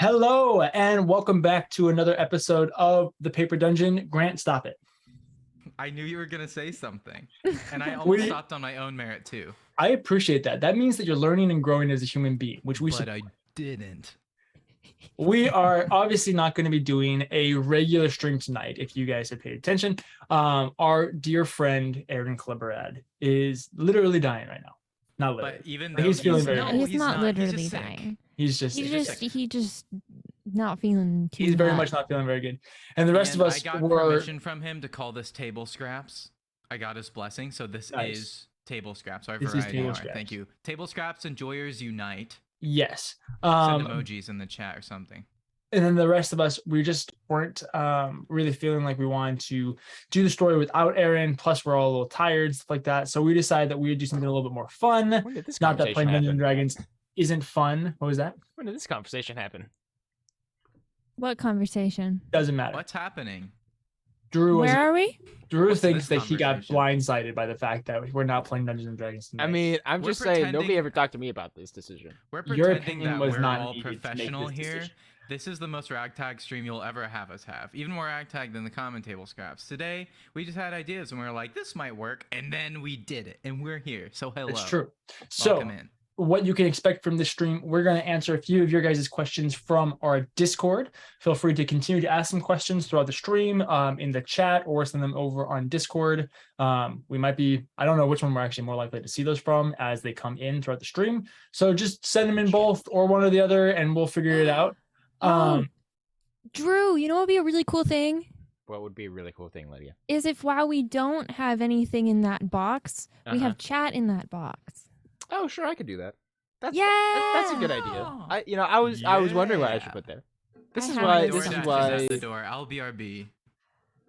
Hello, and welcome back to another episode of The Paper Dungeon. Grant, stop it. I knew you were going to say something, and I almost stopped on my own merit, too. I appreciate that. That means that you're learning and growing as a human being, which we But I didn't. We are obviously not going to be doing a regular stream tonight, if you guys have paid attention. Our dear friend, Aaron Kleberad, is literally dying right now. Not literally. But even though he's feeling very good. He's not literally dying. He's just not feeling too He's very hot. much not feeling very good. And the rest of us I got permission from him to call this table scraps. I got his blessing, so this is table scraps. Our variety. All right, thank you. Table scraps enjoyers unite. Yes. Send emojis in the chat or something. And then the rest of us, we just weren't really feeling like we wanted to do the story without Aaron. Plus, we're all a little tired, stuff like that. So we decided that we would do something a little bit more fun. When did this Not that playing Dungeons and happen? Dragons isn't fun. What was that? When did this conversation happen? What conversation? Doesn't matter. What's happening? Where are we? Drew thinks that he got blindsided by the fact that we're not playing Dungeons and Dragons tonight. I mean, I'm just saying, nobody ever talked to me about this decision. We're Your pretending opinion that was we're not all needed to make professional this here. decision. This is the most ragtag stream you'll ever have us have. Even more ragtag than the common table scraps. Today, we just had ideas and we were like, this might work. And then we did it. And we're here. So hello. It's true. So Welcome in. What you can expect from this stream, we're going to answer a few of your guys' questions from our Discord. Feel free to continue to ask some questions throughout the stream in the chat or send them over on Discord. We might be, I don't know which one we're actually more likely to see those from as they come in throughout the stream. So just send them in both or one or the other and we'll figure it out. Drew, you know what would be a really cool thing? What would be a really cool thing, Lydia? Is if while we don't have anything in that box, we have chat in that box. Oh, sure, I could do that. That's a good idea. I was wondering what I should put there. This is why. At the door. I'll BRB.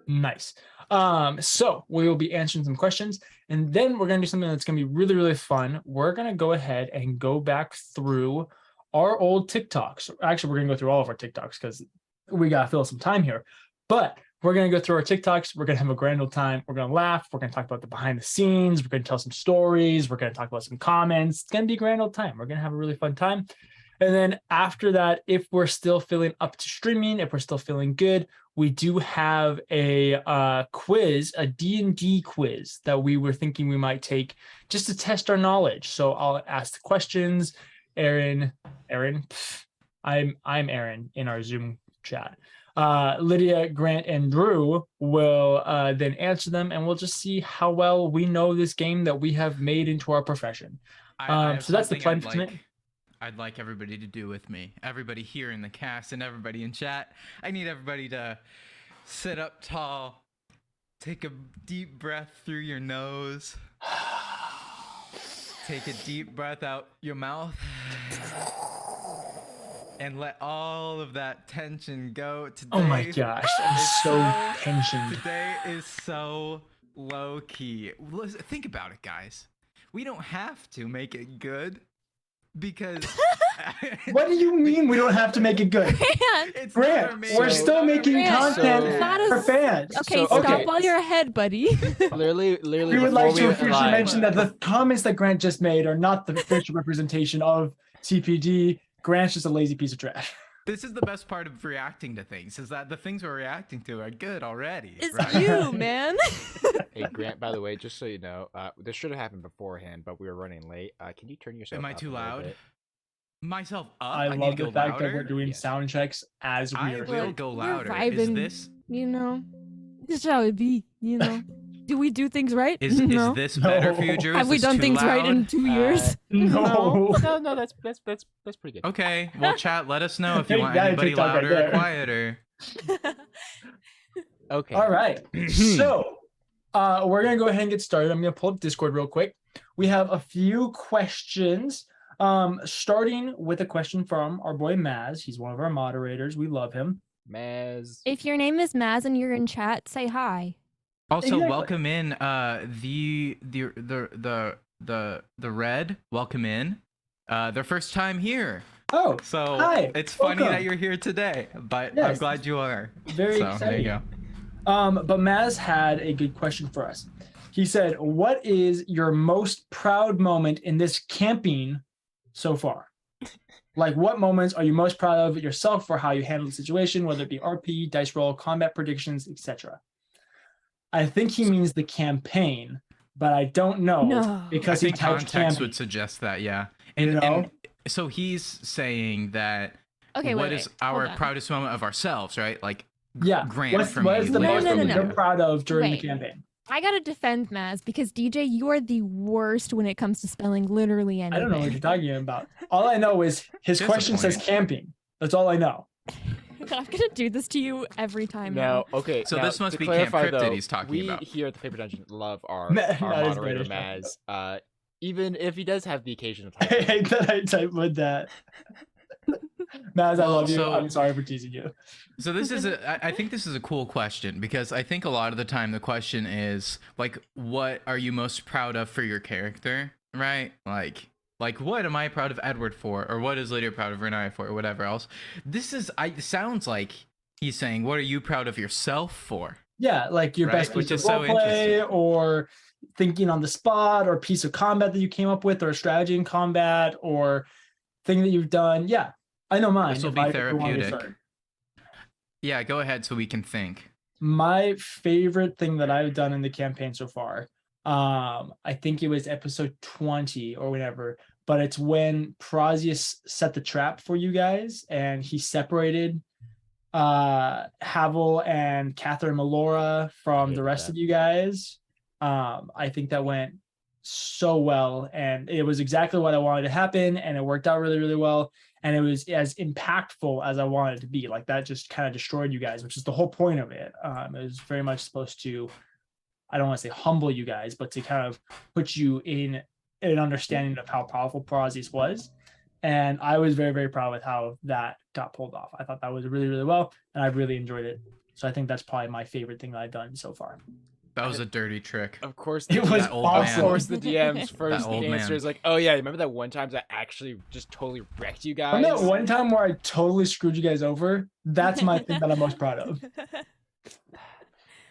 Nice. So we will be answering some questions, and then we're gonna do something that's gonna be really, really fun. We're gonna go ahead and go back through our old TikToks. Actually, we're gonna go through all of our TikToks because we gotta fill some time here. But we're going to go through our TikToks. We're going to have a grand old time. We're going to laugh. We're going to talk about the behind the scenes. We're going to tell some stories. We're going to talk about some comments. It's going to be a grand old time. We're going to have a really fun time. And then after that, if we're still feeling up to streaming, if we're still feeling good, we do have a quiz, a D&D quiz that we were thinking we might take just to test our knowledge. So I'll ask the questions. I'm Aaron in our Zoom chat. Lydia, Grant, and Drew will then answer them, and we'll just see how well we know this game that we have made into our profession. So that's the plan for tonight. I'd like everybody to do with me. Everybody here in the cast and everybody in chat. I need everybody to sit up tall, take a deep breath through your nose, take a deep breath out your mouth. And let all of that tension go today. Oh my gosh, I'm so tensioned. Today is so low key. Listen, think about it, guys. We don't have to make it good because. What do you mean we don't have to make it good? Grant, we're still making content for fans. Okay, stop while you're ahead, buddy. Literally. We would like to officially mention that the comments that Grant just made are not the official representation of TPD. Grant's just a lazy piece of trash. This is the best part of reacting to things, is that the things we're reacting to are good already. It's right? you, man. Hey, Grant, by the way, just so you know, this should have happened beforehand, but we were running late. Can you turn yourself up? Am I too loud? Myself up? I love the fact louder? that we're doing sound checks as we are. I will go louder. Vibing, Is this? You know, this is how it be. You know, do we do things right? Is this better for you, Drew? Have we done things right in 2 years? No. No, that's pretty good. Okay, well, chat, let us know if you want That anybody TikTok right louder there. or quieter. Okay. All right. So we're going to go ahead and get started. I'm going to pull up Discord real quick. We have a few questions, starting with a question from our boy Maz. He's one of our moderators. We love him. Maz. If your name is Maz and you're in chat, say hi. Also, Exactly. welcome in the Red. Welcome in. Their first time here. Oh, So hi. it's funny Welcome. that you're here today, but I'm Yes. glad you are. Very So there exciting. you go. But Maz had a good question for us. He said, what is your most proud moment in this camping so far? Like, what moments are you most proud of yourself for how you handled the situation, whether it be RP, dice roll, combat predictions, etc.? I think he means the campaign, but I don't know No. because I he think typed context campaign. would suggest that, yeah. You know? And so he's saying that Okay, what wait, is wait. our Hold on. proudest moment of ourselves, right? Like, Yeah. Grant What from is the No, most no, no, that no. you're proud of during the Wait. campaign? I gotta defend Maz because DJ, you are the worst when it comes to spelling literally anything. I don't know what you're talking about. All I know is his question says camping. That's all I know. I'm gonna do this to you every time Now, okay. So now, this must to be Camp clarify, Cryptid though, he's talking we about. here at the Paper Dungeon love our That is moderator British. Maz. Even if he does have the occasional I typo. hate that I typed with that. Maz, I Well, love you. so- I'm sorry for teasing you. So this is I think this is a cool question because I think a lot of the time the question is like, what are you most proud of for your character, right? Like what am I proud of Edward for, or what is Lydia proud of Renaya for, or whatever else. Sounds like he's saying, what are you proud of yourself for? Yeah, like your Right, best which piece is of so roleplay, interesting. or thinking on the spot, or piece of combat that you came up with, or a strategy in combat, or thing that you've done. Yeah, I know mine. This will if be I ever wanted to therapeutic. start. Yeah, go ahead so we can think. My favorite thing that I've done in the campaign so far, I think it was episode 20 or whatever, but it's when Prazius set the trap for you guys and he separated Havel and Catherine Melora from the hated rest that. of you guys. I think that went so well, and it was exactly what I wanted to happen, and it worked out really, really well. And it was as impactful as I wanted it to be. Like, that just kind of destroyed you guys, which is the whole point of it. It was very much supposed to, I don't want to say humble you guys, but to kind of put you in an understanding of how powerful Parazies was. And I was very, very proud with how that got pulled off. I thought that was really, really well, and I really enjoyed it. So I think that's probably my favorite thing that I've done so far. That was a dirty trick. Of course, It was That old awesome. man. Of course, the DM's first old answer man. is like, "Oh yeah, remember that one time that actually just totally wrecked you guys?" From that one time where I totally screwed you guys over, that's my thing that I'm most proud of.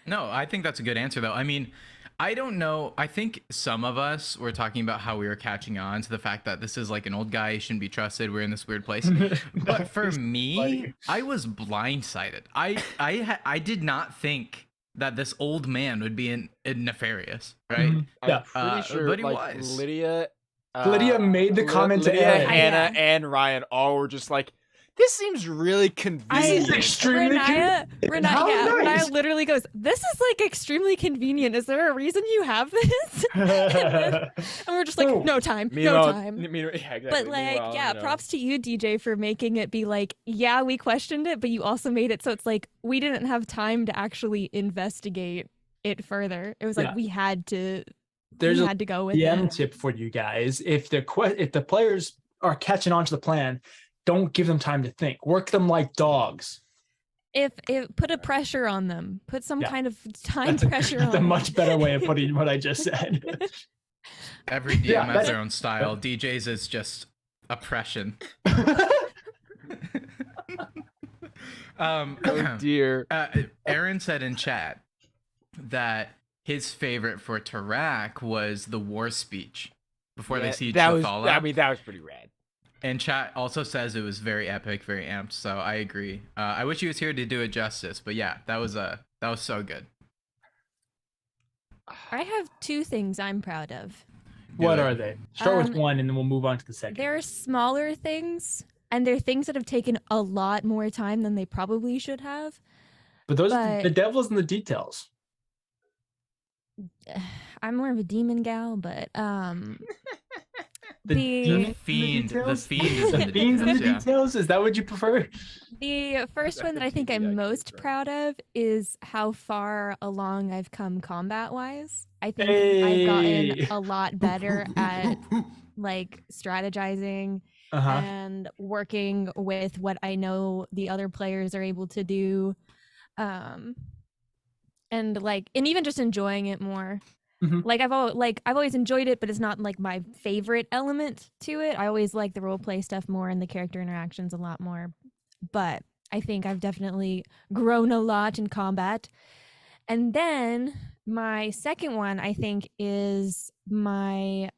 No, I think that's a good answer though. I mean, I don't know. I think some of us were talking about how we were catching on to the fact that this is like an old guy, he shouldn't be trusted. We're in this weird place. But for me, funny. I was blindsided. I did not think that this old man would be in nefarious, right? Mhm. I'm Yeah. pretty sure but he like was. Lydia. Lydia made the comment to Lydia, Aaron. Hannah, Yeah. and Ryan all were just like, "This seems really This convenient." is extremely Renaya nice. literally goes, "This is like extremely convenient. Is there a reason you have this?" And we're just like, Oh. "No time, no Meanwhile, time." yeah, exactly. But like, Meanwhile, yeah, you know, props to you, DJ, for making it be like, yeah, we questioned it, but you also made it so it's like we didn't have time to actually investigate it further. It was like Yeah. we had to There's we a had to go with DM it. tip for you guys. If the players are catching on to the plan, don't give them time to think. Work them like dogs. If put a pressure on them, put some Yeah. kind of time That's pressure a on them. much better way of putting what I just said. Every DM Yeah, has that's- their own style. DJ's is just oppression. oh dear. Aaron said in chat that his favorite for Tarak was the war speech before they Yeah, siege that the was. Fallout. I mean, that was pretty rad. And chat also says it was very epic, very amped. So I agree. I wish he was here to do it justice, but yeah, that was so good. I have two things I'm proud of. What Do it. are they? Start with Um, one, and then we'll move on to the second. They're smaller things, and they're things that have taken a lot more time than they probably should have. But those but- the devil's in the details. I'm more of a demon gal, but The the demon- The fiend is The in the fiends in the details, yeah. details. Is that what you prefer? the first That's one that I think completely I'm accurate, most bro. proud of is how far along I've come combat wise. I think I've Hey. gotten a lot better at like strategizing and working with what I know the other players are able to do. And even just enjoying it more. Mhm. Like I've always enjoyed it, but it's not like my favorite element to it. I always like the role play stuff more and the character interactions a lot more. But I think I've definitely grown a lot in combat. And then my second one, I think, is my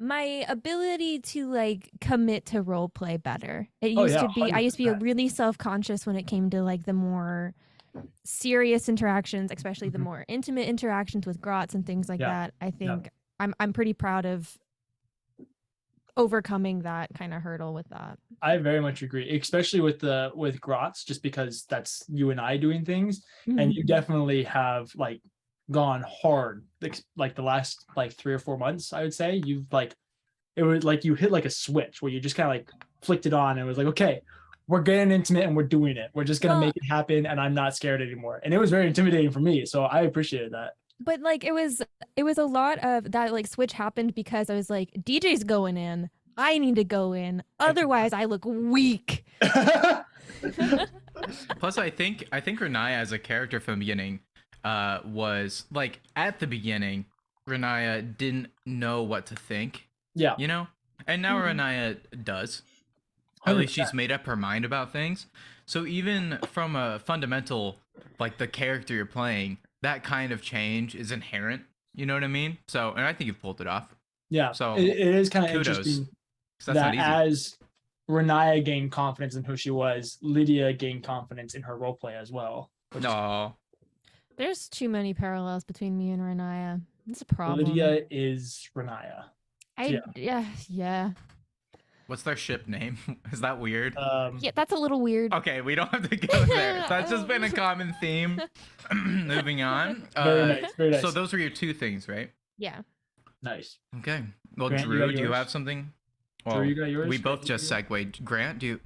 my ability to like commit to role play better. It Oh, used yeah, to be I used to be 100%. really self-conscious when it came to like the more serious interactions, especially the Mhm. more intimate interactions with grots and things like Yeah, that. I yeah. think I'm pretty proud of overcoming that kind of hurdle with that. I very much agree, especially with Grotz, just because that's you and I doing things, and you definitely have like gone hard, like the last like 3 or 4 months. I would say you've like it was like you hit like a switch where you just kind of like flicked it on and it was like, okay, we're getting intimate and we're doing it. We're just gonna Well, make it happen, and I'm not scared anymore. And it was very intimidating for me, so I appreciated that. but like it was a lot of that like switch happened because I was like, DJ's going in. I need to go in. Otherwise I look weak. Plus, I think Renaya as a character from the beginning was like at the beginning, Renaya didn't know what to think, Yeah, you know, and now Mhm. Renaya does. At least 100%. she's made up her mind about things. So even from a fundamental, like the character you're playing, that kind of change is inherent. You know what I mean? So, and I think you've pulled it off. Yeah, So it is kind of kudos. interesting 'Cause that's not that easy. as Renaya gained confidence in who she was, Lydia gained confidence in her roleplay as well. No. There's too many parallels between me and Renaya. It's a problem. Lydia is Renaya. Yeah. What's their ship name? Is that weird? Yeah, that's a little weird. Okay, we don't have to go there. That's just been a common theme. Moving on. Very nice, very nice. So those are your two things, right? Yeah. Nice. Okay. Well, Grant, you Drew, got do you yours? have something? Drew, Well, you got yours? we both Grant, you just got segued. Grant, do you?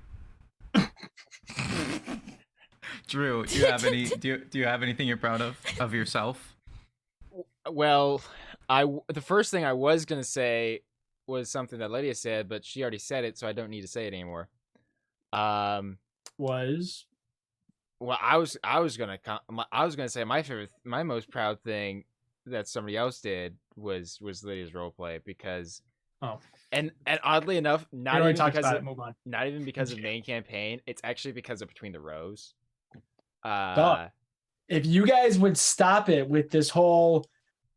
Drew, do you have any? Do you have anything you're proud of yourself? Well, the first thing I was gonna say was something that Lydia said, but she already said it, so I don't need to say it anymore. Was Well, I was gonna say my most proud thing that somebody else did was Lydia's roleplay because and oddly enough, we not already even talked because about of, it. Move on. not even because of main campaign, it's actually because of Between the Rows. Stop. If you guys would stop it with this whole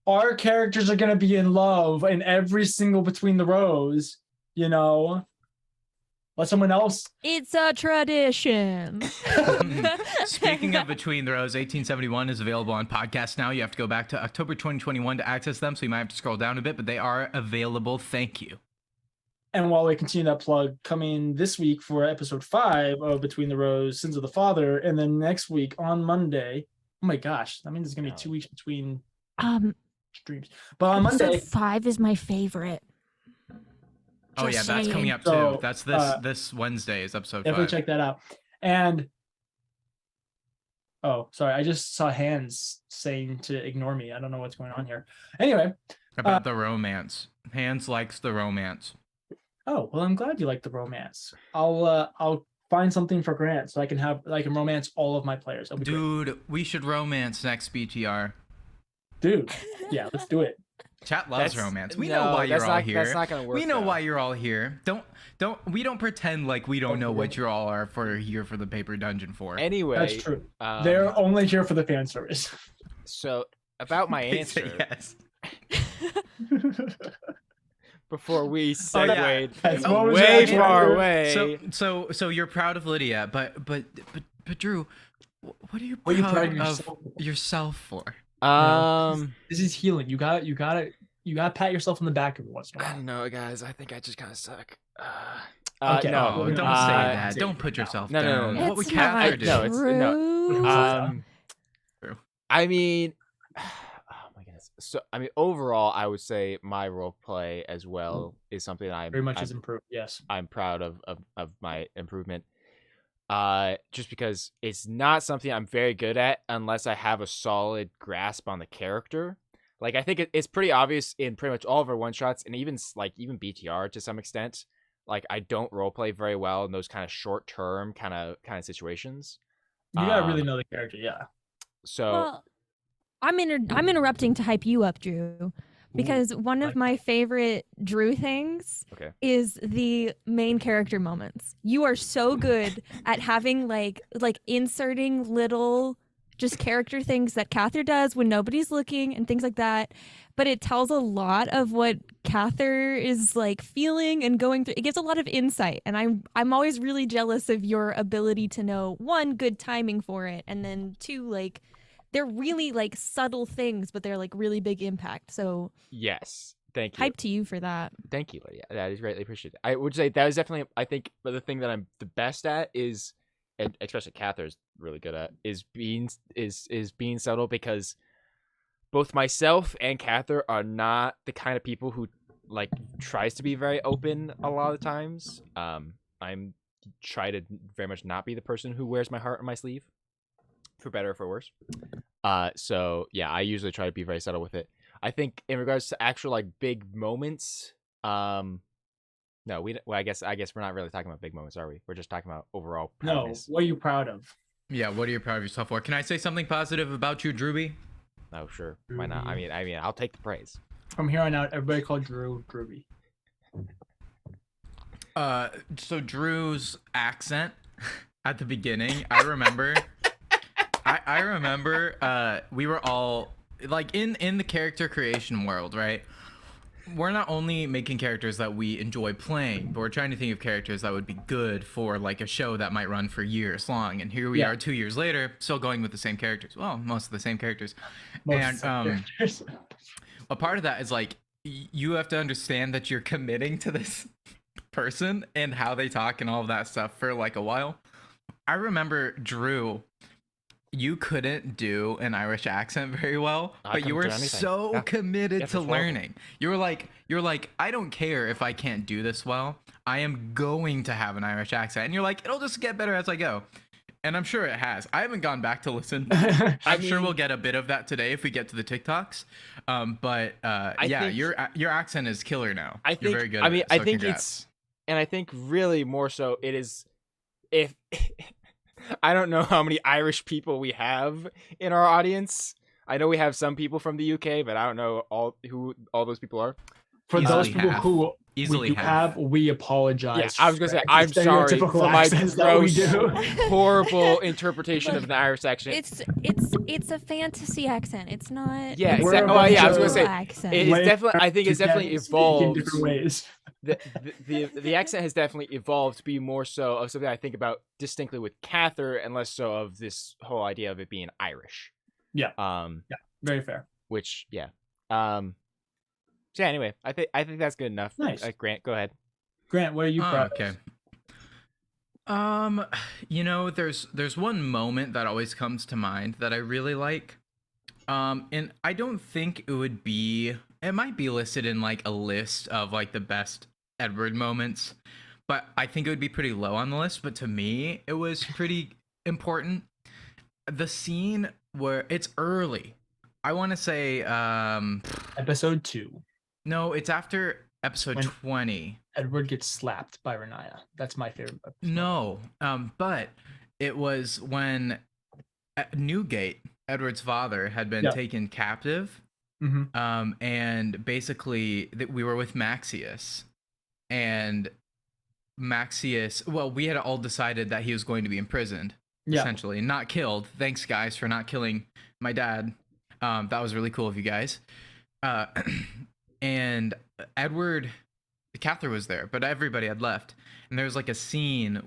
our characters are gonna be in love in every single Between the Rows, you know, let someone else. It's a tradition. Speaking of Between the Rows, 1871 is available on podcast now. You have to go back to October 2021 to access them, so you might have to scroll down a bit, but they are available. Thank you. And while we continue that plug, coming this week for episode 5 of Between the Rows, Sins of the Father, and then next week on Monday. Oh my gosh, that means it's gonna be 2 weeks between streams. But on Monday, episode 5 is my favorite. Oh yeah, Just that's coming saying. up too. So, That's this Wednesday is episode definitely 5. check that out. And oh, sorry, I just saw hands saying to ignore me. I don't know what's going on here. Anyway, About the romance. Hands likes the romance. oh well, I'm glad you like the romance. I'll find something for Grant so I can romance all of my players. That'll be great. Dude, we should romance next BTR. Dude, yeah, let's do it. Chat loves That's- romance. We no, know why that's you're all not- here. that's not gonna work, We know though. why you're all here. We don't pretend like we don't know what you all are here for the paper dungeon for. Anyway, That's true. They're only here for the fan service. So about my They say answer yes. before we yeah. segued Yes, what was way your far answer? away. So you're proud of Lydia, but Drew, what are you What are you proud proud of of yourself for? yourself for? This is healing. You gotta pat yourself on the back every once in a I while. don't know, guys. I think I just kind of suck. Okay. No, Oh, don't say that. say Don't it put now. yourself No, no, no, down. no. What would It's not Catherine do? No, it's no. true. True. I mean, oh my goodness. So I mean, overall, I would say my role play as well is something Very much has improved. Yes. I'm proud of my improvement. Just because it's not something I'm very good at unless I have a solid grasp on the character. Like I think it's pretty obvious in pretty much all of our one shots, and even BTR to some extent. Like I don't roleplay very well in those kind of short term kind of situations. You gotta really know the character. Yeah. So Well, I'm interrupting to hype you up, Drew, because one of like my favorite Drew things Okay. is the main character moments. You are so good at having like inserting little just character things that Cather does when nobody's looking and things like that. But it tells a lot of what Cather is like feeling and going through. It gives a lot of insight, and I'm always really jealous of your ability to know, one, good timing for it, and then two, like they're really like subtle things, but they're like really big impact. So Yes. Thank you. hype to you for that. Thank you, Lydia. That is greatly appreciated. I would say that is definitely, I think, the thing that I'm the best at is, and especially Cather's really good at, is being subtle, because both myself and Cather are not the kind of people who like tries to be very open a lot of the times. I'm try to very much not be the person who wears my heart on my sleeve, for better or for worse. So yeah, I usually try to be very subtle with it. I think in regards to actual like big moments, no, I guess we're not really talking about big moments, are we? We're just talking about overall No, proudness. what are you proud of? Yeah, what are you proud of yourself for? Can I say something positive about you, Drewby? Oh, sure. Why not? I mean, I'll take the praise. From here on out, everybody call Drew Drewby. So Drew's accent at the beginning, I remember I remember we were all like in the character creation world, right? We're not only making characters that we enjoy playing, but we're trying to think of characters that would be good for like a show that might run for years long. And here we are 2 years later, still going with the same characters. Well, most of the same characters. Characters. A part of that is like you have to understand that you're committing to this person and how they talk and all of that stuff for like a while. I remember, Drew, you couldn't do an Irish accent very well, but you were so committed to learning. You were like, I don't care if I can't do this well. I am going to have an Irish accent. And you're like, it'll just get better as I go. And I'm sure it has. I haven't gone back to listen. I'm sure we'll get a bit of that today if we get to the TikToks. But your accent is killer now. You're very good at it, so congrats. I think really more so it is, if I don't know how many Irish people we have in our audience. I know we have some people from the UK, but I don't know who all those people are. For those people who we have, we apologize. Yeah, I was gonna say I'm sorry for my gross, horrible interpretation of an Irish accent. It's a fantasy accent. It's not. Yeah, exactly. Oh yeah, I was gonna say accent. it's definitely. I think it's definitely evolved in different ways. The accent has definitely evolved to be more so of something I think about distinctly with Cather, and less so of this whole idea of it being Irish. Yeah. Very fair. Which So yeah, anyway, I think that's good enough. Nice. Grant, go ahead. Grant, what are you proud of? There's one moment that always comes to mind that I really like. And I don't think it might be listed in like a list of like the best Edward moments, but I think it would be pretty low on the list. But to me, it was pretty important. The scene where it's early. I want to say episode 2. No, it's after episode 20. Edward gets slapped by Renaya. That's my favorite episode. No, but it was when Newgate, Edward's father, had been taken captive. Mm-hmm. And basically we were with Maxius, and Maxius, well, we had all decided that he was going to be imprisoned, essentially, not killed. Thanks, guys, for not killing my dad. That was really cool of you guys. And Cather was there, but everybody had left. And there was like a scene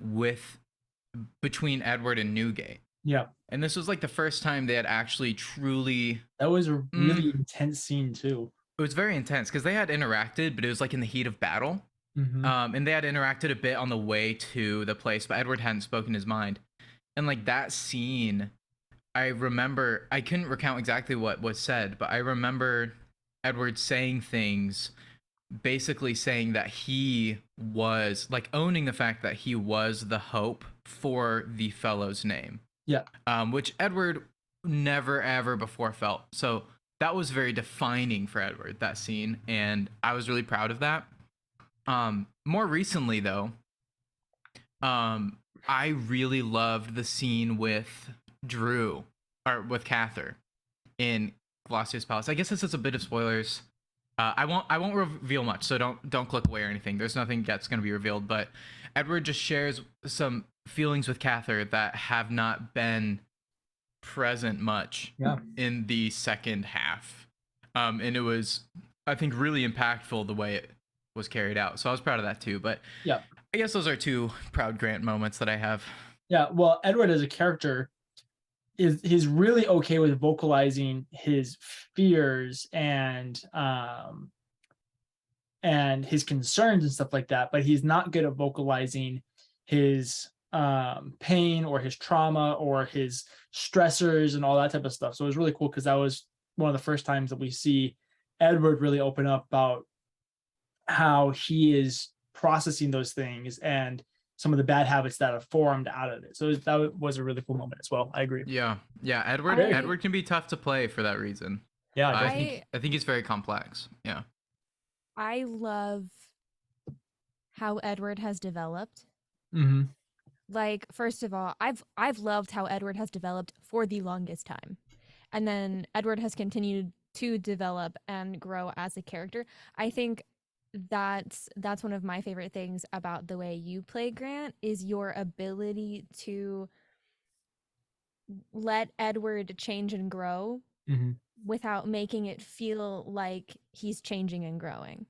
between Edward and Newgate. Yeah. And this was like the first time they had actually truly... That was a really intense scene too. It was very intense because they had interacted, but it was like in the heat of battle. Mm-hmm. And they had interacted a bit on the way to the place, but Edward hadn't spoken his mind. And like that scene, I remember, I couldn't recount exactly what was said, but I remember Edward saying things, basically saying that he was like owning the fact that he was the hope for the fellow's name. Yeah. Which Edward never ever before felt. So that was very defining for Edward, that scene, and I was really proud of that. More recently though, I really loved the scene with Drew, or with Cather, in Gloster's Palace. I guess this is a bit of spoilers. I won't reveal much, so don't click away or anything. There's nothing that's going to be revealed, but Edward just shares some feelings with Cather that have not been present much Yeah. in the second half. And it was, I think, really impactful the way it was carried out. So I was proud of that too. But Yeah. I guess those are two proud Grant moments that I have. Yeah. Well, Edward as a character he's really okay with vocalizing his fears and his concerns and stuff like that, but he's not good at vocalizing his pain or his trauma or his stressors and all that type of stuff. So it was really cool because that was one of the first times that we see Edward really open up about how he is processing those things and some of the bad habits that have formed out of it. So that was a really cool moment as well. I agree. Yeah. Edward can be tough to play for that reason. Yeah, I think he's very complex. Yeah. I love how Edward has developed. Mm-hmm. Like, first of all, I've loved how Edward has developed for the longest time. And then Edward has continued to develop and grow as a character. I think that's one of my favorite things about the way you play Grant is your ability to let Edward change and grow without making it feel like he's changing and growing.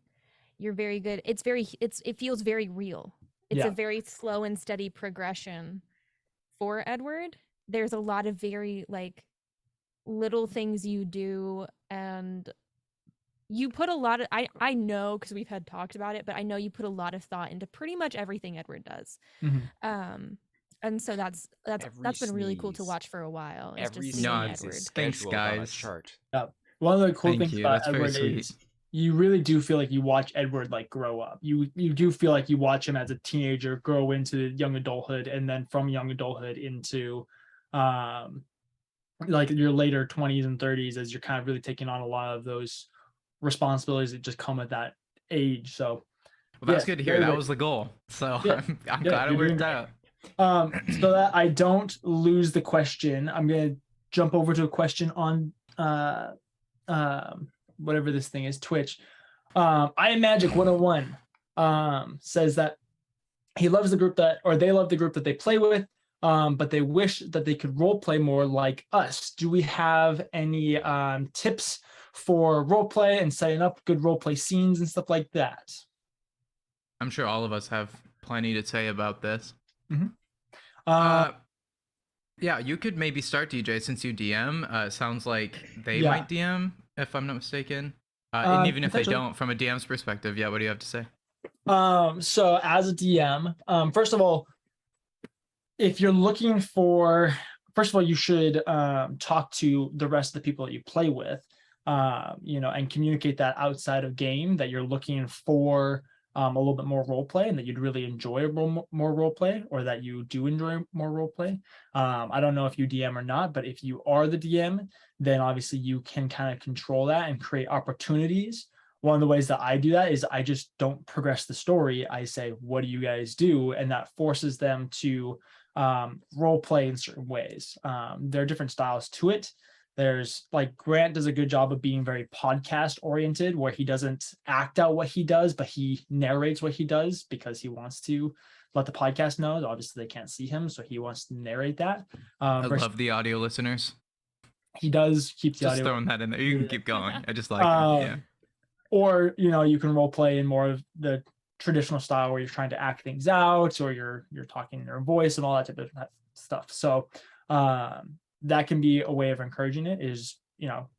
You're very good. It feels very real. It's a very slow and steady progression for Edward. There's a lot of very like little things you do, and you put a lot of I know because we've had talked about it, but I know you put a lot of thought into pretty much everything Edward does. And so that's been really cool to watch for a while. Is Every just seeing sneeze Edward. Thanks, scheduled on a guys. chart. Yeah. One of the cool Thank things you. about That's very Edward sweet. is you really do feel like you watch Edward like grow up. You do feel like you watch him as a teenager grow into young adulthood, and then from young adulthood into like your later 20s and 30s as you're kind of really taking on a lot of those responsibilities that just come at that age. So Well, that's good to hear. That was the goal. So Yeah. I'm glad it you're doing worked great. out. So that I don't lose the question, I'm gonna jump over to a question on whatever this thing is, Twitch. I Am Magic 101 says that he loves the group they love the group that they play with, but they wish that they could role play more like us. Do we have any tips for role play and setting up good role play scenes and stuff like that? I'm sure all of us have plenty to say about this. Yeah, you could maybe start, DJ, since you DM. Sounds like they might DM, if I'm not mistaken. And even if they don't, from a DM's perspective, what do you have to say? So as a DM, first of all, if you're looking for, first of all, you should talk to the rest of the people that you play with, and communicate that outside of game that you're looking for a little bit more role play and that you'd really enjoy more role play, or that you do enjoy more role play. I don't know if you DM or not, but if you are the DM, then obviously you can kind of control that and create opportunities. One of the ways that I do that is I just don't progress the story. I say, what do you guys do? And that forces them to role play in certain ways. There are different styles to it. There's like Grant does a good job of being very podcast oriented, where he doesn't act out what he does, but he narrates what he does because he wants to let the podcast know. Obviously, they can't see him, so he wants to narrate that. I love the audio listeners. He does keep the Just audio. throwing that in there. You can keep going. I just like it. Yeah. Or you can role play in more of the traditional style where you're trying to act things out, or you're talking in your voice and all that type of stuff. So that can be a way of encouraging it, is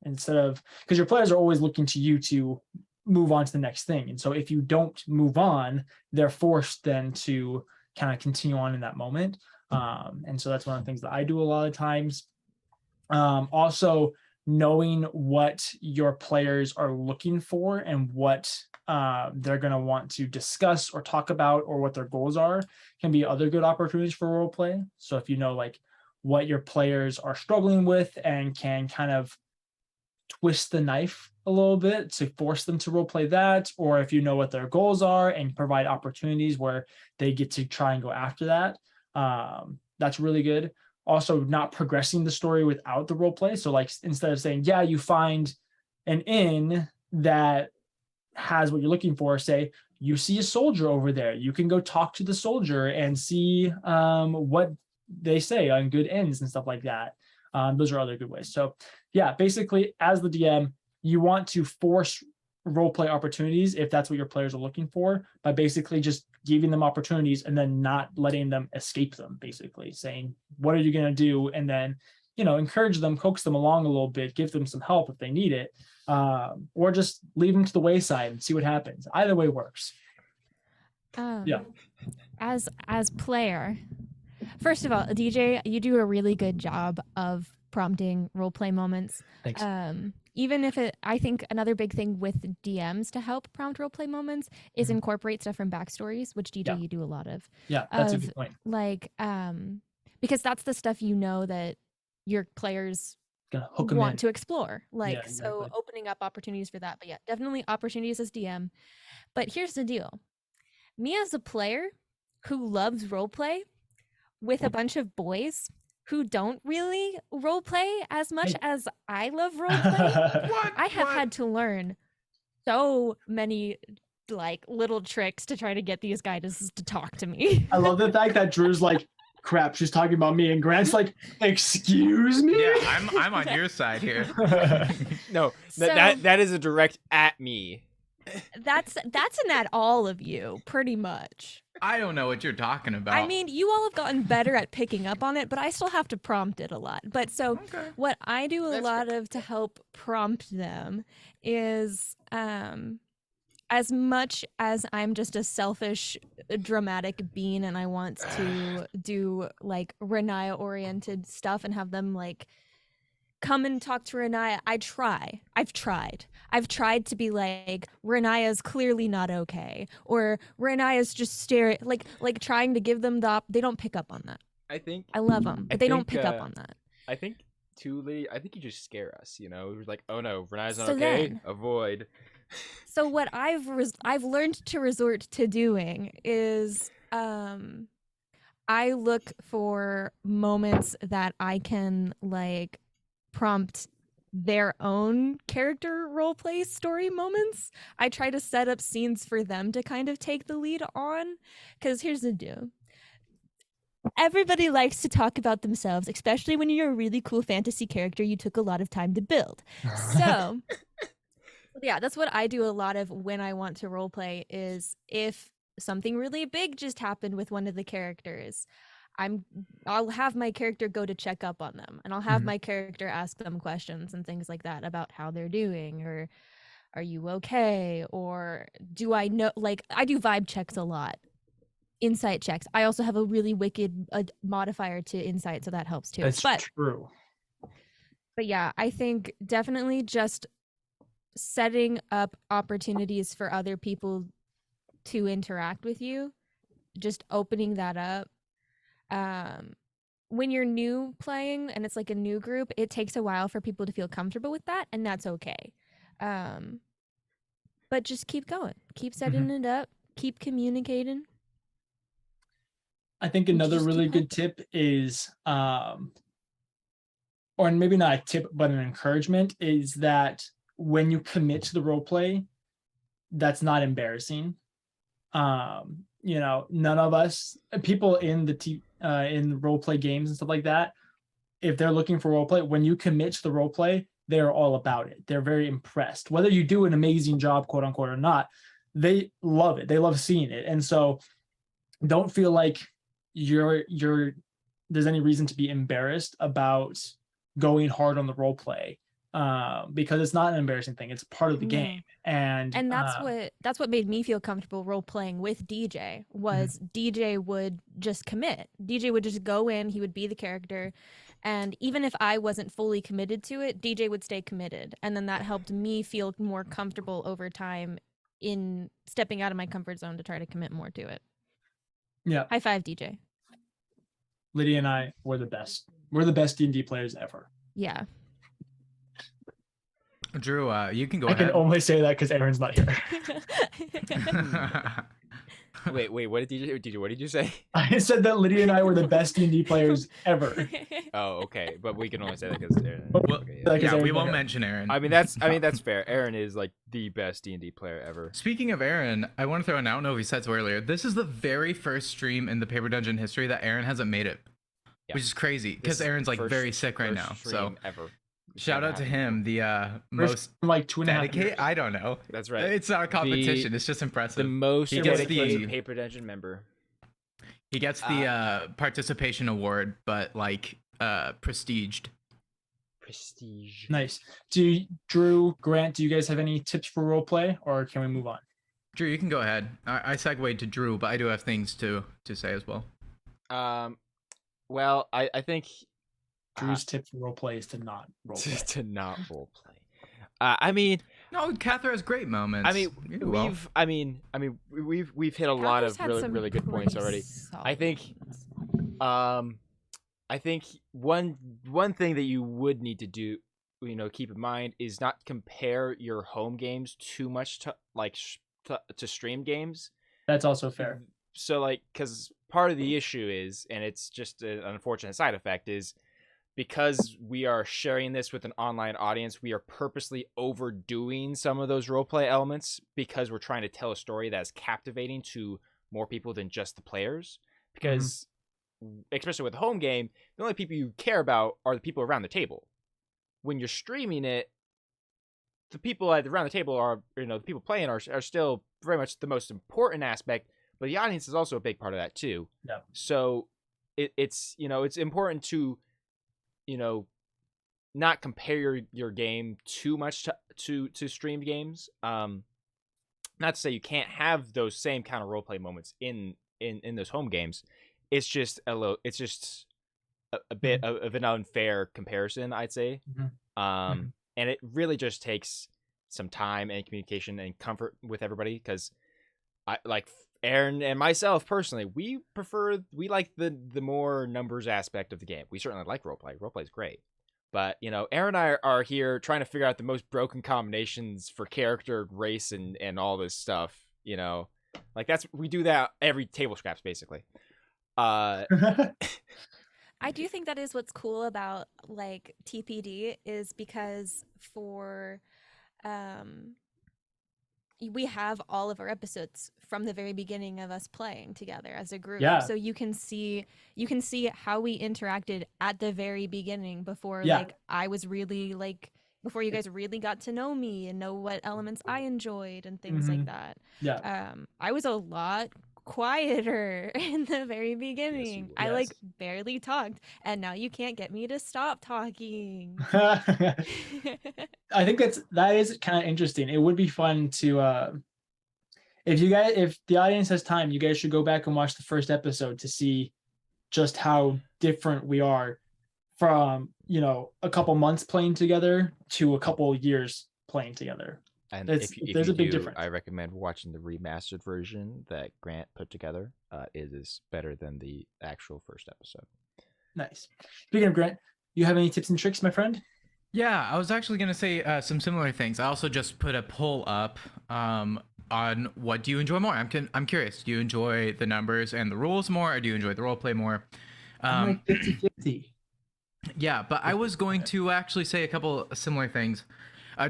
instead of, because your players are always looking to you to move on to the next thing, and so if you don't move on, they're forced then to kind of continue on in that moment. And so that's one of the things that I do a lot of times. Also knowing what your players are looking for and what they're going to want to discuss or talk about, or what their goals are, can be other good opportunities for role play. So if you know like what your players are struggling with and can kind of twist the knife a little bit to force them to role play that, or if you know what their goals are and provide opportunities where they get to try and go after that, that's really good. Also, not progressing the story without the role play. So like instead of saying, you find an inn that has what you're looking for, say you see a soldier over there, you can go talk to the soldier and see what they say on good inns and stuff like that. Those are other good ways. So yeah, basically as the DM, you want to force role play opportunities if that's what your players are looking for, by basically just giving them opportunities and then not letting them escape them, basically saying, what are you going to do? And then, encourage them, coax them along a little bit, give them some help if they need it, or just leave them to the wayside and see what happens. Either way works. Yeah. As player, first of all, DJ, you do a really good job of prompting role play moments. Thanks. Even if I think another big thing with DMs to help prompt role play moments is incorporate stuff from backstories, which DJ you do a lot of. Yeah, that's a good point. Like, because that's the stuff that your players Gonna hook them want in. to explore. Like, Yeah, exactly. so opening up opportunities for that. But yeah, definitely opportunities as DM. But here's the deal. Me as a player who loves roleplay with a bunch of boys who don't really roleplay as much as I love roleplay, I have had to learn so many like little tricks to try to get these guys to talk to me. I love the fact that Drew's like, crap, she's talking about me, and Grant's like, excuse me? Yeah, I'm on your side here. No, So- that is a direct at me. That's an at all of you, pretty much. I don't know what you're talking about. I mean, you all have gotten better at picking up on it, but I still have to prompt it a lot. But so Okay. what I do a That's lot of to help prompt them is as much as I'm just a selfish, dramatic being and I want to do like Renaya oriented stuff and have them like come and talk to Renaya, I've tried to be like, Renaya's clearly not okay, or Renaya's just staring, like trying to give them they don't pick up on that. I love them, but they don't pick up on that. I think too, Liddy, I think you just scare us, We're like, oh no, Renaya's not So okay, then- avoid. So what I've learned to resort to doing is I look for moments that I can like prompt their own character roleplay story moments. I try to set up scenes for them to kind of take the lead on, because here's the deal. Everybody likes to talk about themselves, especially when you're a really cool fantasy character you took a lot of time to build. So yeah, that's what I do a lot of when I want to roleplay, is if something really big just happened with one of the characters, I'll have my character go to check up on them, and I'll have my character ask them questions and things like that about how they're doing, or are you okay, or do I know, like I do vibe checks a lot, insight checks. I also have a really wicked modifier to insight, so that helps too. That's true. But yeah, I think definitely just setting up opportunities for other people to interact with you, just opening that up. When you're new playing and it's like a new group, it takes a while for people to feel comfortable with that, and that's okay. But just keep going, keep setting it up, keep communicating. I think another just really keep good tip is, or maybe not a tip, but an encouragement, is that when you commit to the role play, that's not embarrassing. None of us, people in in role play games and stuff like that, if they're looking for role play, when you commit to the role play, they're all about it. They're very impressed. Whether you do an amazing job, quote unquote, or not, they love it. They love seeing it. And so don't feel like there's any reason to be embarrassed about going hard on the role play, because it's not an embarrassing thing. It's part of the game. And that's what made me feel comfortable role playing with DJ, was DJ would just commit. DJ would just go in, he would be the character, and even if I wasn't fully committed to it, DJ would stay committed, and then that helped me feel more comfortable over time in stepping out of my comfort zone to try to commit more to it. Yeah. High five, DJ. Lydia and I were the best. We're the best D&D players ever. Yeah. Drew, you can go I ahead. can only say that because Aaron's not here. Wait, what did you say? I said that Lydia and I were the best D&D players ever. Oh, okay, but we can only say that because Aaron. Well, Okay, like- Yeah, Aaron's we not won't here. mention Aaron. I mean that's fair. Aaron is like the best D&D player ever. Speaking of Aaron, I want to throw in, I don't know if he said so earlier, this is the very first stream in the Paper Dungeon history that Aaron hasn't made it. Yeah. which is crazy because This Aaron's like first- very sick right first now. stream So ever. It's shout never out to happened him, before. the First most in like 2.5 years. dedicated. I don't know. That's right. It's not a competition. It's just The impressive. most He gets dedicated the Paper Dungeon member. he gets the participation award, but like prestiged. Prestige. Nice. Drew, Grant, do you guys have any tips for roleplay, or can we move on? Drew, you can go ahead. I segued to Drew, but I do have things to say as well. Well, I think Drew's tip for roleplay is to not roleplay. to not roleplay. I mean, No, Catherine has great moments. I mean, You do well. we've hit a lot Cather's of had really some really good points pretty already. solid I think ones. I think one thing that you would need to do, keep in mind is not compare your home games too much to to stream games. That's also fair. So because part of the issue is, and it's just an unfortunate side effect, is because we are sharing this with an online audience, we are purposely overdoing some of those roleplay elements because we're trying to tell a story that's captivating to more people than just the players. Because especially with the home game, the only people you care about are the people around the table. When you're streaming it, the people around the table are, the people playing are still very much the most important aspect, but the audience is also a big part of that too. Yeah. So it's important to, not compare your game too much to streamed games. Not to say you can't have those same kind of roleplay moments in those home games. It's just a bit of an unfair comparison, I'd say. And it really just takes some time and communication and comfort with everybody, because I like Aaron and myself personally, we like the more numbers aspect of the game. We certainly like roleplay. Roleplay is great. But, Aaron and I are here trying to figure out the most broken combinations for character, race, and all this stuff, Like we do that every table scraps, basically. I do think that is what's cool about like TPD, is because we have all of our episodes from the very beginning of us playing together as a group. Yeah. So you can see how we interacted at the very beginning before Yeah. like I was really like before you guys really got to know me and know what elements I enjoyed and things like that. Yeah. I was a lot quieter in the very beginning. were. I Yes. like barely talked, and now you can't get me to stop talking. I think that is kind of interesting. It would be fun to if the audience has time, you guys should go back and watch the first episode to see just how different we are from, a couple months playing together to a couple years playing together. And There's a big difference. I recommend watching the remastered version that Grant put together. It is better than the actual first episode. Nice. Speaking of Grant, you have any tips and tricks, my friend? Yeah, I was actually gonna say some similar things. I also just put a poll up on what do you enjoy more. I'm curious. Do you enjoy the numbers and the rules more, or do you enjoy the roleplay more? I'm like 50-50. Yeah, but I was going to actually say a couple similar things.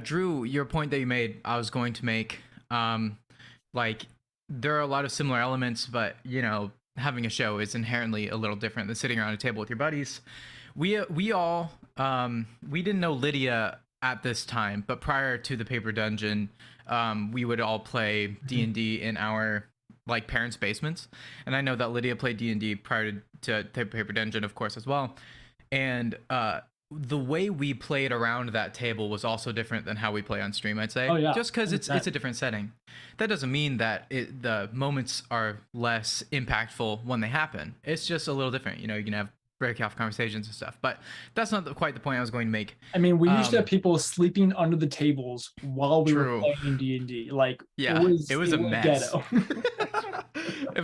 Drew, your point that you made, I was going to make. Like, there are a lot of similar elements, but having a show is inherently a little different than sitting around a table with your buddies. We all we didn't know Lydia at this time, but prior to the Paper Dungeon, we would all play D&D in our like parents' basements, and I know that Lydia played D&D prior to Paper Dungeon, of course, as well. And the way we played around that table was also different than how we play on stream, I'd say. Oh, yeah. Just because it's a different setting. That doesn't mean that the moments are less impactful when they happen. It's just a little different. You can have break off conversations and stuff. But that's not quite the point I was going to make. I mean, we used to have people sleeping under the tables while we True. were playing D&D. Like, Yeah, it was a mess. Ghetto.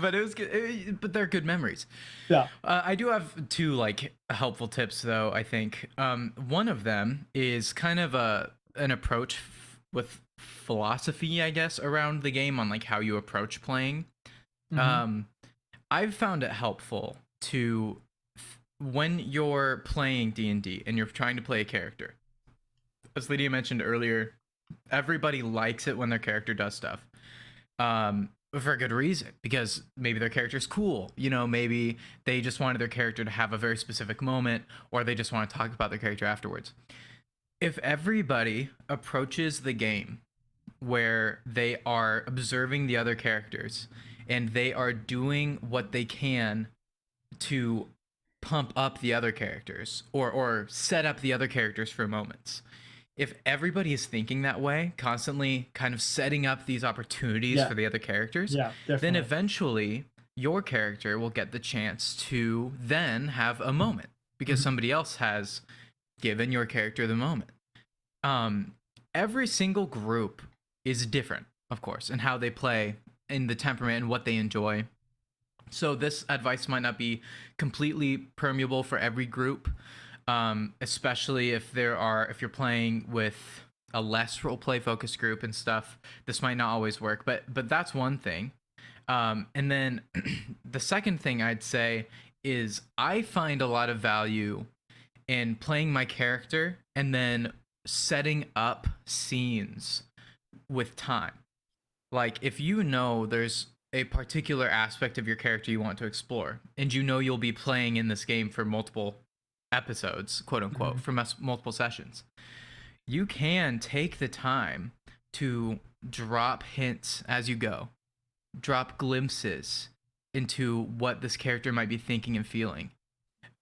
But it was good. But they're good memories. Yeah. I do have two like helpful tips though, I think. One of them is kind of an approach with philosophy, I guess, around the game on like how you approach playing. I've found it helpful to when you're playing D&D and you're trying to play a character. As Lydia mentioned earlier, everybody likes it when their character does stuff. for a good reason, because maybe their character's cool, you know, maybe they just wanted their character to have a very specific moment, or they just want to talk about their character afterwards. If everybody approaches the game where they are observing the other characters and they are doing what they can to pump up the other characters, or set up the other characters for moments, if everybody is thinking that way, constantly kind of setting up these opportunities Yeah. for the other characters, Yeah, then definitely. eventually your character will get the chance to then have a moment because Mhm. somebody else has given your character the moment. Every single group is different, of course, in how they play, in the temperament and what they enjoy. So this advice might not be completely permeable for every group, especially if you're playing with a less roleplay focused group and stuff. This might not always work, but that's one thing. And then the second thing I'd say is I find a lot of value in playing my character and then setting up scenes with time. Like, if you know there's a particular aspect of your character you want to explore, and you know you'll be playing in this game for multiple episodes, quote unquote, for multiple sessions, you can take the time to drop hints as you go, drop glimpses into what this character might be thinking and feeling.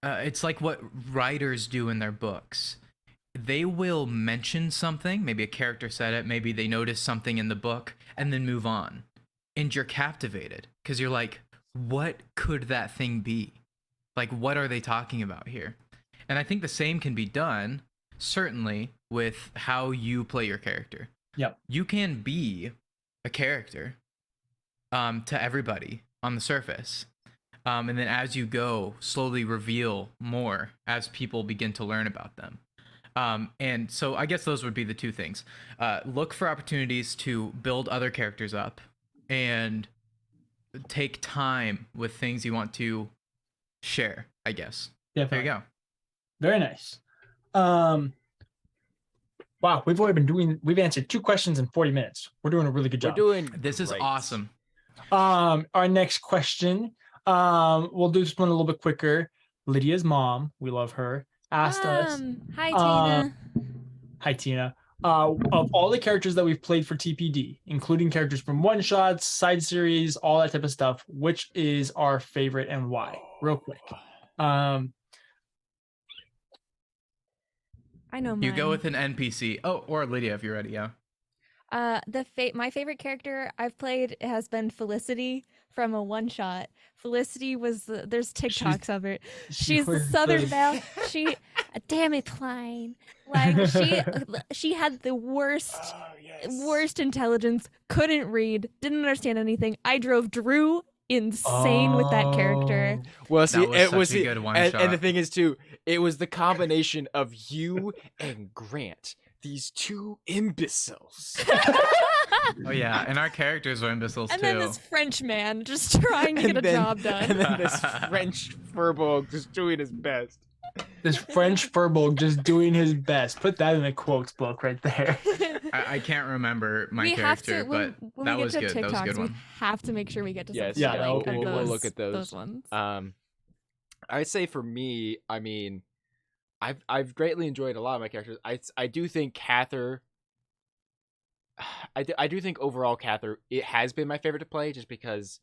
It's like what writers do in their books. They will mention something, maybe a character said it, maybe they notice something in the book, and then move on. And you're captivated because you're like, what could that thing be? Like, what are they talking about here? And I think the same can be done, certainly, with how you play your character. Yep. You can be a character to everybody on the surface. And then as you go, slowly reveal more as people begin to learn about them. And so I guess those would be the two things. Look for opportunities to build other characters up and take time with things you want to share, I guess. Definitely. There you go. Very nice. Wow, we've answered 2 questions in 40 minutes. We're doing a really good We're job. doing This is great. awesome. Our next question, we'll do this one a little bit quicker. Lydia's mom, we love her, asked us, Hi, Tina. hi Tina, of all the characters that we've played for TPD, including characters from one shots, side series, all that type of stuff, which is our favorite and why? Real quick. I know mine. You go with an NPC. Oh, or Lydia if you're ready, yeah. My favorite character I've played has been Felicity from a one shot. Felicity was there's TikToks of her. She's the was Southern the- Belle. She, damn it, Klein. Like she had the worst intelligence. Couldn't read. Didn't understand anything. I drove Drew insane with that character. Well, see, was it such was a good one and the shot. thing is too, it was the combination of you and Grant, these two imbeciles. Oh yeah, and our characters were imbeciles And too. then this French man just trying to get a job done. And then this French furball just doing his best. This French furball just doing his best. Put that in the quotes book right there. I can't remember my we have character, to when but we that get was to good. That was a TikToks, good we one. have to make sure we get to Yes, some yeah, like, we'll- of we'll those, look at those. ones. I'd say for me, I mean, I've greatly enjoyed a lot of my characters. I do think Cather. I do think overall Cather, it has been my favorite to play just because.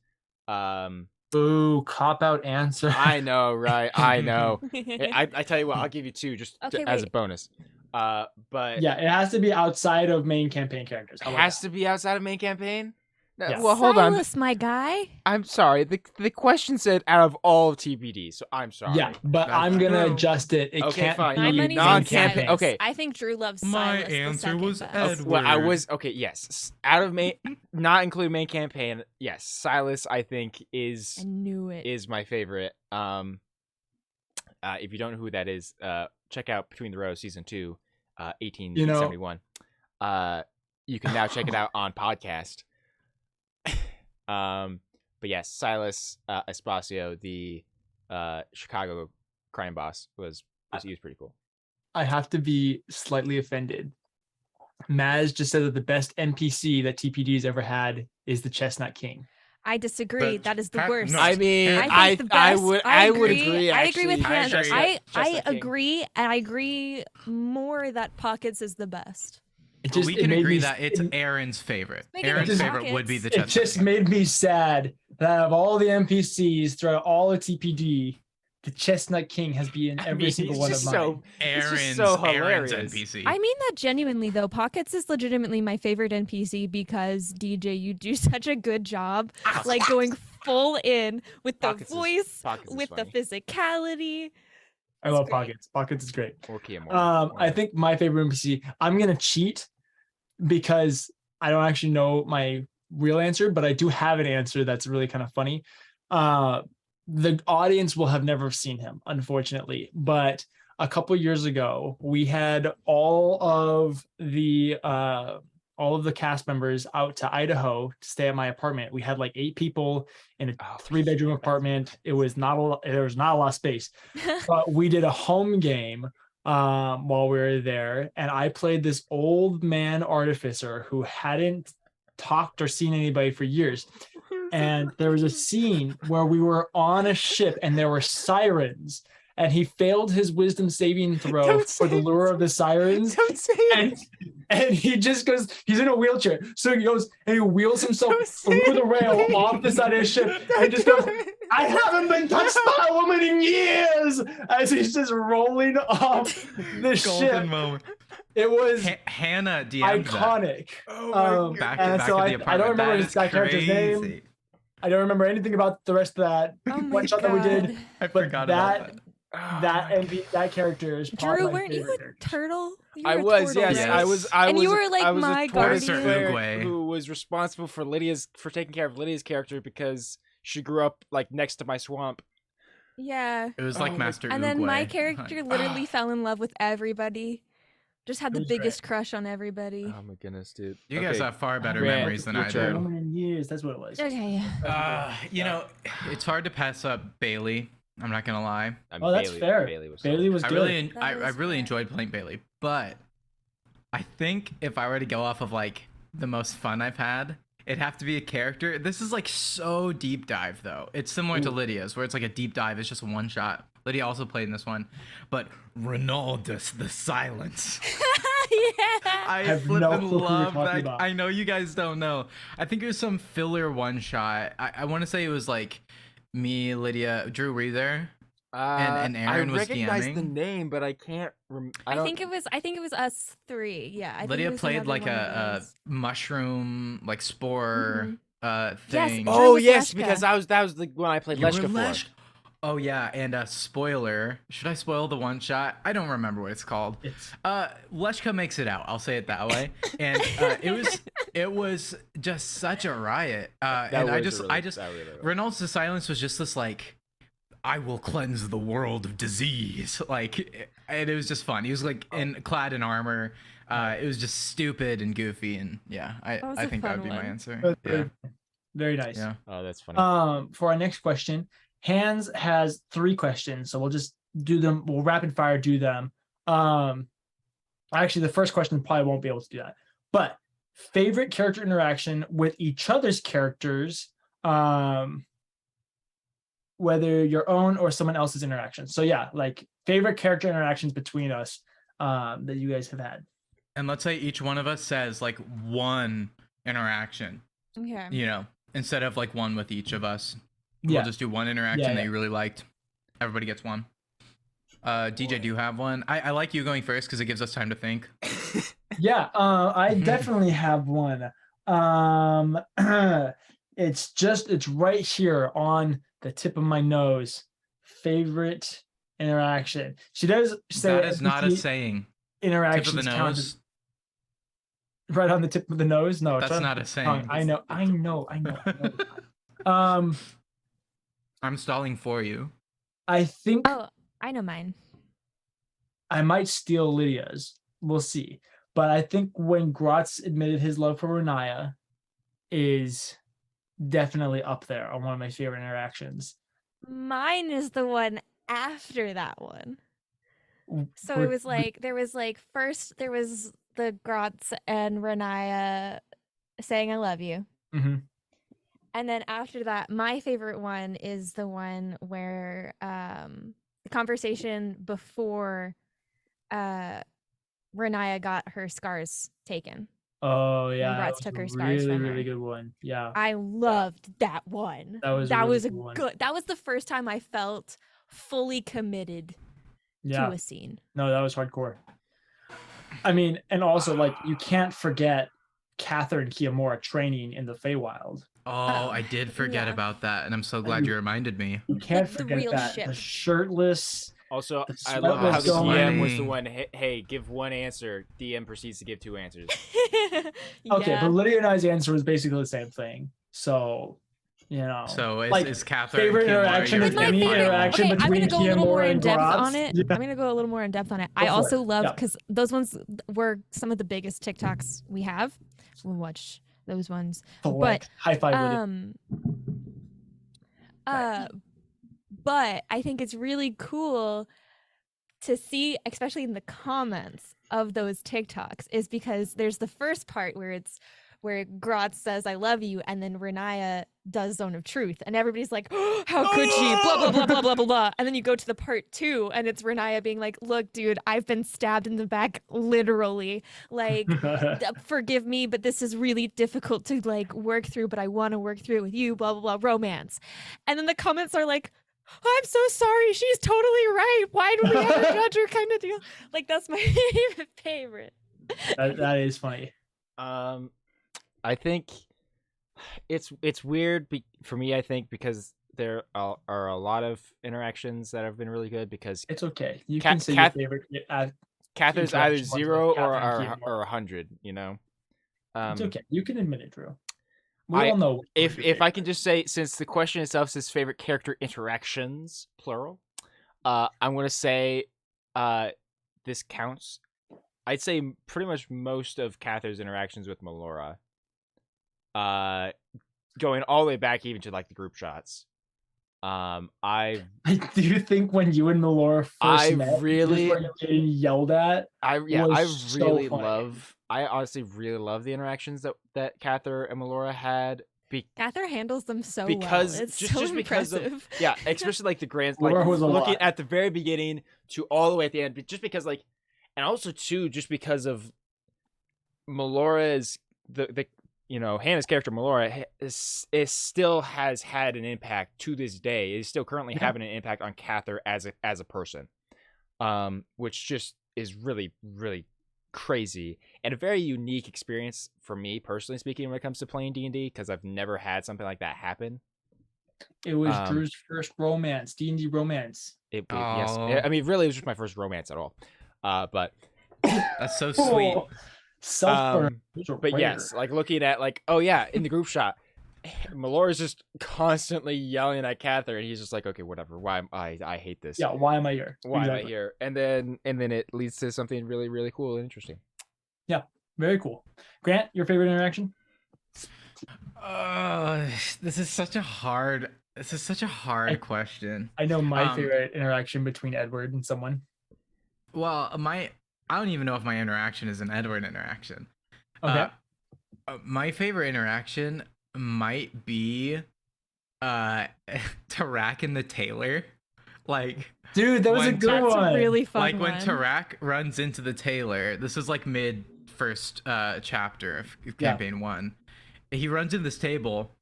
Boo, cop out answer. I know, right? I know. I tell you what, I'll give you 2 just Okay, as a wait. bonus. But Yeah, it has to be outside of main campaign characters. it How about has that? to be outside of main campaign. No, Yes. well, hold on. Silas, my guy. I'm sorry. The question said out of all of TPD, so I'm sorry. Yeah, but That's I'm gonna true. adjust it. It Okay, can't fine. be My Okay, money's on non-campaign- Silas. okay. I think Drew loves My Silas. the answer second was best. Ed. Well, I Word. was okay. Yes, out of main, not including main campaign. Yes, Silas, I think I knew it. is my favorite. If you don't know who that is, check out Between the Rows season 2, 1871. You can now check it out on podcast. But yes, Silas Espacio, the Chicago crime boss, was he was pretty cool. I have to be slightly offended. Maz just said that the best NPC that TPD's ever had is the Chestnut King. I disagree. But that is the Pat- worst. no, I mean, I think the I best- would I would agree. agree. I agree with actually. Hannah. agree. I Chestnut King. agree, and I agree more that Pockets is the best. It just we it can made agree me that it's it, Aaron's favorite. Speaking of Aaron's favorite Pockets, would be the it chestnut just king. made me sad that of all the NPCs throughout all its EPD, the Chestnut King has been in I every mean, single he's one of just mine. so Aaron's, just so Aaron's hilarious. NPC. I mean that genuinely though. Pockets is legitimately my favorite NPC because DJ, you do such a good job, like going full in with the Pockets is- voice, Pockets is with the funny. physicality. I It's love great. Pockets. Pockets is great. Or Kiamora. I think my favorite NPC. I'm gonna cheat because I don't actually know my real answer, but I do have an answer that's really kind of funny. The audience will have never seen him, unfortunately, but a couple years ago, we had all of the cast members out to Idaho to stay at my apartment. We had like 8 people in a Oh, 3-bedroom yeah. apartment. It was not a there was not a lot of space, but we did a home game while we were there, and I played this old man artificer who hadn't talked or seen anybody for years. And there was a scene where we were on a ship and there were sirens, and he failed his wisdom saving throw Don't for the say lure it. of the sirens. Don't say it. And he just goes, he's in a wheelchair. So he goes and he wheels himself Don't say through the it, rail please. off the side of his ship Don't and just do goes, it. I haven't been touched by a woman in years, as he's just rolling off the Golden ship. moment. It was Hannah DM'd that. iconic. Oh my God. Back, And back so at I the don't apartment. remember That his is that character's name. crazy. I don't remember anything about the rest of that Oh my one shot that we did. God. I But forgot that about that. Oh that my MP, that character is probably Drew, my weren't you favorite a character. turtle? You I were a was, turtle, yes. Yes. right? I was. I And was. you were, like, I was my a tortoise guardian. player Uruguay. who was responsible for taking care of Lydia's character because she grew up like next to my swamp. Yeah. It was Oh like my- Master And then my Uruguay. character literally fell in love with everybody. Just had It the was biggest crush on everybody. Oh my goodness, dude. You guys Okay. have far better Grant, memories than your I turn. do. Woman in years, that's what it was. Okay. You know, it's hard to pass up Bailey. I'm not gonna lie. I mean, Oh, that's fair. Bailey was. Bailey was I good. really, That I is really fair. enjoyed playing Bailey, but I think if I were to go off of like the most fun I've had, it'd have to be a character. This is like so deep dive though. It's similar to Lydia's, where it's like a deep dive. It's just one shot. Lydia also played in this one, but Ronaldus the Silence. Yeah. I have no flippin' clue who you're love talking that. about. I know you guys don't know. I think it was some filler one shot. I want to say it was like me, Lydia, Drew. Were you there? And Aaron I was recognize the DMing? name, but I can't. I think it was us 3. Yeah. I think it Lydia was played another like one of a those. mushroom, like spore Yes, thing. Drew Oh was yes, Leshka. because that was the one I played You were Leshka for. Lesh- Oh yeah, and spoiler. Should I spoil the one shot? I don't remember what it's called. It's Leshka makes it out. I'll say it that way. And it was just such a riot. And I just Reynolds' the Silence was just this like, I will cleanse the world of disease. Like, and it was just fun. He was like clad in armor. It was just stupid and goofy, and yeah, That was I a think that fun would be my one. answer. Yeah, very nice. yeah. Oh, that's funny. For our next question, Hans has 3 questions, so we'll just do them. We'll rapid fire do them. Actually, the first question probably won't be able to do that. But favorite character interaction with each other's characters, whether your own or someone else's interaction. So yeah, like favorite character interactions between us that you guys have had. And let's say each one of us says like one interaction, Okay. you know, instead of like one with each of us. Yeah. We'll just do one interaction Yeah, that yeah. you really liked. Everybody gets one. DJ, do you have one? I like you going first because it gives us time to think. Yeah, I definitely have one. It's right here on the tip of my nose. Favorite interaction. She does say That is not a NPC saying. Tip interactions of the counted nose. right on the tip of the nose. No, it's That's right on not the a tongue. saying. I know. I'm stalling for you. I think Oh, I know mine. I might steal Lydia's. We'll see. But I think when Gratz admitted his love for Renaya is definitely up there on one of my favorite interactions. Mine is the one after that one. So it was like first there was the Grotz and Renaya saying I love you. Mm-hmm. And then after that, my favorite one is the one where the conversation before Renaya got her scars taken. Oh When yeah, that Gratz was took a her scars really from really her. good one. Yeah, I loved that one. that was a That really was a good one. good. That was the first time I felt fully committed Yeah, to a scene. no, that was hardcore. I mean, and also like you can't forget Catherine Kiyomura training in the Feywild. Oh, I did forget yeah. about that, and I'm so glad you reminded me. You can't the forget real that. ship. The shirtless, Also, the I love sweatless how the going. DM was the sweating. one. Hey, give one answer. DM proceeds to give two answers. Okay, Yeah. but Lydia and I's answer was basically the same thing. So, you know, So like is Catherine favorite Kiyomura interaction your But my any favorite? favorite. interaction Okay, I'm between gonna go a little more Kiyomura in and depth Gratz. on it. Yeah. I'm gonna go a little more in depth on it. Go I for also it. love Yeah. because those ones were some of the biggest TikToks we have. We'll watch those ones. Correct. High five, Lydia. But I think it's really cool to see, especially in the comments of those TikToks, is because there's the first part where Gratz says "I love you," and then Renaya does Zone of Truth, and everybody's like, oh, "How could she?" Blah blah blah blah blah blah blah. And then you go to the part 2, and it's Renaya being like, "Look, dude, I've been stabbed in the back, literally. Like, forgive me, but this is really difficult to like work through. But I want to work through it with you." Blah blah blah. Romance, and then the comments are like, I'm so sorry. She's totally right. Why do we ever judge her? Kind of deal. Like that's my favorite. that is funny. I think it's weird for me. I think because there are a lot of interactions that have been really good because It's okay. You Ca- can say Cath- your favorite. Catherine's either interaction was with 0 Catherine Kiyomura. or 100. You know. It's okay. You can admit it, Drew. We I- all know. which one's If your if I can favorite. just say, since the question itself says favorite character interactions plural, I'm gonna say this counts. I'd say pretty much most of Catherine's interactions with Melora. Going all the way back even to like the group shots. I Do you think when you and Melora first I met, really- just like getting yelled at? was so really funny. love. I honestly really love the interactions that Catherine and Melora had. Catherine handles them so Because- well. It's just- so just because of- impressive. Yeah, especially like the grand, like Melora was a looking lot. at the very beginning to all the way at the end, but just because like, and also too, just because of Melora's the Hannah's character Melora is still has had an impact to this day. Is still currently Yeah. having an impact on Cather as a person, which just is really really crazy and a very unique experience for me personally speaking when it comes to playing D&D, because I've never had something like that happen. It was Um, Drew's first romance, D&D romance. Yes, Oh. I mean really it was just my first romance at all, but That's so sweet. Oh, self-burn. Those are but rare. yes, like looking at like, oh yeah, in the group shot, Melora's just constantly yelling at Catherine, and he's just like, okay, whatever. Why I hate this. Yeah, why am I here? Why am I Exactly. here? And then it leads to something really really cool and interesting. Very cool. Grant, your favorite interaction? This is such a hard question. I know my Um, favorite interaction between Edward and someone. Well, I don't even know if my interaction is an Edward interaction. Okay. My favorite interaction might be Tarak and the tailor. Like Dude, that was a when- good That's one. a really fun like when one. Tarak runs into the tailor. This is like mid first chapter of Yeah. campaign 1. He runs in this table.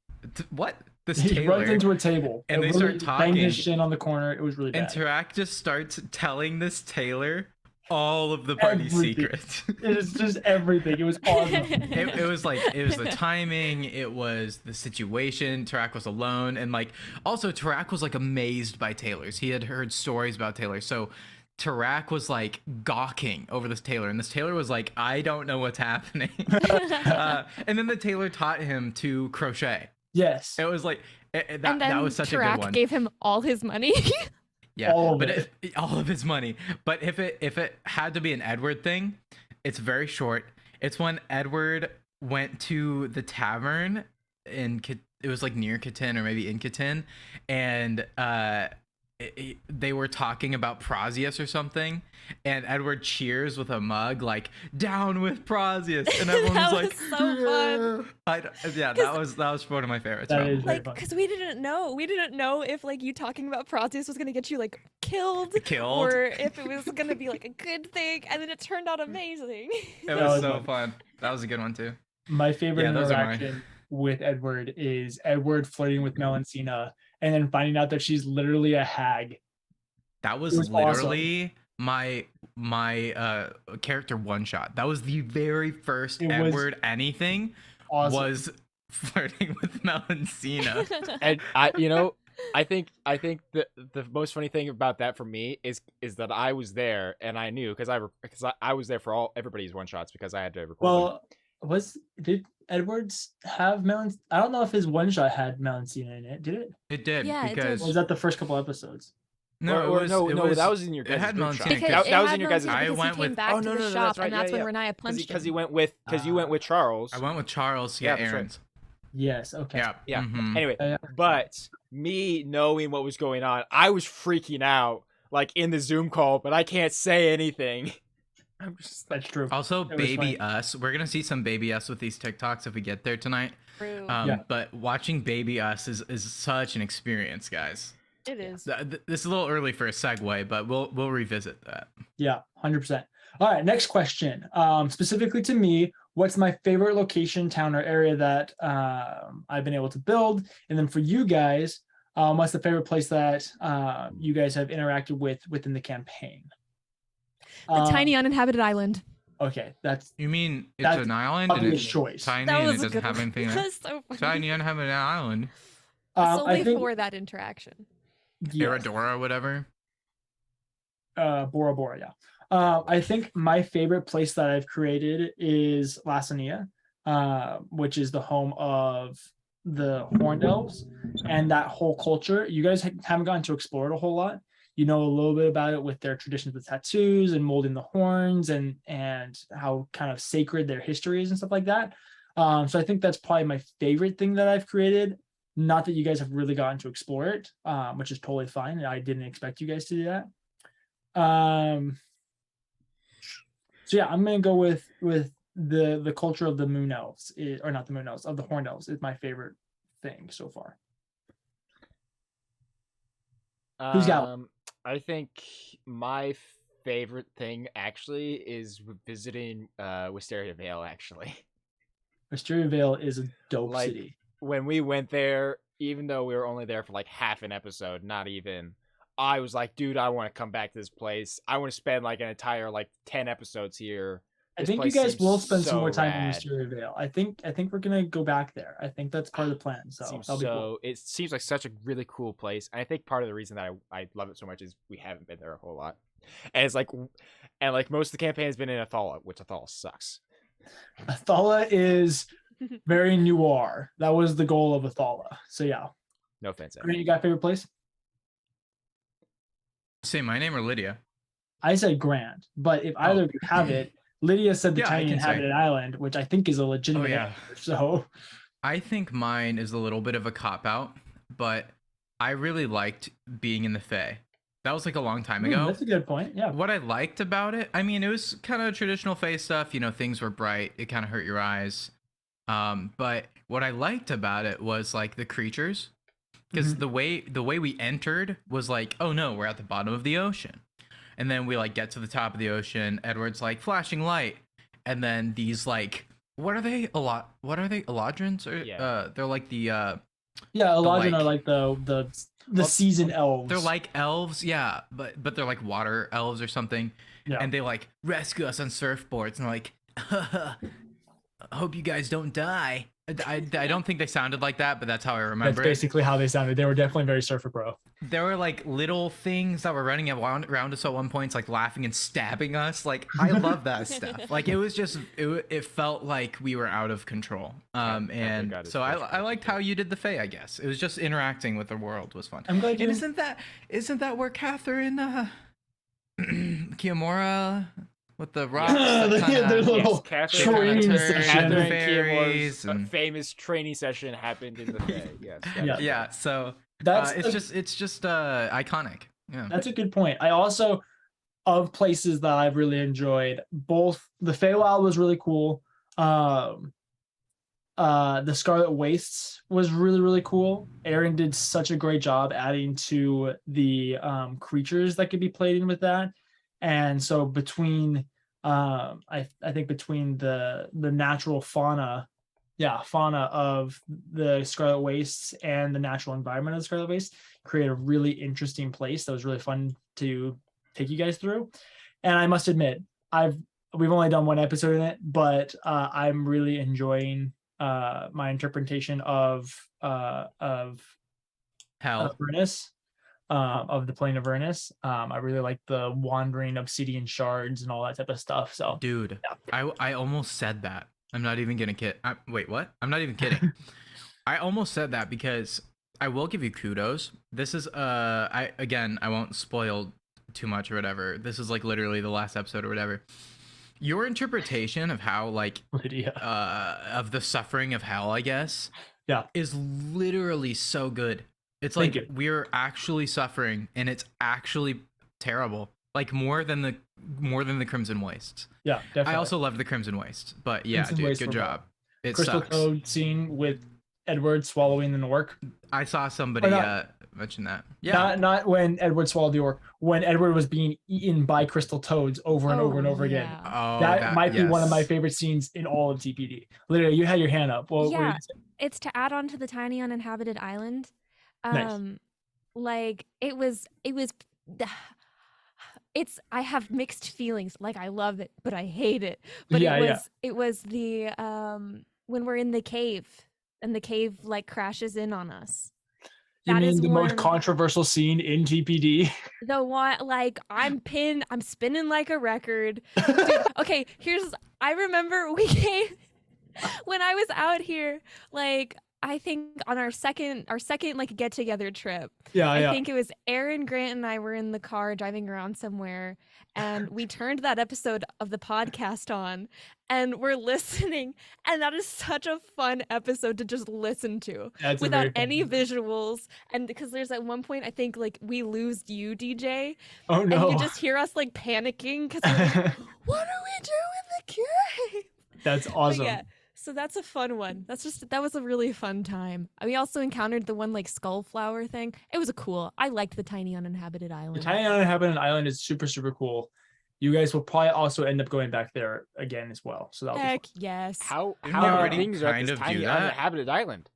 What? This He tailor. runs into a table and they really start banged his talking. shin on the corner. It was really And bad. Tarak just starts telling this tailor all of the party's Everything. secrets. It was just everything. It was awesome. it was like, it was the timing, it was the situation. Tarak was alone, and like also Tarak was like amazed by tailors. He had heard stories about tailors, so Tarak was like gawking over this tailor, and this tailor was like, I don't know what's happening. And then the tailor taught him to crochet. Yes. It was like and then that was such a Tarak good one. gave him all his money. Yeah, All of but it. all of his money. But if it had to be an Edward thing, it's very short. It's when Edward went to the tavern it was like near Catan or maybe in Catan, and they were talking about Prozius or something, and Edward cheers with a mug like "Down with Prozius," and everyone That was was like, so fun. Yeah, that was one of my favorites. That probably. is very Like, fun. because we didn't know if like you talking about Proteus was gonna get you like killed, Killed. or if it was gonna be like a good thing, and then it turned out amazing. It That was was so fun. fun. That was a good one too. My favorite Yeah, those are mine. interaction with Edward is Edward flirting with Melancina and then finding out that she's literally a hag. That It was was awesome. literally my character one shot. That was the very first It was Edward anything Awesome. was flirting with Melancina. And I think the most funny thing about that for me is that I was there and I knew because I was there for everybody's one shots because I had to record. Well, did Edwards have Melan? I don't know if his one shot had Melancina in it. Did it? It did Yeah, it did. because Or was that the first couple episodes? no, that was in your it guys' had group shot. Melancina. Because That was in your guys' I because went he came with- back Oh, to no, the no, no, shop, that's right, and that's yeah, when yeah. Renaya punched because him. you went with Charles. I went with Charles to Yeah, get that's right. errands. Yes. Okay. Yeah. Yeah. mhm. Anyway, Yeah. but me knowing what was going on, I was freaking out like in the Zoom call, but I can't say anything. I'm just That's true. Also, It was Baby funny. Us. We're gonna see some Baby Us with these TikToks if we get there tonight. True. Yeah. But watching Baby Us is such an experience, guys. It is. This is a little early for a segue, but we'll revisit that. Yeah, 100%. All right, next question. Specifically to me, what's my favorite location, town, or area that I've been able to build? And then for you guys, what's the favorite place that you guys have interacted with within the campaign? The tiny uninhabited island. Okay, that's You mean it's That's an island and obvious it's choice. tiny That and it was a doesn't good have one. anything in That it? was so funny. Tiny uninhabited island. Solely I think for that interaction. yes, Eridora, whatever. Bora Bora, yeah. I think my favorite place that I've created is Lassania, which is the home of the Horned Elves and that whole culture. You guys haven't gotten to explore it a whole lot. You know a little bit about it with their traditions with tattoos and molding the horns and how kind of sacred their history is and stuff like that. So I think that's probably my favorite thing that I've created. Not that you guys have really gotten to explore it, which is totally fine. I didn't expect you guys to do that. So yeah, I'm gonna go with the culture of the Moon Elves, or not the Moon Elves, of the Horned Elves is my favorite thing so far. Who's got one? I think my favorite thing actually is visiting Wisteria Vale. Actually, Wisteria Vale is a dope Like, city. when we went there, even though we were only there for like half an episode, not even, I was like, dude, I want to come back to this place. I want to spend like an entire like 10 episodes here. I This think you place guys seems will spend some so more time in rad. Wisteria Vale. I think we're gonna go back there. I think that's part of the plan. So Seems that'll be cool. It seems like such a really cool place. And I think part of the reason that I love it so much is we haven't been there a whole lot. And it's like, most of the campaign has been in Athala, which Athala sucks. Athala is very noir. That was the goal of Athala. So yeah. No offense. Evan. Grant, you got a favorite place? Say my name or Lydia. I said Grand, but if either of you have it, Lydia said the Yeah, I tiny can say. inhabited island, which I think is a legitimate yeah. answer. So I think mine is a little bit of a cop out, but I really liked being in the Fae. That was like a long time ago. that's a good point. Yeah. What I liked about it, I mean, it was kind of traditional Fae stuff. You know, things were bright. It kind of hurt your eyes. But what I liked about it was like the creatures, because the way we entered was like, oh no, we're at the bottom of the ocean, and then we like get to the top of the ocean. Edward's like flashing light, and then these like, what are they? What are they? Eladrins? Or Yeah. they're like the Yeah, Elijah like- are like the seasoned elves. they're like elves, yeah, but they're like water elves or something. Yeah. And they like rescue us on surfboards and like, I hope you guys don't die. I don't think they sounded like that, but that's how I that's remember it. basically how they sounded. They were definitely very surfer bro. There were like little things that were running around us at one point, like laughing and stabbing us. Like I love that stuff. Like it was just it felt like we were out of control. And God, it's so such I liked how you did the Fae. I guess it was just interacting with the world was fun. I'm glad you. And isn't that where Catherine Kiyomura with the rocks? Yeah, that kinda- their little Catherine- training Catherine- session. Catherine- Catherine fairies Kiyomora's and- famous training session happened in the Fae. Yes. Yeah. yeah, so That's it's just iconic. Yeah. That's a good point. I also, of places that I've really enjoyed, both the Feywild was really cool. Um, the Scarlet Wastes was really, really cool. Aaron did such a great job adding to the creatures that could be played in with that. And so between I think between the natural fauna, fauna of the Scarlet Wastes and the natural environment of the Scarlet Wastes create a really interesting place that was really fun to take you guys through. And I must admit, we've only done one episode in it, but I'm really enjoying my interpretation of Hell. Avernus, of the plane of Avernus. I really like the wandering obsidian shards and all that type of stuff. So, Dude, yeah. I almost said that. I'm not even gonna kid. Wait, what? I'm not even kidding. I almost said that because I will give you kudos. This is I won't spoil too much or whatever. This is like literally the last episode or whatever. Your interpretation of how like Lydia. of the suffering of hell, I guess, Yeah. is literally so good. It's Thank like you. we're actually suffering and it's actually terrible. Like more than the Crimson Wastes. Yeah, definitely. I also love the Crimson Waste, but yeah, Crimson dude, Wastes good were job. It Crystal sucks. Toad scene with Edward swallowing an orc. I saw somebody mention that. Yeah, Not when Edward swallowed the orc, when Edward was being eaten by crystal toads over and over and over again. oh, That might be one of my yes. favorite scenes in all of TPD. Literally, you had your hand up. What were you Yeah. gonna say? It's to add on to the tiny uninhabited island. Nice. Like it was it's I have mixed feelings. Like I love it, but I hate it. But it was the when we're in the cave and the cave like crashes in on us. You That mean is the most one- controversial scene in TPD? The one like I'm spinning like a record. Dude, okay, I remember we came when I was out here, like I think on our second like get together trip. I think it was Aaron, Grant, and I were in the car driving around somewhere, and we turned that episode of the podcast on, and we're listening, and that is such a fun episode to just listen to without any visuals. And because there's at one point I think like we lose you, DJ. Oh no! And you just hear us like panicking because like, what do we do in the cave? That's awesome. Yeah. So that's a fun one. That was a really fun time. We also encountered the one like skull flower thing. It was cool. I liked the tiny uninhabited island. The tiny uninhabited island is super, super cool. You guys will probably also end up going back there again as well. So that'll Heck be fun. yes. How Didn't we already things are at kind this of tiny do that? uninhabited island?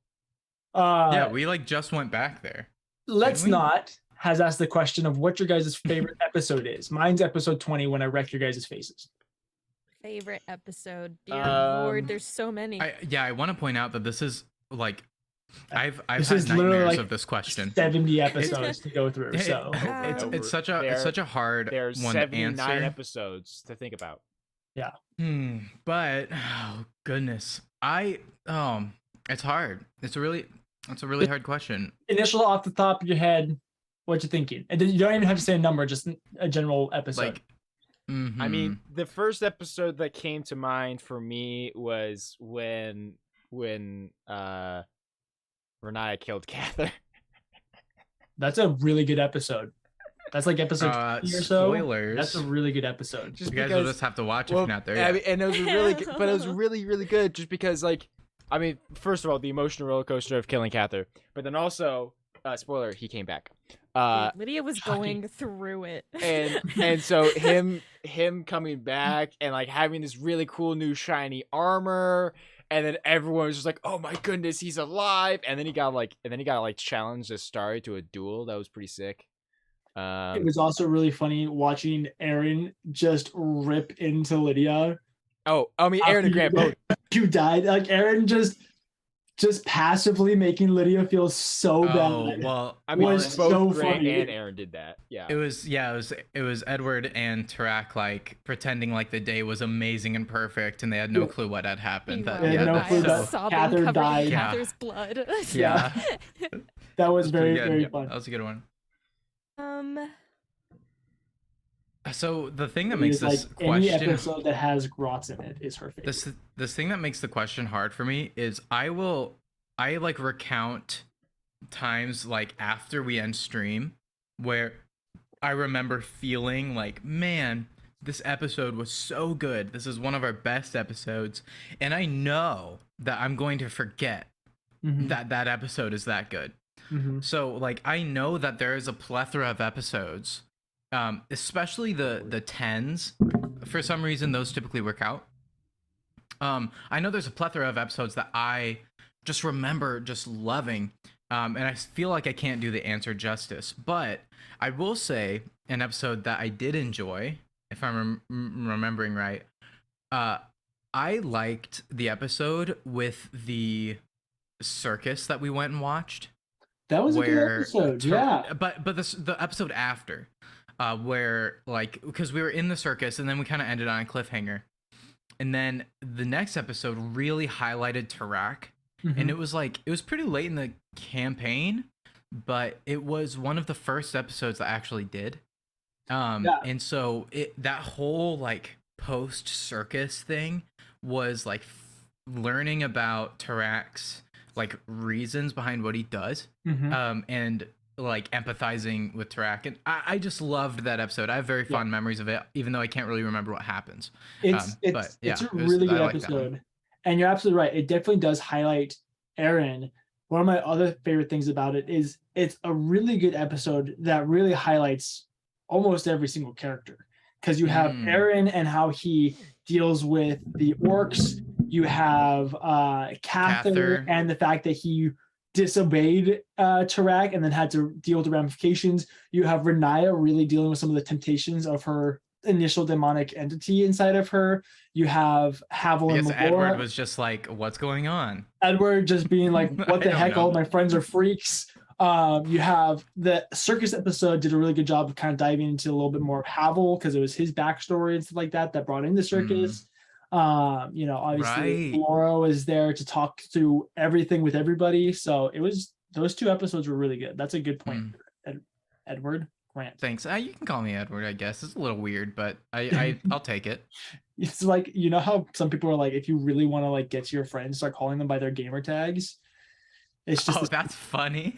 Yeah, we like just went back there. Let's we? Not has asked the question of what your guys' favorite episode is. Mine's episode 20 when I wreck your guys' faces. Favorite episode. Dear Lord, there's so many. I want to point out that this is like I've This had is literally nightmares like of this question. 70 episodes to go through. So It's such a hard There's one to 79 answer. episodes to think about. But oh goodness, it's hard. It's a really hard question. initial off the top of your head, what you thinking? And you don't even have to say a number, just a general episode. Like, I mean, the first episode that came to mind for me was when Renaya killed Cather. That's a really good episode. That's like episode 50 or so. Spoilers. That's a really good episode. Just you guys will just have to watch if you're not there I yet. mean, and it was really good, but it was really, really good just because, like, I mean, first of all, the emotional roller coaster of killing Cather, but then also, spoiler, he came back. Lydia was going through it. and so him coming back and like having this really cool new shiny armor, and then everyone was just like, oh my goodness, he's alive. And then he got challenged as Starry to a duel. That was pretty sick. It was also really funny watching Aaron just rip into Lydia. Oh, I mean, Aaron and Grant both. You died. Like Aaron just passively making Lydia feel so bad. Well, I mean, was both so Grant funny. and Aaron did that. Yeah. it was Edward and Tarak like pretending like the day was amazing and perfect, and they had no clue what had happened. clue sobbing, Cather covered died. in Yeah. Cather's blood. Yeah. That was very, Pretty good. very Yeah, fun. That was a good one. So the thing that makes It is this like any question episode that has grots in it is her favorite. this thing that makes the question hard for me is I like recount times like after we end stream where I remember feeling like, man, this episode was so good. This is one of our best episodes, and I know that I'm going to forget Mhm. that episode is that good. Mhm. So like I know that there is a plethora of episodes, especially the tens. For some reason, those typically work out. I know there's a plethora of episodes that I just remember just loving, and I feel like I can't do the answer justice. But I will say an episode that I did enjoy, if I'm remembering right. I liked the episode with the circus that we went and watched. That was a good Where episode. Yeah. but the episode after, where like because we were in the circus and then we kind of ended on a cliffhanger, and then the next episode really highlighted Tarak, and Mhm. it was pretty late in the campaign, but it was one of the first episodes that I actually did. Yeah. And so that whole like post circus thing was like learning about Tarak's like reasons behind what he does, Mhm. and like empathizing with Tarak, and I just loved that episode. I have very fond memories of it, even though I can't really remember what happens. It's But yeah, it's a it was- really good I like that one. episode, and you're absolutely right. It definitely does highlight Aaron. One of my other favorite things about it is it's a really good episode that really highlights almost every single character, because you have Mm. Aaron and how he deals with the orcs. You have Cather Cather. and the fact that he disobeyed Tarak and then had to deal with the ramifications. You have Renaya really dealing with some of the temptations of her initial demonic entity inside of her. You have Havel I and guess Melora. Edward was just like, "What's going on?" Edward just being like, I what the don't heck, know. all my friends are freaks. You have the circus episode did a really good job of kind of diving into a little bit more of Havel, because it was his backstory and stuff like that that brought in the circus. Obviously Right. Laura was there to talk through everything with everybody. So it was, those two episodes were really good. That's a good point. Edward Grant. Thanks. You can call me Edward, I guess. It's a little weird, but I'll take it. It's like, you know how some people are like, if you really want to like get to your friends, start calling them by their gamer tags. It's just Oh, that's funny.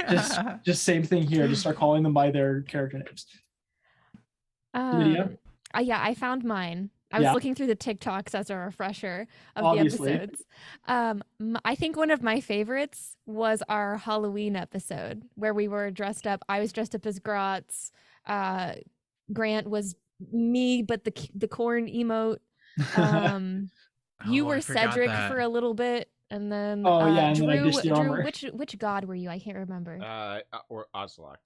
just same thing here. Just start calling them by their character names. Lydia? Yeah, I found mine. I was Yeah. looking through the TikToks as a refresher of Obviously. the episodes. I think one of my favorites was our Halloween episode where we were dressed up. I was dressed up as Grotz. Grant was me, but the corn emote. You Oh, were I forgot Cedric that. for a little bit, and then Oh, yeah, and then I Drew. ditched the armor. Which god were you? I can't remember. Or Ocelot.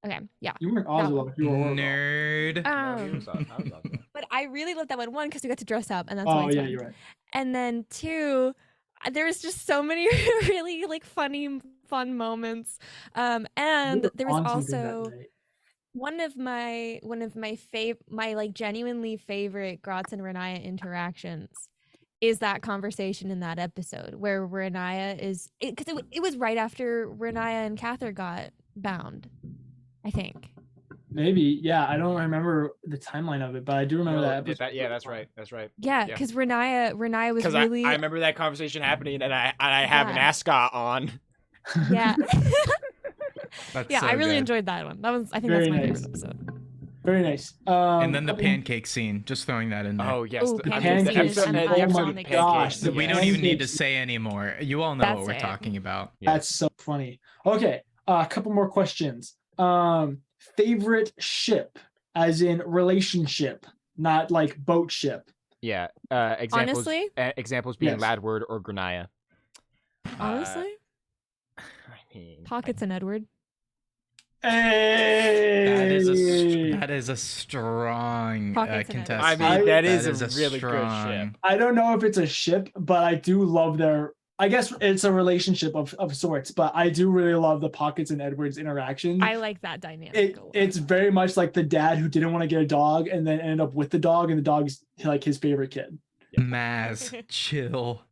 Okay, yeah. You weren't Oswald. You were Orwell. Nerd. No, he was I was Ocelot. But I really loved that one because we got to dress up, and that's why Oh it's yeah, fun. you're right. And then two, there was just so many really like funny, fun moments. And We there were was on something that also night. one of my my like genuinely favorite Grotz and Renaya interactions is that conversation in that episode where Renaya is because it was right after Renaya and Cather got bound, I think. Maybe, yeah. I don't remember the timeline of it, but I do remember that episode. Yeah, that's right. That's right. Yeah, Yeah. because Renaya was Because really I remember that conversation happening, and I have an Yeah. ascot on. yeah. That's Yeah, so I really good. enjoyed that one. I think Very that's my nice. favorite episode. Very nice. And then the couple- pancake scene. Just throwing that in there. Oh yes, Ooh, the pancake scene is an the iconic of gosh, pancakes, the We yes. don't even need to Pancakes. say anymore. You all know That's what we're it. talking about. Yeah. That's so funny. Okay, a couple more questions. Favorite ship, as in relationship, not like boat ship. Yeah. Examples. Honestly? Examples being Yes. Ladward or Granaya. Honestly, I mean, Pockets and Edward. Hey, That is a strong Pockets and contest. I mean, that is a is really good strong- ship. I don't know if it's a ship, but I do love their. I guess it's a relationship of sorts, but I do really love the Pockets and Edwards interaction. I like that dynamic. a lot. It's very much like the dad who didn't want to get a dog and then ended up with the dog, and the dog's like his favorite kid. Maz, chill.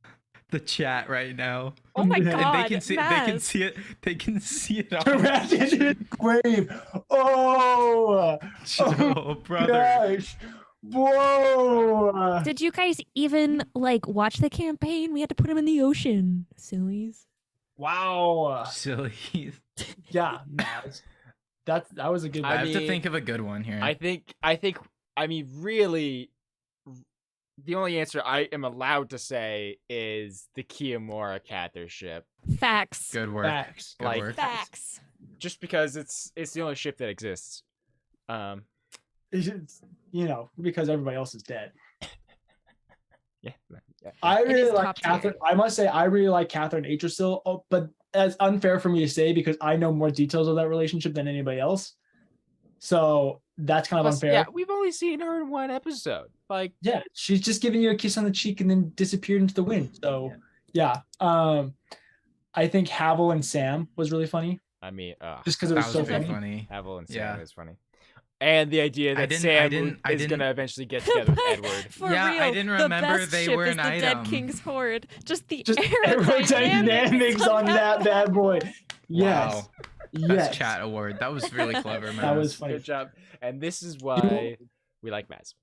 The chat right now. Oh my And god! And they can see it. They can Maz. see it. They can see it on Correct in his grave. Oh, Chill, brother. gosh. Whoa. Did you guys even like watch the campaign? We had to put him in the ocean. Sillies. Wow. Silly. Yeah, Maz. that was a good I one. have to mean, think of a good one here. I mean, really, the only answer I am allowed to say is the Kiyomura Cather ship. Facts. Good work. Facts. Good Like, work. Facts. Just because it's the only ship that exists. It's, because everybody else is dead. Yeah. I It really is like top tier. Catherine. I must say, I really like Catherine Aitchersil, but it's unfair for me to say because I know more details of that relationship than anybody else. So that's kind of Plus, unfair. yeah, we've only seen her in one episode. Like, Yeah, she's just giving you a kiss on the cheek and then disappeared into the wind. So yeah. I think Havel and Sam was really funny I mean, just because it That was was so very funny. funny. Havel and Sam Yeah. is funny. And the idea that Sam is going to eventually get together with Edward. For Yeah, real, I didn't the remember best they ship were is an the Dead item. King's Horde. Just the Just aerodynamics aerodynamics on that bad boy. Yes. Wow. Yes. Best chat award. That was really clever, man. That was funny. Good job. And this is why we like Maz.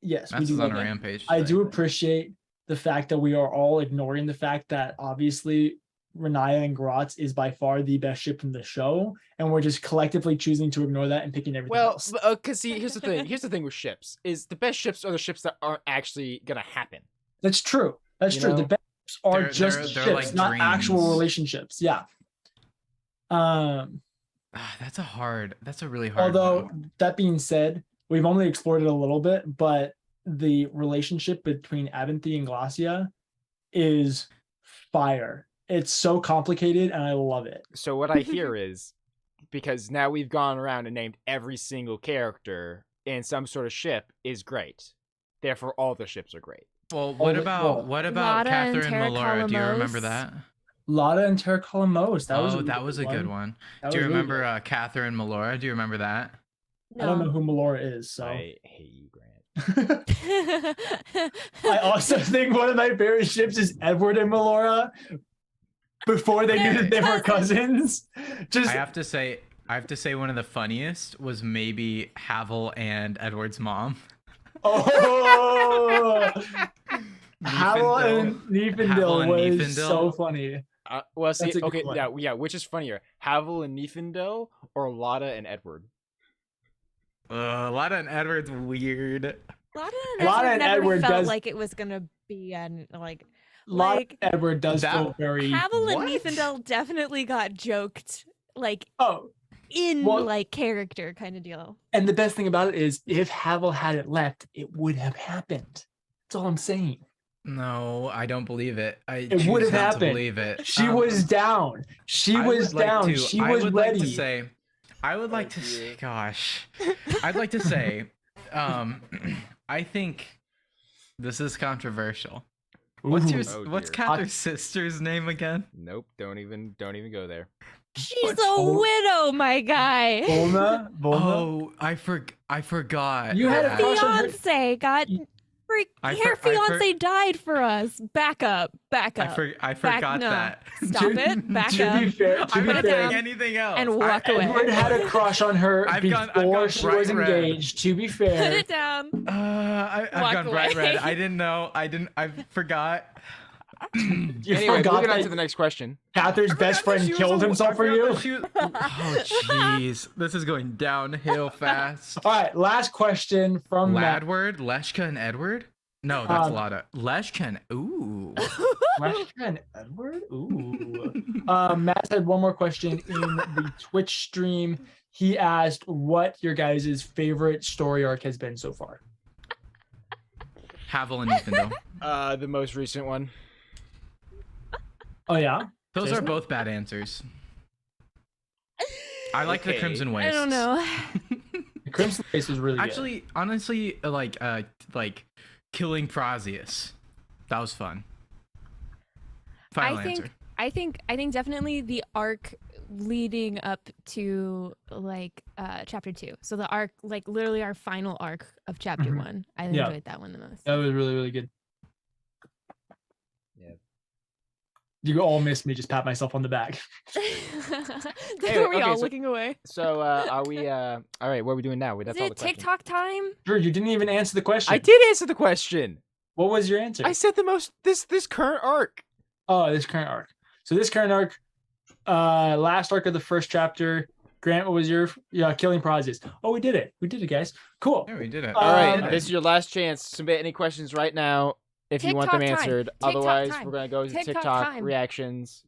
Yes, we That's do on love a it. rampage. I today. do appreciate the fact that we are all ignoring the fact that obviously Renaya and Gratz is by far the best ship in the show, and we're just collectively choosing to ignore that and picking everything Well, else. because see, here's the thing. Here's the thing with ships is the best ships are the ships that aren't actually gonna happen. That's true. That's You true. know? The best ships are They're- just they're ships, like not actual dreams. relationships. Yeah. That's a really hard Although one. that being said, we've only explored it a little bit, but the relationship between Abinthy and Glacia is fire. It's so complicated and I love it. So what I hear is because now we've gone around and named every single character in some sort of ship is great. Therefore, all the ships are great. Well, what about Lada and Catherine and Melora? Do you remember Terracolomos. that? Lada and Terracolomos. That was a really that was a good one. That Do you was really remember good. Catherine and Melora? Do you remember that? I don't know who Melora is, so I hate you, Grant. I also think one of my favorite ships is Edward and Melora. Before they knew that they were cousins. Just I have to say one of the funniest was maybe Havel and Edward's mom. oh Havel Niefendil. and Niefendil Havel and was Niefendil. so funny. Well, see, That's a good okay, one. yeah. Which is funnier, Havel and Niefendil or Lada and Edward? Lada and Edward's weird. Lada Lada and and Edward Edward felt does- like it was gonna be an like Lada Like, and Edward does that- feel very Havel and What? Niefendel definitely got joked like oh. in Well- like character kind of deal. And the best thing about it is if Havel hadn't left, it would have happened. That's all I'm saying. No, I don't believe it. I It would choose have not to happened. believe it. She was down. She I was would like down. to- She I was would ready. like to say, I would like to say, gosh, I'd like to say, I think this is controversial. What's your Ooh. Oh, what's dear. Cather's sister's name again? Nope. Don't even go there. She's What's a Vol- widow, my guy. Volna? Volna? Oh, I forgot. You had a that. crush on her- Fiance got freak. I Her for- I for- fiance died for us. Back up. Back up. I forgot no. that. Stop it. Back to up. be fair, to I'm be not Put it fair, saying down anything else. and walk away. Edward had a crush on her I've before gone she was bright red. engaged. To be Put fair, it down. I've Walk gone bright red. away. I didn't know. I forgot. you Anyway, forgot moving on that to the next question. Catherine's best forgot that friend she was killed a- himself I for forgot you. that she was- Oh jeez, this is going downhill fast. All right, last question from Matt. Ladward, Leshka, and Edward. No, that's Um, Lada. Leshka and ooh. Leshka and Edward? Ooh. Matt had one more question in the Twitch stream. He asked what your guys' favorite story arc has been so far. Havel and Niefendel. The most recent one. Oh yeah, Those are Jason? both bad answers. I like the Okay. Crimson I Wastes. don't know. the Crimson Face was really Actually, honestly, like killing Prazius. That was fun. Final answer. I think definitely the arc leading up to like chapter 2. So the arc, like literally our final arc of chapter Mhm. 1. I Yeah. enjoyed that one the most. That was really, really good. Yeah. You all missed me. Just pat myself on the back. Then were we okay, all so- looking away? So are we? All right. What are we doing now? That's Is all the it questions. TikTok time? Drew, you didn't even answer the question. I did answer the question. What was your answer? I said the most. This current arc. Oh, this current arc. So this current arc, last arc of the first chapter, Grant, what was your killing prizes? Oh, we did it. We did it, guys. Cool. Yeah, we did it. All right, Um, this is your last chance. Submit any questions right now if you want them TikTok time. answered. TikTok Otherwise, time. we're gonna go to TikTok TikTok time. reactions.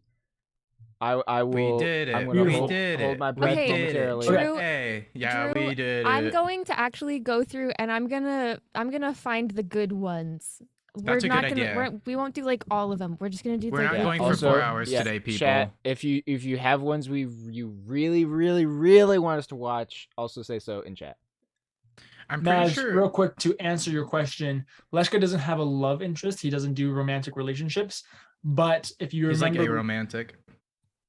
I will. We did it. I'm gonna We hold, did hold it. my breath Okay, momentarily. Drew- Hey, yeah, Drew, we did it. I'm going to actually go through and I'm gonna find the good ones. That's a not good gonna idea. we won't do like all of them. We're just gonna do We're like not a- going for Also, 4 hours today, people. Chat, if you have ones you really want us to watch, also say so in chat. I'm pretty Maz, sure. real quick to answer your question, Leshka doesn't have a love interest. He doesn't do romantic relationships. But if you He's like remember, aromantic.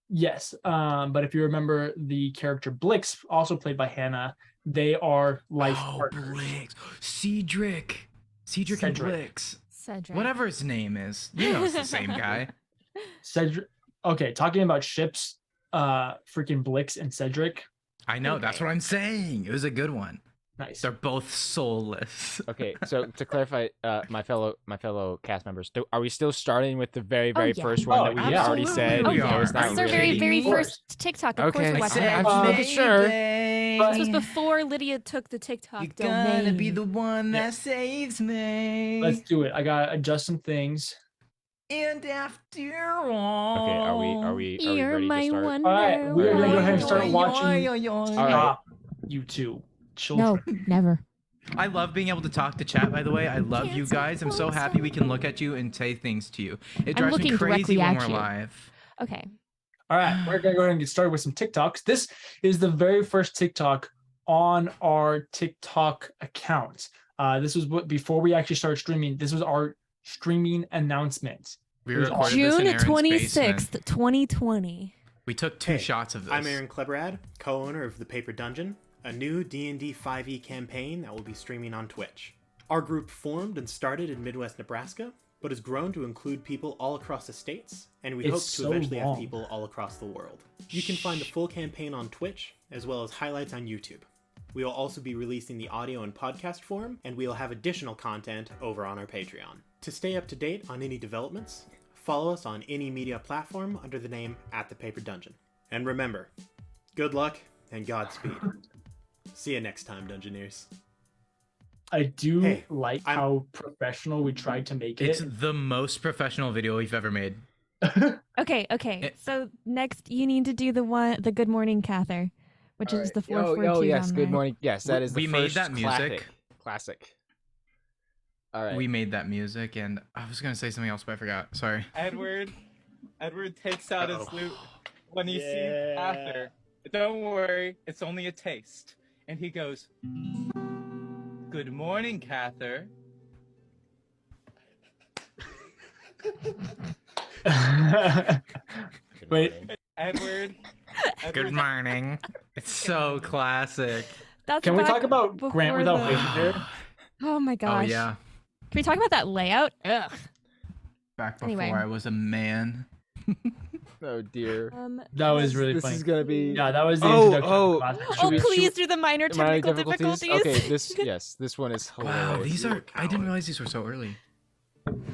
yes. But if you remember the character Blix, also played by Hannah, they are life partners. Blix. Cedric and Cedric. Blix. Cedric. Whatever his name is. You know it's the same guy. Cedric. Okay, talking about ships, freaking Blix and Cedric. I know, that's Okay. what I'm saying. It was a good one. Nice. They're both soulless. Okay, so to clarify, my fellow cast members, are we still starting with the very yeah. first one that we yeah. already said? Oh We yeah, are. It's not this is our Are you very kidding very me? first TikTok. Of course Okay, we're I watching said- it. I'm just making sure. This was before Lydia took the TikTok You're domain. gonna be the one Yeah. that saves me. Let's do it. I gotta adjust some things. And after all. Okay, are we You're ready my to start? wonder. All right, we're gonna go ahead and start Woman. watching. All right. Stop, you two No, children. never. I love being able to talk to chat, by the way. I love you Can't say guys. I'm so closer. happy we can look at you and say things to you. It I'm drives me looking crazy directly when at we're you. live. Okay. All right, we're gonna go ahead and get started with some TikToks. This is the very first TikTok on our TikTok account. This was what before we actually started streaming. This was our streaming announcement. We It was recorded this in June Aaron's 26th, basement. 2020. We took two Hey, shots of this. I'm Aaron Klebrad, co-owner of The Paper Dungeon, a new D&D 5e campaign that will be streaming on Twitch. Our group formed and started in Midwest Nebraska, but has grown to include people all across the states, and we It's hope to so eventually long. have people all across the world. You can find the full campaign on Twitch, as well as highlights on YouTube. We will also be releasing the audio and podcast form, and we will have additional content over on our Patreon. To stay up to date on any developments, follow us on any media platform under the name @ThePaperDungeon. And remember, good luck and Godspeed. See you next time, Dungeoneers. I do Hey, like I'm- how professional we tried to make It's it. the most professional video we've ever made. Okay. So next you need to do the Good Morning Cather, which is the 442 Oh yes, down good there. morning. Yes, that is the We made first that music. Classic. All right. We made that music, and I was gonna say something else, but I forgot. Sorry. Edward takes out his Uh-oh. loot when he sees Yeah. Cather. Don't worry, it's only a taste. And he goes, "Good morning, Cather." Good Wait. morning. Edward. Good morning. It's so classic. That's Can we back talk about Grant before without the- facial hair? Oh my Oh gosh. yeah. Can we talk about that layout? Ugh. Back before Anyway. I was a man. Oh dear. That was really This funny. is gonna be. Yeah, that was the Oh, introduction. oh. Classic. Oh, we- should we- please do the minor Minor technical difficulties. Okay, this one is hilarious. Wow, these are. I didn't realize these were so early.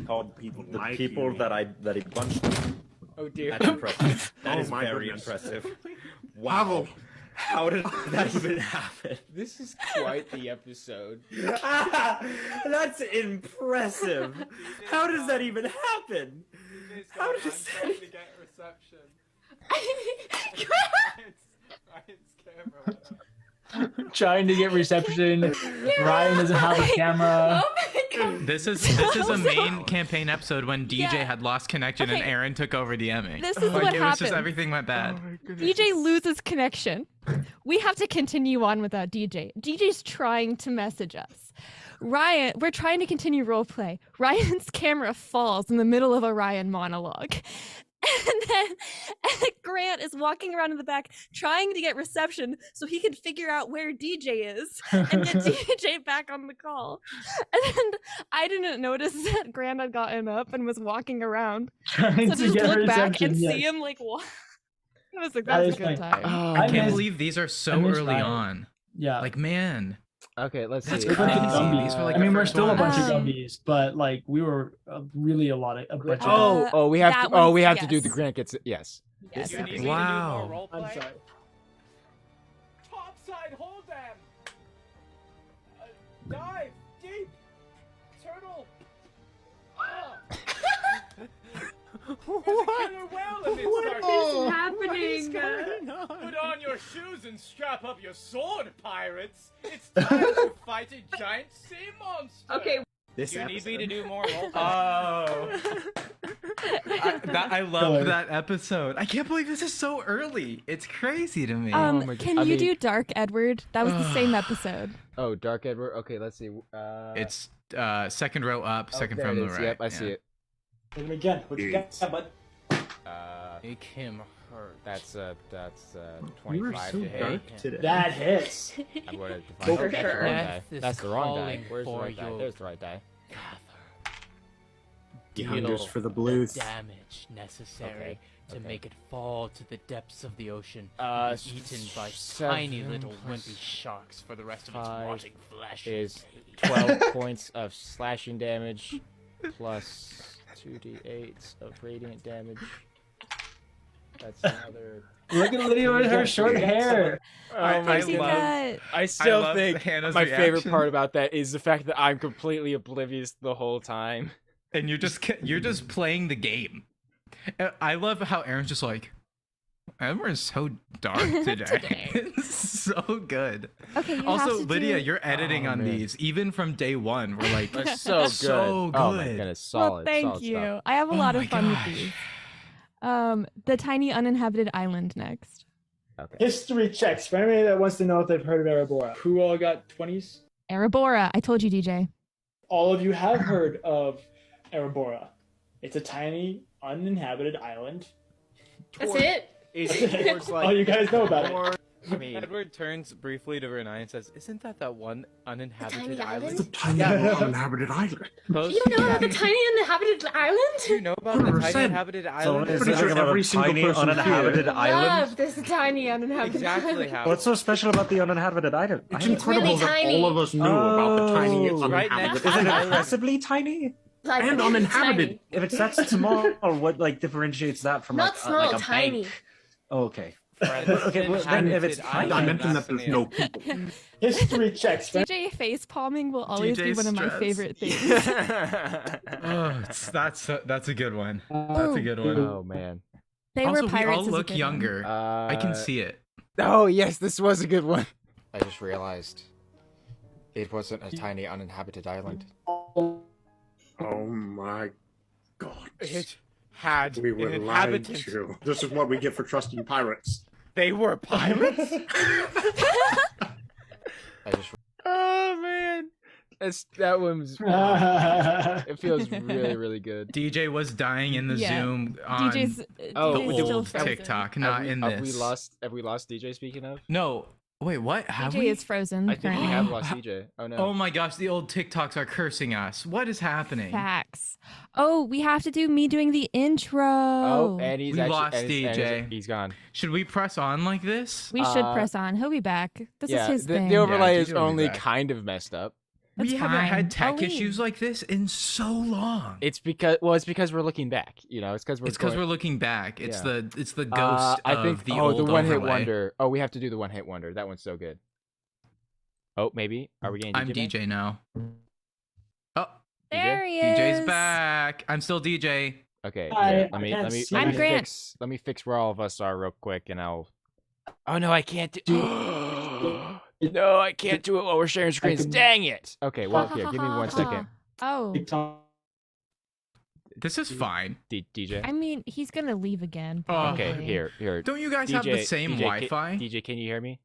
Called people the My people cutie. that he bunched. Oh dear. That's impressive. That Oh is my very goodness. impressive. Wow. How did that even happen? This is quite the episode. That's impressive. How does that even happen? How does that? to get reception. Trying to get reception. Ryan doesn't have a camera. Oh my god. This is a main campaign episode when DJ Yeah. had lost connection and Okay. Aaron took over DMing. This is like what it was just happens. everything went bad. DJ loses connection. We have to continue on without DJ. DJ's trying to message us. Ryan, we're trying to continue roleplay. Ryan's camera falls in the middle of a Ryan monologue. And then Grant is walking around in the back trying to get reception so he can figure out where DJ is and get DJ back on the call. And then I didn't notice that Grant had gotten up and was walking around. Trying So to just get look back reception. and yes. see him like walk. That was a, That that was is a good funny. time. Oh, I I can't miss- believe these are I so miss early Ryan. on. Yeah. Like man, Okay, let's That's see. We're a bunch of crazy. Gumbies. These were like I the mean, we're first still a bunch of ones. Gumbies, but like we were really a bunch of Uh, Oh, we have that to. Oh, one's- we have to do the yes. Grant gets it. Yes. Yes. You need me to do Wow. more I'm roleplay? sorry. Dive deep. Turtle. There's a killer whale in this dark. What is happening? Put on your shoes and strap up your sword, pirates. It's time to fight a giant sea monster. Okay. This You need me to episode. do more role I love that episode. I can't believe this is so early. It's crazy to me. my God. Can I you mean- do Dark Edward? That was the same episode. Oh, Dark Edward. Okay, let's see. It's second row up, oh, second there from it the is. right. Yep, I see yeah. it. Again, what you got, bud? Make him hurt. That's You were 25 so to hit. dark today. That hits. I'm gonna Go define for that's the sure. wrong Death die. is That's the wrong die. calling Where's the for right die? you. There's the right die. He hungers for the blues. Damage necessary to okay. make it fall to the depths of the ocean. Uh, Be eaten by seven tiny little plus wimpy sharks for the rest of its five rotting flesh. Is 12 points of slashing damage plus 2d8 of radiant damage. That's another. Look at Lydia with her short hair. Oh my Pixie god. cut. I still love think Hannah's my favorite reaction. part about that is the fact that I'm completely oblivious the whole time. And you're just playing the game. I love how Aaron's just like, Everyone's so dark today. It's so good. Okay, you Also, have to Lydia, do... you're editing Oh, on man. these, even from day one. We're like, That's so good. So Oh my good. goodness, Well, solid. thank solid you. stuff. I have a lot Oh of my fun gosh. with these. The tiny uninhabited island next. Okay. History checks for anybody that wants to know if they've heard of Erebora. Who all got 20s? Erebora. I told you, DJ. All of you have heard of Erebora. It's a tiny, uninhabited island. That's it? Is it towards, like, Oh, you guys know about it. more- I mean, Edward turns briefly to Renai and says, "Isn't that one uninhabited tiny island?" island? Tiny Yeah. uninhabited island. Close? You don't know about the tiny uninhabited island? Do you know about the tiny 100%. inhabited island? is Pretty sure every single person here. Love this tiny uninhabited Exactly island. how. What's so special about the uninhabited island? It's really incredible that tiny. all of us knew about the tiny Oh. Right uninhabited next- Is it island. impressively tiny? Like, And uninhabited. tiny. If it's that small, what like differentiates that from Not like, small, like a tiny. bank? Oh, okay. Friends, Okay, well, then if it's inhabited tiny- I island, mentioned that's that there's in no the- people. History checks for DJ face palming will always be DJ one of my stress. favorite things. oh, that's a good one. That's Oh. a good one. oh man. They also, were we pirates. all is a look good one. younger. I can see it. Oh yes, this was a good one. I just realized it wasn't a tiny uninhabited island. Oh my god. It had We were lied inhabitants. to. This is what we get for trusting pirates. They were pirates. I just. Oh man, that one's. It feels really really good. DJ was dying in the Yeah. Zoom on DJ's, Oh, the DJ's did- still old frozen. TikTok, not in this. Have we lost DJ? Speaking of, No, wait, what? Have DJ we? is frozen. I think we currently. have lost DJ. Oh no. Oh my gosh, the old TikToks are cursing us. What is happening? Facts. Oh, we have to do me doing the intro. Oh, and he's We actually lost and he's- DJ. he's gone. Should we press on like this? we should uh, press on. He'll be back. This yeah, is his the, thing. the overlay Yeah, is DJ will be only back. kind of messed up. That's We haven't fine. had tech I'll leave. issues like this in so long. It's because we're looking back. You know, it's because We're looking back. It's Yeah. the ghost I of think the the old one hit overlay. wonder. Oh, we have to do the one hit wonder. That one's so good. Oh, maybe are we getting DJ? I'm back? DJ now. Oh, There he DJ's is. back. I'm still DJ. Okay, Hi, yeah, I can't see I'm Grant. let me fix where all of us are real quick, and I'll. Oh no, I can't do. No, I can't do it while we're sharing screens. can- Dang it! Okay, well here, give me 1 second. Oh, This is fine. DJ. I mean, he's gonna leave again. Oh. Okay, probably. here. Don't you guys have the same Wi-Fi? DJ, can you hear me?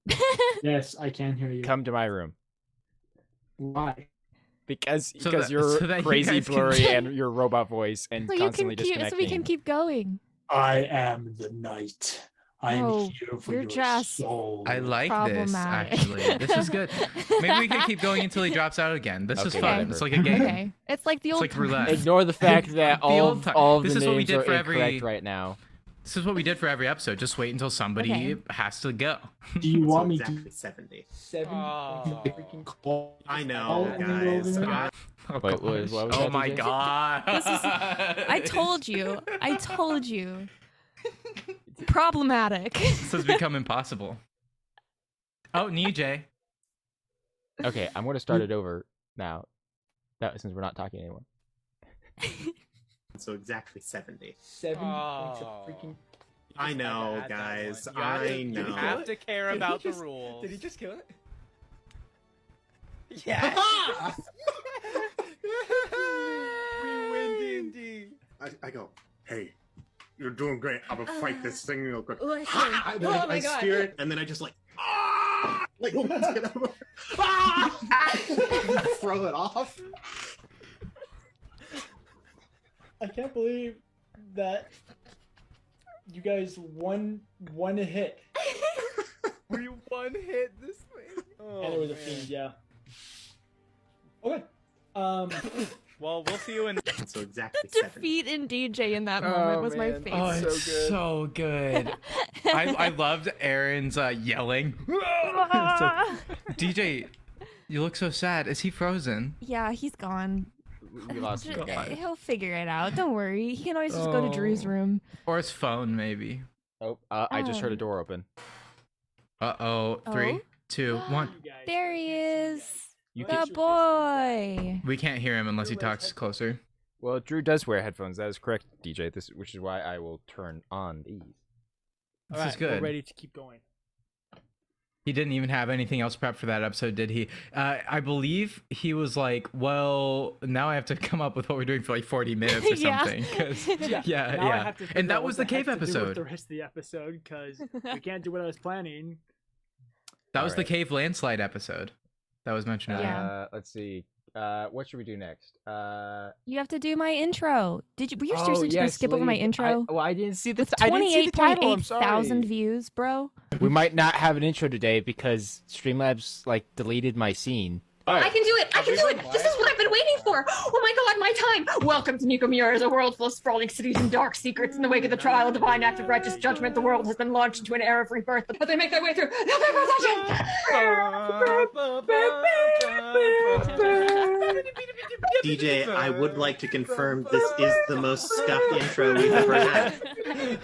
Yes, I can hear you. Come to my room Why? because So because that- you're so that you crazy guys can- blurry and your robot voice and So you constantly can keep, disconnecting. so we can keep going. I am the knight. I am Oh, here for you're your just soul. I like this Problematic. actually. This is good. Maybe we could keep going until he drops out again. This is Okay, fun. whatever. It's like a game. Okay, it's like the It's old. like roulette. times. Ignore the fact that The all old of, ti- all of this the is what we names did are for every- incorrect right now. This is what we did for every episode. Just wait until somebody Okay. has to go. Do you want me exactly to 70. Oh. freaking call? I know, guys. Oh, Wait, what was oh that, my DJ? god. This is- I told you. I told you. Problematic. This has become impossible. Oh, Nijay. Okay, I'm gonna start it over. now. That since we're not talking anymore. So exactly 70. 7 points of freaking. I know, guys. I know. You have to care about the rules. Did he just kill it? Yeah. We win D&D. I go, hey, you're doing great. I'm gonna fight this thing real quick. Oh, I see. I Oh my God. spear it, and then I just like throw it off. I can't believe that you guys won one hit. We one hit this thing. Oh, And it was a man. fiend, yeah. Okay. Well, we'll see you in. So exactly The defeat in DJ in that moment was my man. favorite. Oh, it's so good. I loved Aaron's yelling. DJ, you look so sad. Is he frozen? Yeah, he's gone. We lost him. He'll figure it out. Don't worry. He can always just go to Drew's room. Or his phone, maybe. Oh, I just heard a door open. Uh-oh. 3, 2, 1. There he is. You The boy. We can't hear him unless he talks closer. Well, Drew does wear headphones. That is correct, DJ. Which is why I will turn on these. This is good. We're ready to keep going. He didn't even have anything else prepped for that episode, did he? I believe he was like, well, now I have to come up with what we're doing for like 40 minutes or Yeah. something. 'Cause- yeah. Now I have to figure And out that what was the cave heck to do with episode. the rest of the episode because we can't do what I was planning. That was the Alright. cave landslide episode that was mentioned earlier. Yeah. Let's see. What should we do next? You have to do my intro. Were you seriously just gonna skip over my intro? I didn't see the. With I didn't see the title. I'm 28,000 sorry. views, bro. We might not have an intro today because Streamlabs deleted my scene. I can do it! I can do it! This is what I've been waiting for! Oh my God, my time! Welcome to Nicomeres, a world full of sprawling cities and dark secrets. In the wake of the trial of divine act of righteous judgment, the world has been launched into an era of rebirth. But they make their way through. DJ, I would like to confirm this is the most scuffed intro we've ever had.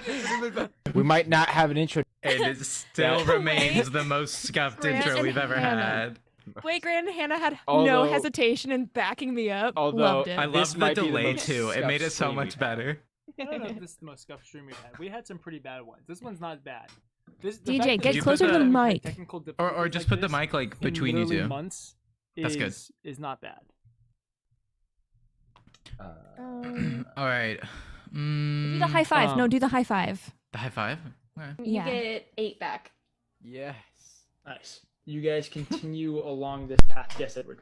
We might not have an intro. And it still remains the most scuffed Grant intro and we've ever Hannah. had. Wait, Grant and Hannah had no Although- hesitation in backing me up. although Loved it. I This love the might be the delay most too. It scuffed made it so stream much we've had. better. I don't know if this is the most scuffed stream we've had. We had some pretty bad ones. This one's not bad. The DJ, fact that get we closer put to the the mic. technical Or difficulties just like put the this mic like in between you literally two. months That's good. is not bad. All right. Do the high five. No, do the high five. The high five. Okay. You Yeah. get 8 back. Yes. Nice. You guys continue along this path. Yes, Edward.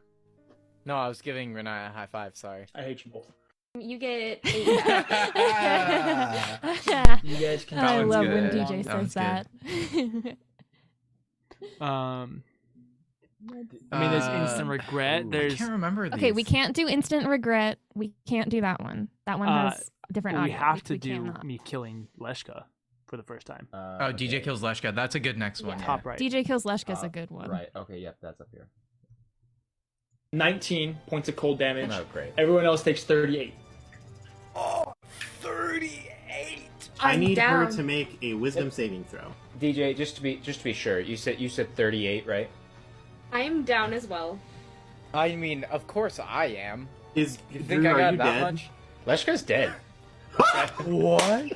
No, I was giving Renai a high five. Sorry. I hate you both. You get 8 back. You guys continue. I one's love when good. DJ That one's says good. that. I mean, there's instant regret. I There's can't remember these. Okay, we can't do instant regret. We can't do that one. That one has different we audio. have to we do cannot. me killing Leshka for the first time. Oh, DJ kills Leshka. That's a good next one. Yeah. Top right. DJ Kills Leshka's a good one. Right. Okay. Yep. That's up here. 19 points of cold damage. Oh, great. Everyone else takes 38. 38. I I'm need her down. to make a wisdom saving throw. DJ, just to be sure, you said 38, right? I'm down as well. I mean, of course I am. Is You think Drew, I are got you that dead? much? Leshka's dead. What?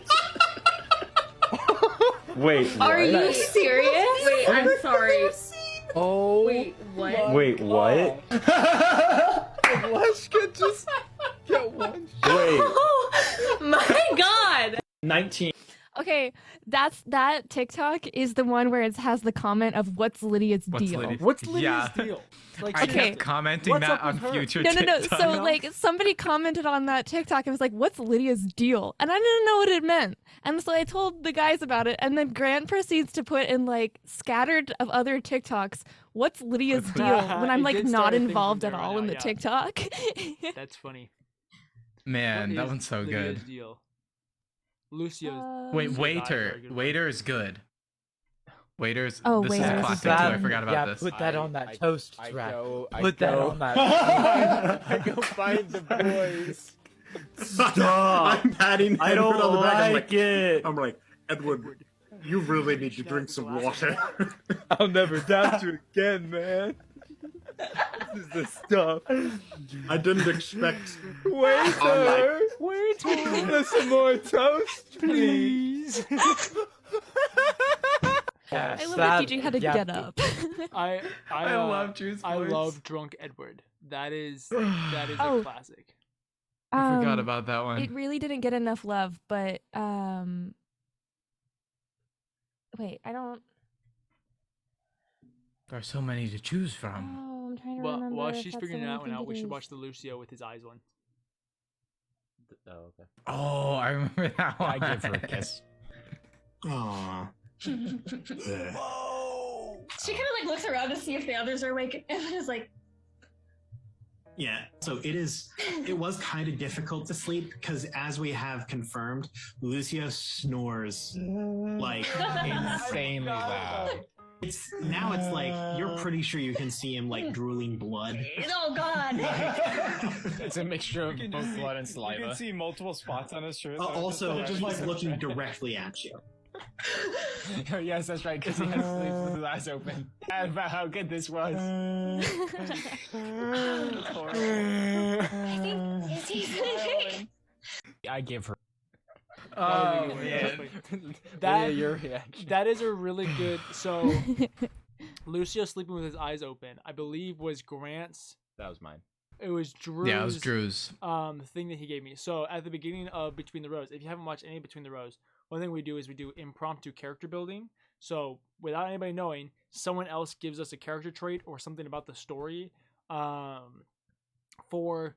Wait, Are what? you serious? Wait, I'm sorry. Oh. Wait, what? Wait, what? Leshka just got one. Wait. Oh my God! 19. Okay, that TikTok is the one where it has the comment of "What's Lydia's deal?" What's Lydia's Yeah. deal? Like, I Okay. kept commenting What's that up on with her? future No. TikToks. So like somebody commented on that TikTok and was like, "What's Lydia's deal?" And I didn't know what it meant. And so I told the guys about it, and then Grant proceeds to put in like scattered of other TikToks, "What's Lydia's deal?" when I'm It like did not start a thing from involved at there right all now, in the yeah. TikTok. That's funny. Man, What that is one's so Lydia's good. Deal? Lucio's. Wait, Lucio died waiter. very good. Waiter is good. Waiters. Oh, this is Waiter a is classic good. too. I forgot about yeah, this. put that on that toast rack. I Put that go- on that. I go find the boys. Stop. I'm patting I Edward don't on the back. like it. I'm like, Edward, you really need to drink some water. I'll never doubt you again, man. This is the stuff. I didn't expect. Waiter! Waiter! Some more toast, please. I love that teaching how to get up. I love Drew's I voice. love Drunk Edward. That is Oh. a classic. I forgot about that one. It really didn't get enough love, but wait, I don't. There are so many to choose from. Oh, I'm trying to Well, remember. while if she's that's figuring the one I that one think out, it we should is. watch the Lucio with his eyes one. Oh, okay. Oh, I remember that I one. give her a kiss. Aww. She kind of like looks around to see if the others are awake, and is like, Yeah, so it was kind of difficult to sleep because, as we have confirmed, Lucio snores like insanely loud. It's like you're pretty sure you can see him like drooling blood. oh god. It's a mixture of both blood and saliva. You can see multiple spots on his shirt. Also, he's looking directly at you. Yes, that's right, because he has sleep with his eyes open. And about how good this was. I give her. Oh, Yeah. man. Your reaction. That is a really good. So Lucio sleeping with his eyes open, I believe, was Grant's. That was mine. It was Drew's. Yeah, it was Drew's. Thing that he gave me. So at the beginning of Between the Rows, if you haven't watched any Between the Rows, one thing we do is we do impromptu character building. So without anybody knowing, someone else gives us a character trait or something about the story, for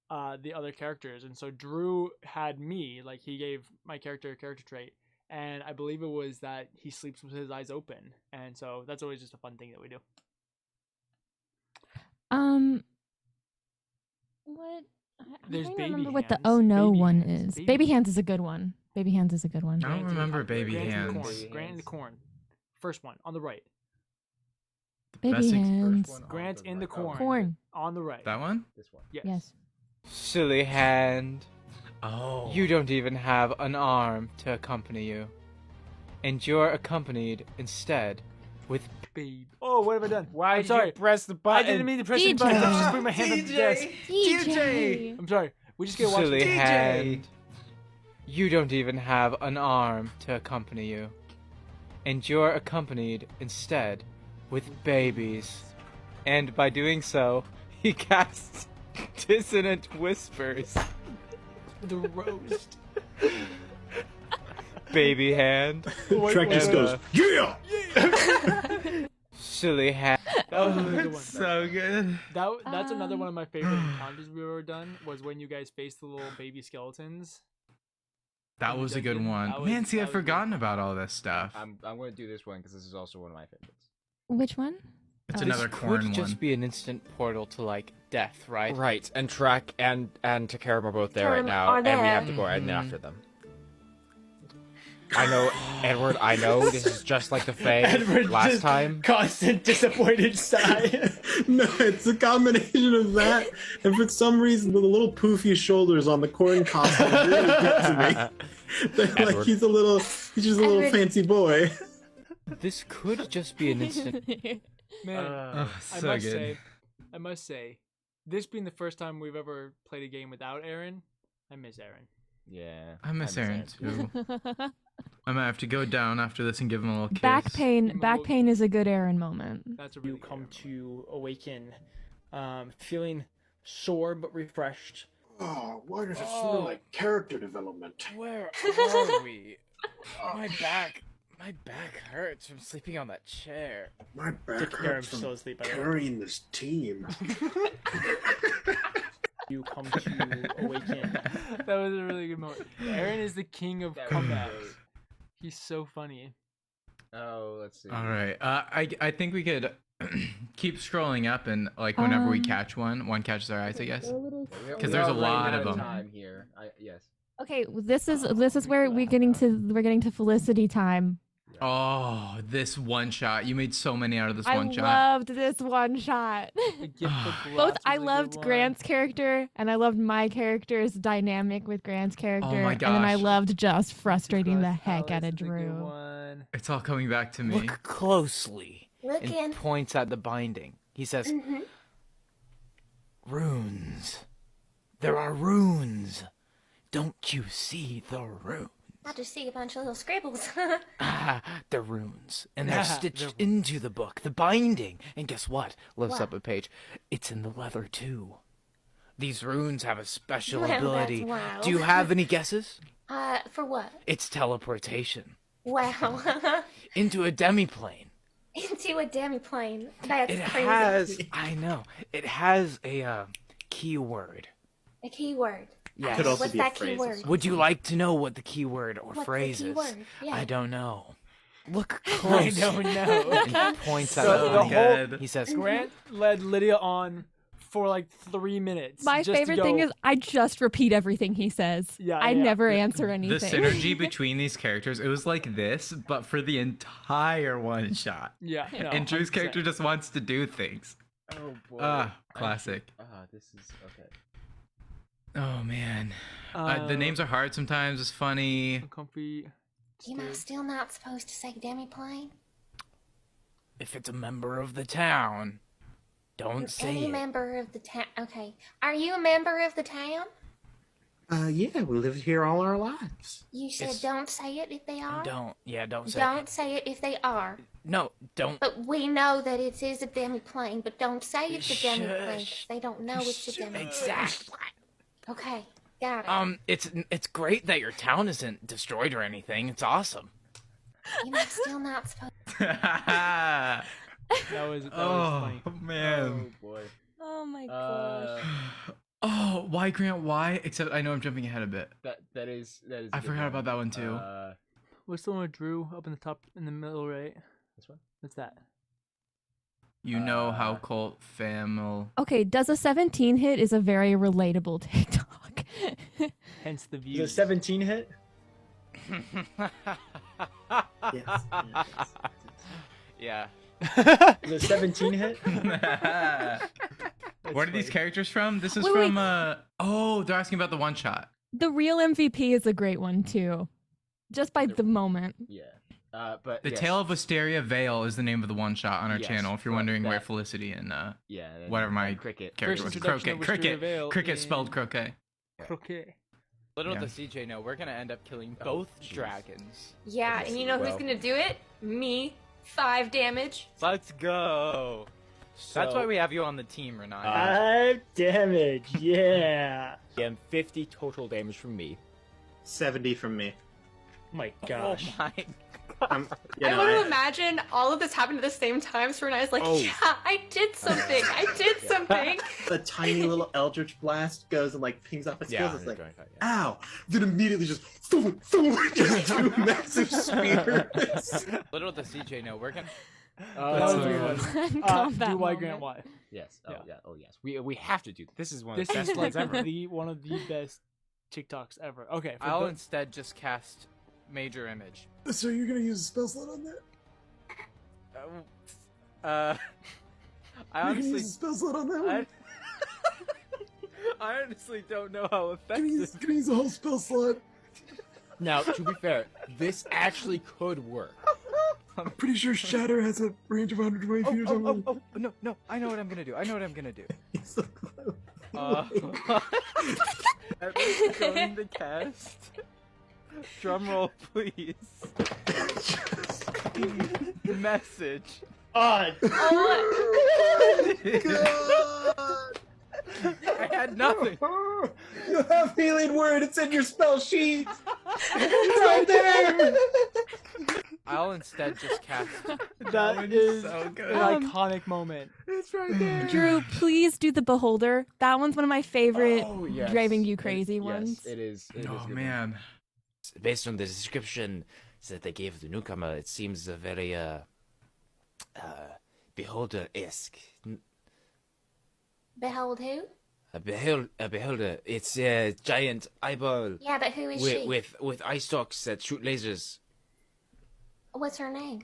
the other characters. And so Drew had me, like he gave my character a character trait, and I believe it was that he sleeps with his eyes open. And so that's always just a fun thing that we do. What? I'm There's trying to Baby remember what the Hands. oh no Baby one Hands. is. Baby Hands is a good one. Baby Hands is a good one. I don't remember Baby Grant in the Hands. corn. Grant in the corn. First one on the right. Baby Best ex- Hands. Grant in the corn. Corn. On the right. That one? This one. Yes. Yes. Silly hand. Oh. You don't even have an arm to accompany you. And you're accompanied instead with Babe. Oh, what have I done? Why I'm did sorry. you press the I button? didn't mean to press the DJ. button. I just put my hand on the desk. DJ. I'm sorry. We just gotta watch silly it. hand. You don't even have an arm to accompany you. And you're accompanied instead with babies. And by doing so, he casts dissonant whispers. The roast. Baby hand. Trek just And, goes, yeah! Silly hand. That was a really good one. So good. That's another one of my favorite encounters we've ever done, was when you guys faced the little baby skeletons. That was a good one. That was- Man, see, that I've was really forgotten fun. about all this stuff. I'm going to do this one because this is also one of my favorites. Which one? It's Oh. another This corn could one. just be an instant portal to like death, right? Right, and Trek and Takaram are both there right Takaram now, are and we there. have to go right after them. I know, Edward. I know this is just like the Fae Edward last just time. constant disappointed sigh. No, it's a combination of that, and for some reason, the little poofy shoulders on the corn costume really get to me. They're like Edward. he's just a little Edward. fancy boy. This could just be an instant. Man, Oh, I so must good. say, this being the first time we've ever played a game without Aaron, I miss Aaron. Yeah, I miss Aaron Aaron. too. I might have to go down after this and give him a little kiss. Back pain. Give him a Back little- pain is a good Aaron moment. That's a You really good come Aaron to awaken, feeling sore but refreshed. Oh, why does it smell like character development? Where are we? My back hurts from sleeping on that chair. My back Aaron hurts still from asleep. By the way. carrying this team. You come to awaken. that was a really good moment. Aaron is the king of That was comebacks. great. He's so funny. Oh, let's see. All right. I think we could keep scrolling up and like whenever we Um, catch one catches our eyes, I guess. We- 'Cause we there's are a running lot out of them. Time here. Yes. Okay, this is where we're getting to Felicity time. Oh, this one shot. You made so many out of this I one shot. loved this one shot. The gift of Both glass I was a good loved one. Grant's character and I loved my character's dynamic with Grant's character. my And then I gosh. loved just frustrating the Glass heck out Alice of is a good Drew. one. It's all coming back to me. Look closely. Look And in. points at the binding. He says, Runes. There are runes. Don't you see the runes? I just see a bunch of little scribbles. The runes. And they're stitched into the book, the binding. And guess what? Lifts What? up a page. It's in the leather, too. These runes have a special Well, that's ability. wild. Do you have any guesses? For what? It's teleportation. Wow. Into a demiplane. Into a demiplane. That's It crazy. has, I know, it has a keyword. A keyword. Yes. Could also What's be a that phrase. keyword? Would you like to know what the keyword or What's phrase the is? keyword? Yeah. I don't know. Look I close. don't know. And he points at So the the blanket. whole He says, Grant led Lydia on for like 3 minutes. My just to favorite thing go- is I just repeat everything he says. Yeah, I yeah. never answer The anything. synergy between these characters, it was like this, but for the entire one shot. Yeah, no, And Drew's 100%. character just wants to do things. Oh boy. Classic. This is okay. Oh man. The names are hard sometimes. It's funny. Comfy. Am I still not supposed to say demiplane? if it's a member of the town, don't say Any it. member of the town. Okay. Are you a member of the town? Yeah, we lived here all our lives. You said It's- don't say it if they are? Don't say Don't say it if they are. No, don't. But we know that it is a demiplane, but don't say it's a demiplane. 'Cause Shush. they don't know it's a demiplane. Exactly. Okay, got it. It's great that your town isn't destroyed or anything. It's awesome. Am I still not supposed That was funny. Man. Oh boy. Oh my gosh. Oh, why Grant? Why? Except I know I'm jumping ahead a bit. That is. I a good forgot about that one too. What's the one with Drew up in the top in the middle right? This one. What's that? You know how cult family. Okay, does a 17 hit is a very relatable TikTok. Hence the The view. 17 hit? Yes. Yeah. The 17 hit? What are these characters from? This is Wait, from oh, they're asking about the one shot. The real MVP is a great one too. Just by the moment. Yeah. But The yes. Tale of Wisteria Vale is the name of the one shot on our Yes, channel. If you're but wondering where that- Felicity and Yeah. whatever my cricket. character First was. introduction Croquet. of Wisteria Cricket. Vale Cricket spelled in- croquet. Croquet. Little Yeah. does CJ know, we're gonna end up killing both dragons. Yeah, and you know who's gonna do it? Me. 5 damage. Let's go. That's why we have you on the team, Renata. 5 damage, yeah. And 50 total damage from me. 70 from me. My gosh. Oh my. You I know, want to imagine all of this happened at the same time, so Renee's like, Oh. yeah, I did something. I did something. the tiny little Eldritch Blast goes and like pings off its skills. It's like, yeah. ow! Then immediately just just two massive spears. Little does CJ know, we're gonna. That was a good one. Combat do why moment. Grant why? Yes. Oh Yeah. yeah. Oh yes. We have to do this. This is one of This the is best like ones ever. one of the best TikToks ever. Okay, for I'll the- instead just cast Major Image. So you're gonna use a spell slot on that? I honestly, spell slot on that I, I honestly don't know how effective. Gonna use a whole spell slot. Now, to be fair, this actually could work. I'm pretty sure Shatter has a range of 120 feet or something. Oh, no! I know what I'm gonna do. He's so close. I'm going to cast. Drum roll, please. Message. God. I had nothing. You have healing word. It's in your spell sheet. It's right there. I'll instead just cast. That is so an good. iconic moment. It's right there. Drew, please do the Beholder. That one's one of my favorite Oh, yes. driving you crazy ones. Yes, it is. It is a Oh good one. man. Based on the description that they gave the newcomer, it seems a very beholder-esque. Behold who? A beholder. It's a giant eyeball Yeah, but who is she? with eye stalks that shoot lasers. What's her name?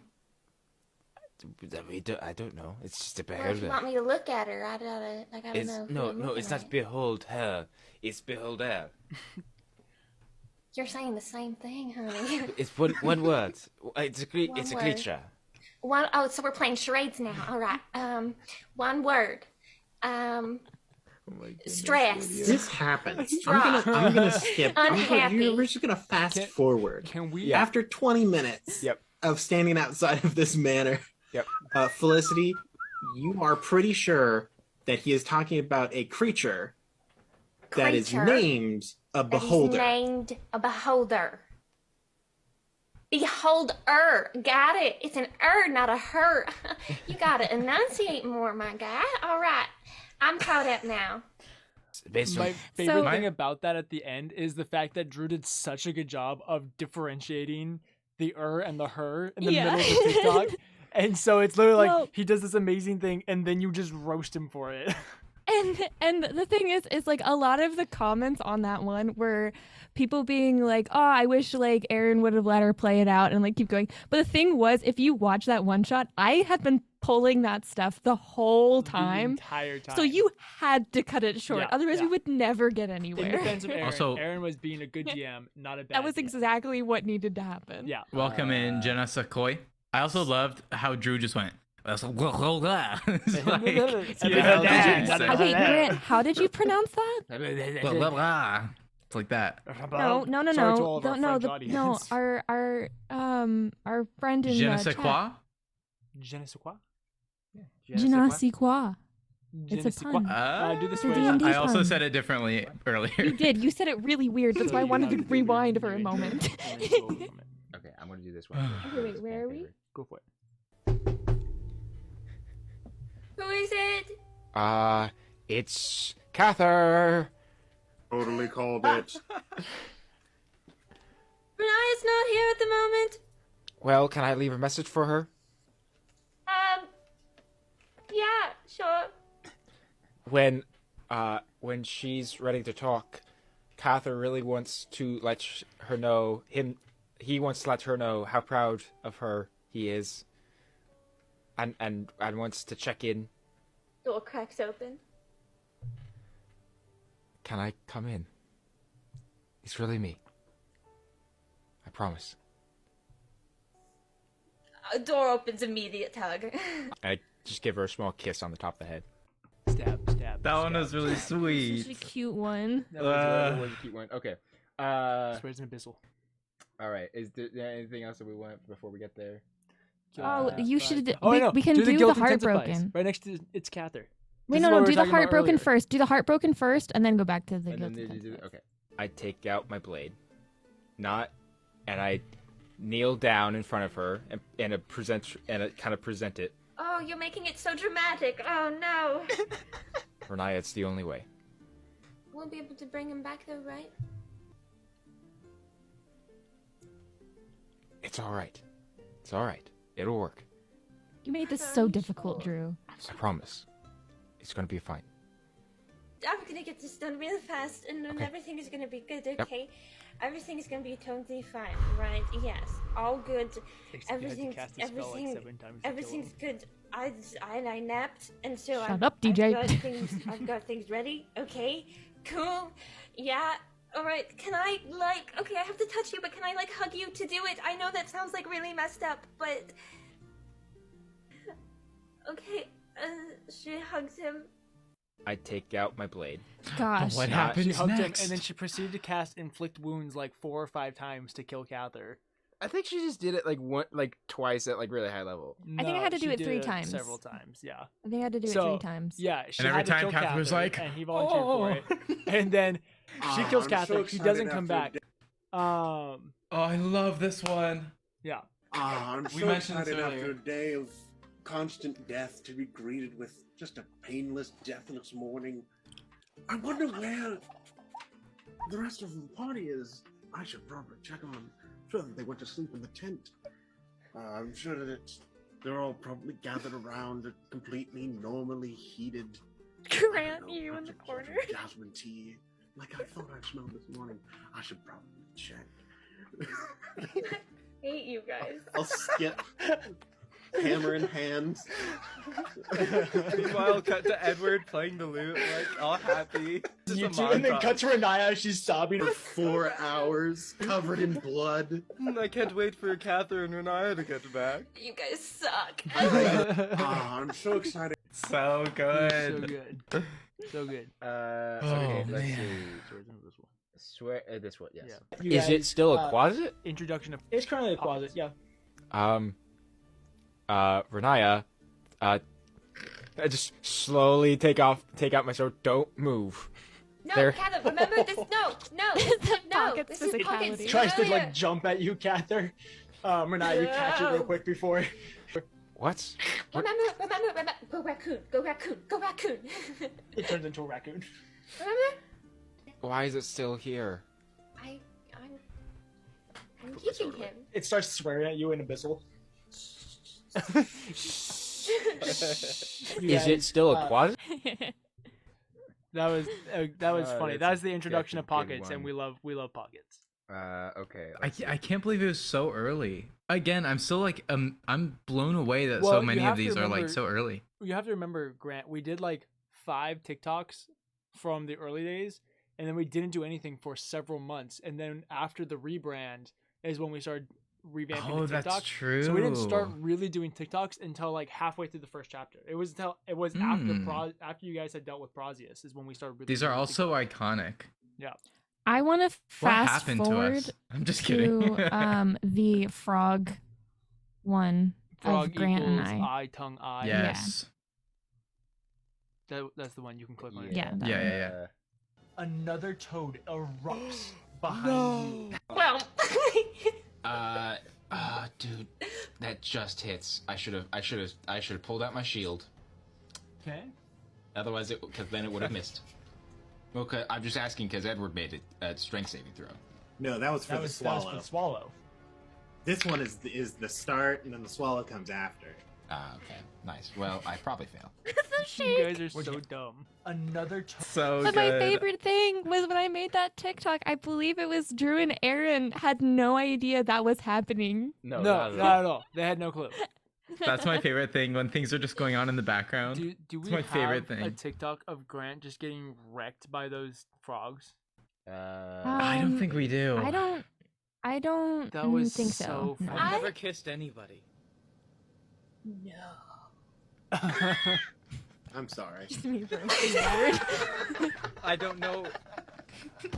I don't know. It's just a Well, if you beholder. want me to look at her, I gotta It's, know. who no, I'm no, looking it's not at. behold her. It's beholder. You're saying the same thing, honey. It's one word. It's a One it's a word. creature. Oh, so we're playing charades now. All right. One word. stressed, This happens. Distraught. I'm gonna skip. Unhappy. We're just gonna fast forward. Can we? After 20 minutes of standing outside of this manor, Felicity, you are pretty sure that he is talking about a creature that is named a beholder. Named a beholder. Beholder. Got it. It's an not a her. You gotta enunciate more, my guy. All right. I'm caught up now. My favorite thing about that at the end is the fact that Drew did such a good job of differentiating the and the her in the middle of the TikTok. And so it's literally like he does this amazing thing and then you just roast him for it. And the thing is like a lot of the comments on that one were people being like, oh, I wish like Aaron would have let her play it out and like keep going. But the thing was, if you watch that one shot, I had been pulling that stuff the whole time. The entire time. So you had to cut it short. Yeah, Otherwise we would never get anywhere. In defense of Aaron, Also- Aaron was being a good GM, not a bad That was exactly what needed to happen. Yeah. Welcome in, Jenna Sakoi. I also loved how Drew just went. It's like, It's like, Wait, Grant, how did you pronounce that? It's like that. No. Sorry to all of our No, French audience. no, our friend in Je ne the sais chat. quoi? Je ne sais quoi? Je ne sais quoi. It's a pun. Do the It's a switch. D&D I also pun. said it differently earlier. You did. You said it really weird. That's why I wanted to rewind for a moment. Okay, I'm gonna do this one. Okay, wait, where are we? Go for it. Who is it? It's Cather. Totally called it. Renaya's not here at the moment. Well, can I leave a message for her? Yeah, sure. When she's ready to talk, Cather really wants to let her know he wants to let her know how proud of her he is. And wants to check in. Door cracks open. Can I come in? It's really me. I promise. A door opens, immediate hug. I just give her a small kiss on the top of the head. Stab. That one was really sweet. Such a cute one. That was a cute one. Okay. Swears an abyssal. All right. Is there anything else that we want before we get there? Oh, you should. Oh, we, no. we can do the, do guilt the intensifies. heartbroken. Right next to it's Cather. Wait, This no, is what we do were the talking about heartbroken earlier. first. Do the heartbroken first, and then go back to the And guilt then intensifies. okay. I take out my blade, and I kneel down in front of her and kind of present it. Oh, you're making it so dramatic. Oh no. Renaya, it's the only way. We'll be able to bring him back though, right? It's all right. It's all right. It'll work. You made this so difficult, Drew. I promise. It's gonna be fine. I'm gonna get this done real fast, and then Okay. everything is gonna be good, okay? Everything is gonna be totally fine, right? Yes, all good. Everything's good. I napped, and so Shut up, DJ. I've got things ready. Okay, cool. Yeah. All right. Can I Okay, I have to touch you, but can I hug you to do it? I know that sounds really messed up, but okay. She hugs him. I take out my blade. Gosh. What She happens hugged him, next? and then she proceeded to cast inflict wounds 4 or 5 times to kill Cather. I think she just did it twice at really high level. I think I had to do she it did 3 times. Several times, yeah. I think I had to do it So, 3 times. Yeah, she And every had to time kill Cather was like, and he volunteered for it. And then she kills I'm Cather. so He excited doesn't come back. after Oh, I love this one. Yeah. I'm We so mentioned this excited earlier. after a day of constant death to be greeted with just a painless, deathless morning. I wonder where the rest of the party is. I should probably check on them. I'm sure that they went to sleep in the tent. I'm sure that they're all probably gathered around a completely normally heated Grant, you in the corner. jasmine tea, like I thought I smelled this morning. I should probably check. Hate you guys. I'll skip. Hammer in hand. Meanwhile, cut to Edward playing the lute, all happy. And then cut to Renaya, she's sobbing. For 4 hours, covered in blood. I can't wait for Catherine and Renaya to get back. You guys suck. I'm so excited. So good. So good. So good. Okay, let's man. see. Swear this one, yes. Yeah. You Is guys, it still a closet? Introduction of It's currently a closet. Yeah. Renaya, I just slowly take out my sword. Don't move. No, There. Cather, remember this? No. Pockets This is physicality. pockets. Tries to Earlier. like jump at you, Cather. Renee, you catch it real quick before. What? Remember. Go raccoon. It turns into a raccoon. Remember? Why is it still here? I'm keeping him. It starts swearing at you in Abyssal. Is it still a closet? that was funny. That's That was a- the introduction that's of a good pockets, and one. we love pockets. Okay. I can't believe it was so early. Again, I'm still like I'm blown away that Well, so you many have of to these are like remember- so early. You have to remember, Grant, we did like 5 TikToks from the early days, and then we didn't do anything for several months. And then after the rebrand is when we started revamping Oh, the TikToks. that's true. So we didn't start really doing TikToks until like halfway through the first chapter. It was after you guys had dealt with Prosius is when we started. Really These are doing also iconic. Yeah. I want to What fast happened to forward us? I'm just kidding. to the frog one Frog of Grant and equals I. eye, tongue, eye. Yes. That's the one you can click on. Yeah, that Yeah. Another toad erupts behind you. Well. Dude, that just hits. I should have pulled out my shield. Okay. Otherwise, because then it would have missed. Okay, I'm just asking because Edward made it a strength saving throw. No, that was for That the was swallow. for the swallow. This one is the start, and then the swallow comes after. Ah, okay, nice. Well, I probably fail. You guys are so dumb. Another toad. So But my favorite thing was when I made that TikTok. I believe it was Drew and Aaron had no idea that was happening. No, not at all. They had no clue. That's my favorite thing when things are just going on in the background. Do we it's my have favorite thing. a TikTok of Grant just getting wrecked by those frogs? I don't think we do. I don't That was think so so. funny. I've never kissed anybody. No. I'm sorry. I don't know.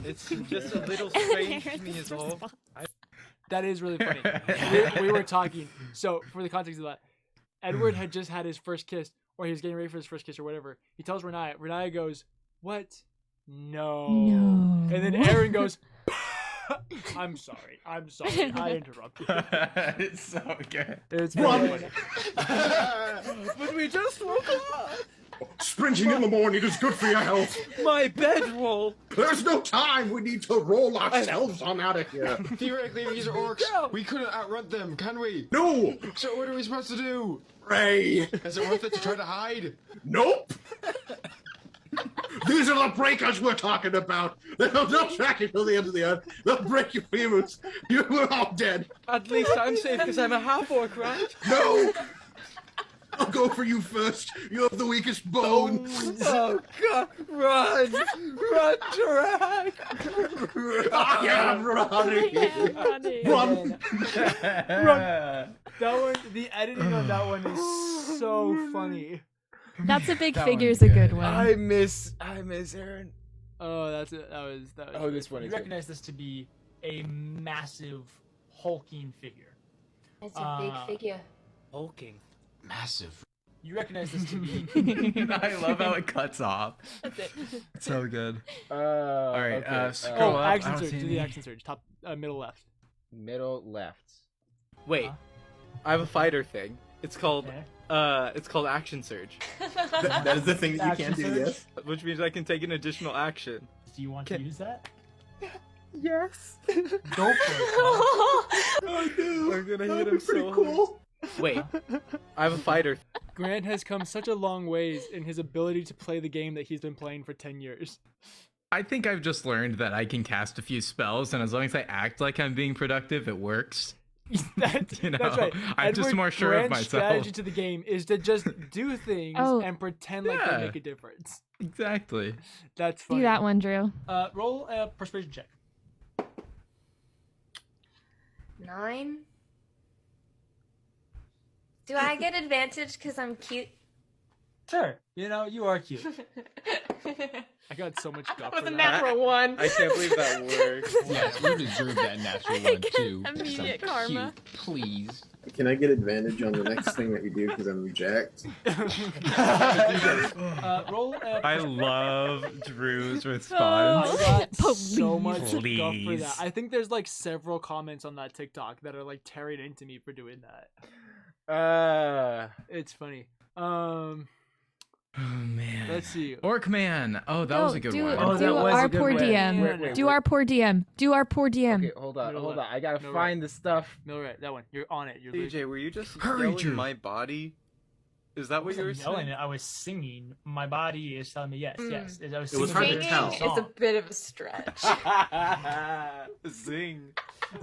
It's just a little strange to me as well. That is really funny. we were talking. So for the context of that, Edward had just had his first kiss, or he was getting ready for his first kiss, or whatever. He tells Renaya. Renaya goes, "What? No." And then Aaron goes, I'm sorry. I interrupted. It's so good. It's Run! really funny. But we just woke up. Sprinting in the morning is good for your health. My bedroll. There's no time. We need to roll ourselves on out of here. Theoretically, these are orcs. We couldn't outrun them, can we? No! So what are we supposed to do? Ray! Is it worth it to try to hide? Nope! These are the breakers we're talking about. They'll track you till the end of the earth. They'll break your femurs. You're all dead. At least I'm safe because I'm a half orc, right? No! I'll go for you first. You have the weakest bone. Oh God! Run! Run, Drag! I am running. Run! That one, the editing on that one is so funny. That's a big That figure's one's a good good. one. I miss Aaron. Oh, that was. Oh, this one You is good. recognize this to be a massive hulking figure. It's a big figure. Hulking. Massive. You recognize this to be. I love how it cuts off. That's it. So good. All All right. Okay. Scroll up. I action don't surge. see Do the any. action surge. Top, middle left. Middle left. Wait, Huh? I have a fighter thing. It's called Okay. it's called action surge, That is the thing that you Action can do, surge? yes? which means I can take an additional action. Do you want to use that? Yes. Go for it. I do. We're gonna That hit would him be pretty so cool. Wait, I have a fighter. Grant has come such a long ways in his ability to play the game that he's been playing for 10 years. I think I've just learned that I can cast a few spells, and as long as I act like I'm being productive, it works. That's You know, right. I'm just Edward more sure of Grant's myself. strategy to the game is to just do things Oh. and pretend like Yeah. they make a difference. Exactly. That's funny. Do that one, Drew. Roll a persuasion check. 9. Do I get advantage because I'm cute? Sure. You are cute. I got so much guff That for was a that. natural one. I can't believe that worked. Yeah, you deserve that natural one too. Immediate Some karma. cute, please. Can I get advantage on the next thing that we do because I'm jacked? Roll. I love Drew's I response. got so much guff for Please. that. I think there's like several comments on that TikTok that are like tearing into me for doing that. It's funny. Oh man. Let's see. Orcman. Oh, that was a good do, one. Oh, do that was a our good poor one. DM. Wait, do our poor DM. Do our poor DM. Okay, hold on. No, I gotta no, find the stuff. No, right, that one. You're on it. You're DJ, were you just Hurry, yelling Drew. my body? Is that what you were yelling saying? it. I was singing. My body is telling me yes, yes. I was It was singing hard to the tell. song. It's a bit of a stretch. Zing.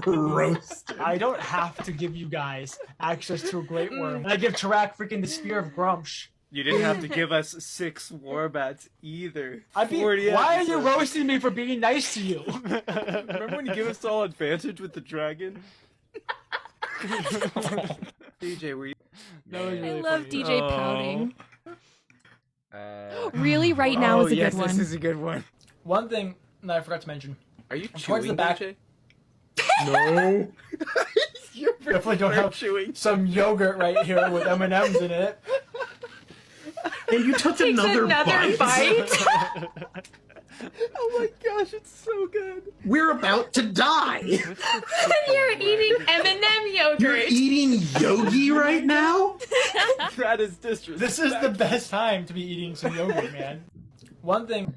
Roasted. I don't have to give you guys access to a great worm. I give Tarak freaking the spear of Grumsh. You didn't have to give us 6 warbats either. Why are you episodes. roasting me for being nice to you? Remember when you gave us all advantage with the dragon? DJ, were you? That was really I love funny. DJ pouting. Uh, Really, right now is a yes, good one. this is a good one. One thing that I forgot to mention. Are you Towards chewing, the back- DJ? No. You're Definitely don't have chewing. some yogurt right here with M&Ms in it. And you took Takes another bite. Oh my gosh, it's so good. We're about to die. You're eating M&M yogurt. You're eating yogi right now? That is disrespect. This is the best time to be eating some yogurt, man. One thing.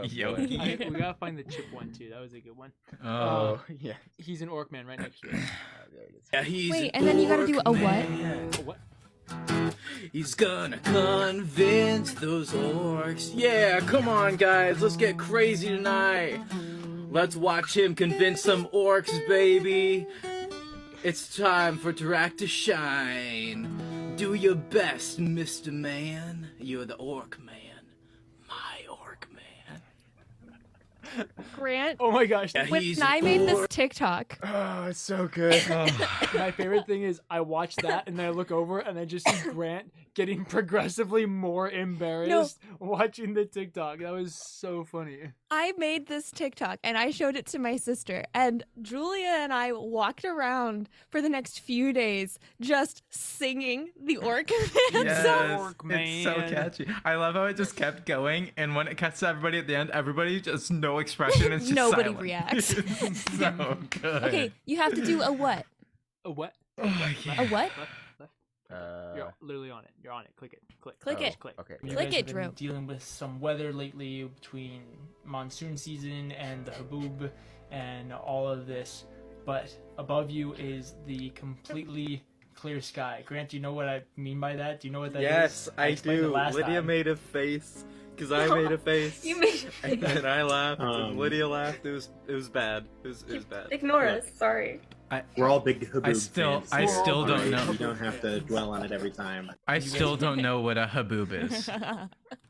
Yogi. we gotta find the chip one too. That was a good one. Oh. Yeah. He's an orc man right next to it. There it is. Yeah, he's Wait, an and then you gotta do a orc what? man. What? He's gonna convince those orcs. Yeah, come on, guys, let's get crazy tonight. Let's watch him convince some orcs, baby. It's time for Tarak to shine. Do your best, Mr. Man. You're the orc man. My orc man. Grant, Oh my gosh. Yeah, when he's I an made this orc. TikTok, Oh, it's so good. My favorite thing is I watch that and then I look over and I just see Grant getting progressively more embarrassed watching the TikTok. That was so funny. I made this TikTok and I showed it to my sister, and Julia and I walked around for the next few days just singing the orc man Yes, song. it's so catchy. I love how it just kept going, and when it cuts to everybody at the end, everybody just no expression. It's just Nobody silent. reacts. It's so good. Okay, you have to do a what? A what? Oh my A what? Left. You're literally on it. You're on it. Click it. Click. Click Oh, it. Click. Okay. You Click guys it, have been Drew. dealing with some weather lately between monsoon season and the haboob and all of this, but above you is the completely clear sky. Grant, do you know what I mean by that? Do you know what that is? Yes, I explained it do. last Lydia time. made a face because I made a face. You made And then I laughed, Um, and Lydia laughed. It was bad. It was bad. Ignore us. Sorry. We're all big haboob still- fans. I still don't Alright, know. You don't have to dwell on it every time. I still don't know what a haboob is.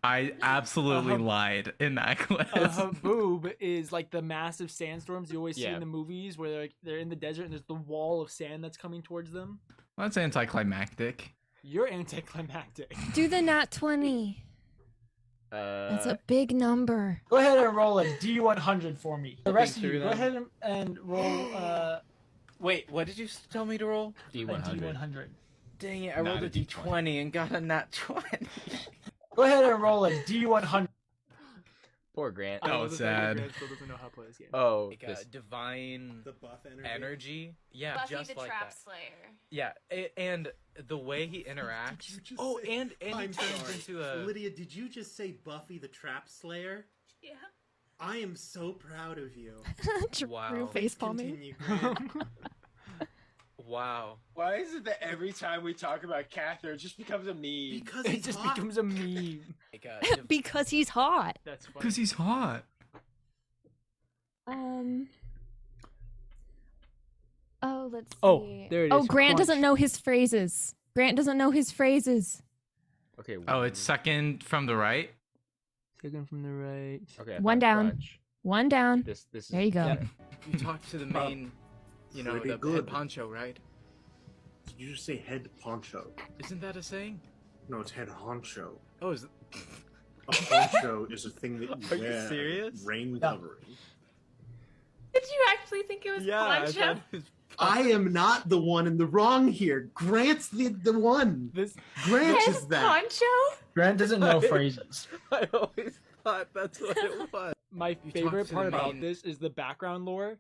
I absolutely lied in that clip. A haboob is like the massive sandstorms you always see Yeah. in the movies where they're in the desert and there's the wall of sand that's coming towards them. Well, that's anticlimactic. You're anticlimactic. Do the nat 20. That's a big number. Go ahead and roll a D100 for me. The rest of you, through go them. ahead and roll Wait, what did you tell me to roll? a D100. D100. Dang it, I Not rolled a a d20 and got a nat 20. Go ahead and roll a D100. Poor Grant. I Oh, love the fact that sad. Grant still doesn't know how to play this game. Oh, Like this. divine The buff energy. energy. Yeah, Buffy just the like Trap that. Slayer. Yeah, and the way he interacts. Oh, and he I'm turns sorry. into a. Lydia, did you just say Buffy the Trap Slayer? Yeah. I am so proud of you. Drew Wow. face palming. Continue, Grant. Wow. Why is it that every time we talk about Catherine, it just becomes a meme? Because It it's just hot. becomes a meme. Like, div- Because he's hot. That's funny. Because he's hot. Oh, let's see. Oh, there it Oh, is. Grant doesn't Crunch. know his phrases. Grant doesn't know his phrases. Okay. Oh, it's second from the right. Second from the right. Okay. I One found down. Crunch. One down. This is. There you go. yeah. You talk to the main, you know, Pretty the good. head poncho, right? Did you just say head poncho? Isn't that a saying? No, it's head honcho. Oh, is it? A honcho is a thing that you Are you wear. serious? Rain covering. Did you actually think it was poncho? I am not the one in the wrong here. Grant's the one. Grant His is that. poncho? Grant doesn't know phrases. I always thought that's what it was. My talked favorite to the part about main- this is the background lore.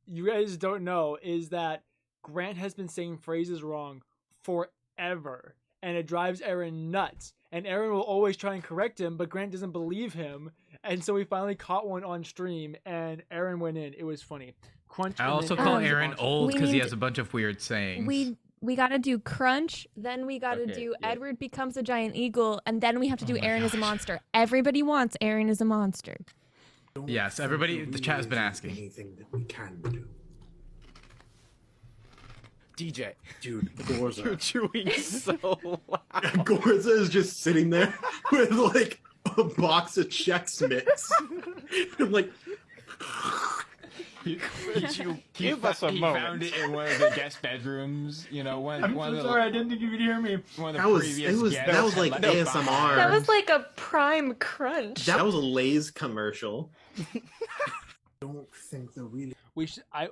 You guys don't know is that Grant has been saying phrases wrong forever, and it drives Aaron nuts. And Aaron will always try and correct him, but Grant doesn't believe him. And so we finally caught one on stream, and Aaron went in. It was funny. Crunch. I and also then call Aaron's Aaron on. old We because he need- has a bunch of weird sayings. We gotta do crunch, then we gotta Okay, do yeah. Edward becomes a giant eagle, and then we have to do Aaron is a monster. Everybody wants Aaron is a monster. Yes, everybody. The chat has been asking. Anything that we can do. DJ. Dude, Gorza. You're chewing so loud. Gorza is just sitting there with like a box of Chex Mix. I'm like, He Give us a he moment. found it in one of the guest bedrooms. You know, one I'm one so of the sorry, I didn't think you could hear me. one of the that was previous guests that was had like left it ASMR. behind. That was like a prime crunch. That was a Lay's commercial. Don't think the really.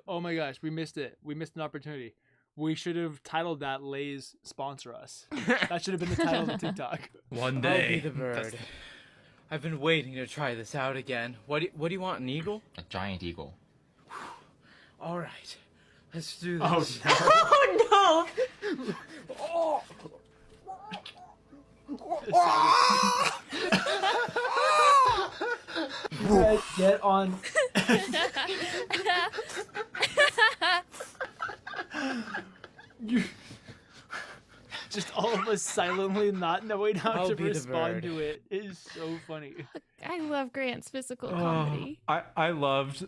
Oh my gosh, we missed it. We missed an opportunity. We should have titled that Lay's sponsor us. That should have been the title of the TikTok. One I'll be day. the bird. I've been waiting to try this out again. What do you want, an eagle? A giant eagle. All right, let's do this. Oh Oh Get on. You just all of us silently not knowing how I'll to be the respond bird. to it is so funny. I love Grant's physical Oh, comedy. I loved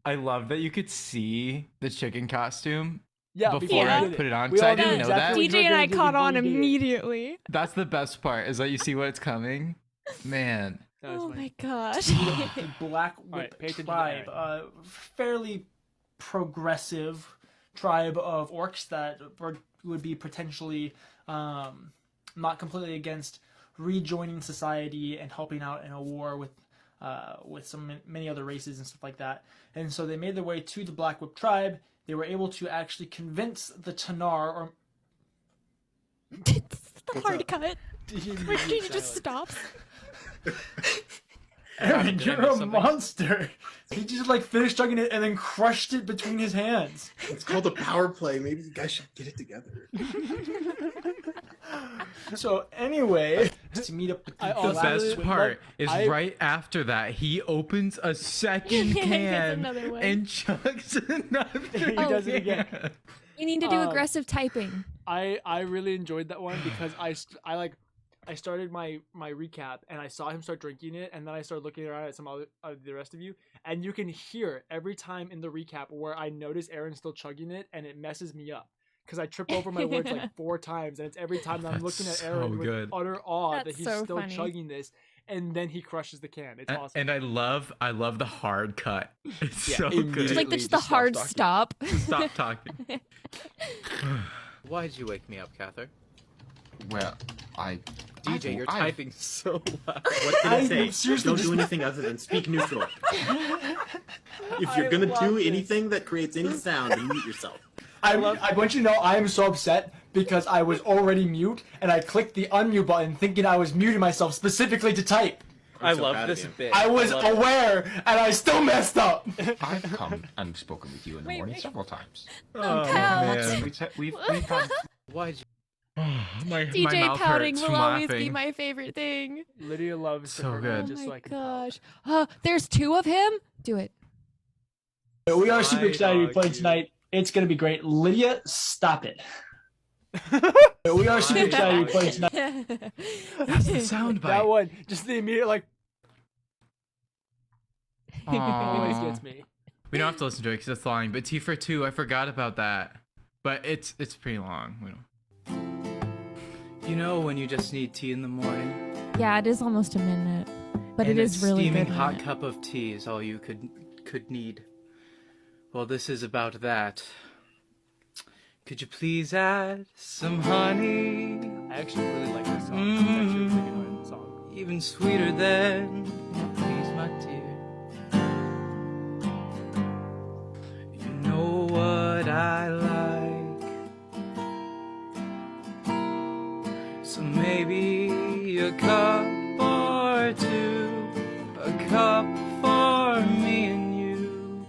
that you could see the chicken costume Yeah, before we you did put it on. We So I all knew didn't know that. exactly DJ and I caught on before we did it. immediately. That's the best part is that you see what's coming. Man. That was Oh funny. my gosh. The Black All right, Whip pay attention to tribe, Aaron. fairly progressive tribe of orcs that would be potentially not completely against rejoining society and helping out in a war with many other races and stuff like that. And so they made their way to the Black Whip tribe. They were able to actually convince the Tanar, or the hard cut. Where he just stops. Aaron, Did I you're miss a something? monster. He just like finished chugging it and then crushed it between his hands. It's called a power play. Maybe you guys should get it together. So anyway, to meet up with I the also- The Black best Whip- part is I- right after that, he opens a second Gets can another one. and chugs another. He does it again. can. You need to do Um, aggressive typing. I really enjoyed that one because I started my recap and I saw him start drinking it, and then I started looking around at some other the rest of you, and you can hear every time in the recap where I notice Aaron still chugging it, and it messes me up because I trip over my words like 4 times, and it's every time that I'm That's looking at so Aaron with good. utter awe that That's he's so still funny. chugging this, and then he crushes the can. It's awesome. And I love the hard cut. It's Yeah, so immediately. good. It's like Just the stop hard talking. stop. Stop talking. Why'd you wake me up, Cather? Well, DJ, you're typing so loud. What can I I say? seriously Don't just- do anything other than speak neutral. If you're gonna do anything that creates any sound, then mute yourself. I want you to know I am so upset because I was already mute and I clicked the unmute button thinking I was muting myself specifically to type. I so love proud of this you. bit. I was love it. aware and I still messed up. I've come and spoken with you in the Wait, morning wait. several times. Oh, man. We've had Why'd you? my DJ mouth pouting hurts will from always be laughing. my favorite thing. Lydia loves So her, good. Oh just my like gosh. There's 2 of him? Do it. We are super Hi, excited to be dog, playing you. tonight. It's going to be great. Lydia, stop it. We are super excited to be playing tonight. That's the sound that bite. one. Just the immediate like always Aw. gets me. We don't have to listen to it because it's long. But T for 2, I forgot about that. But it's pretty long. We don't. You know when you just need tea in the morning? Yeah, it is almost a minute. But And it a is really steaming good. hot minute. cup of tea is all you could need. Well, this is about that. Could you please add some honey? I actually really like this song. It's actually a really good song. Even sweeter than please my dear. You know what I like. So maybe a cup or two, a cup for me and you.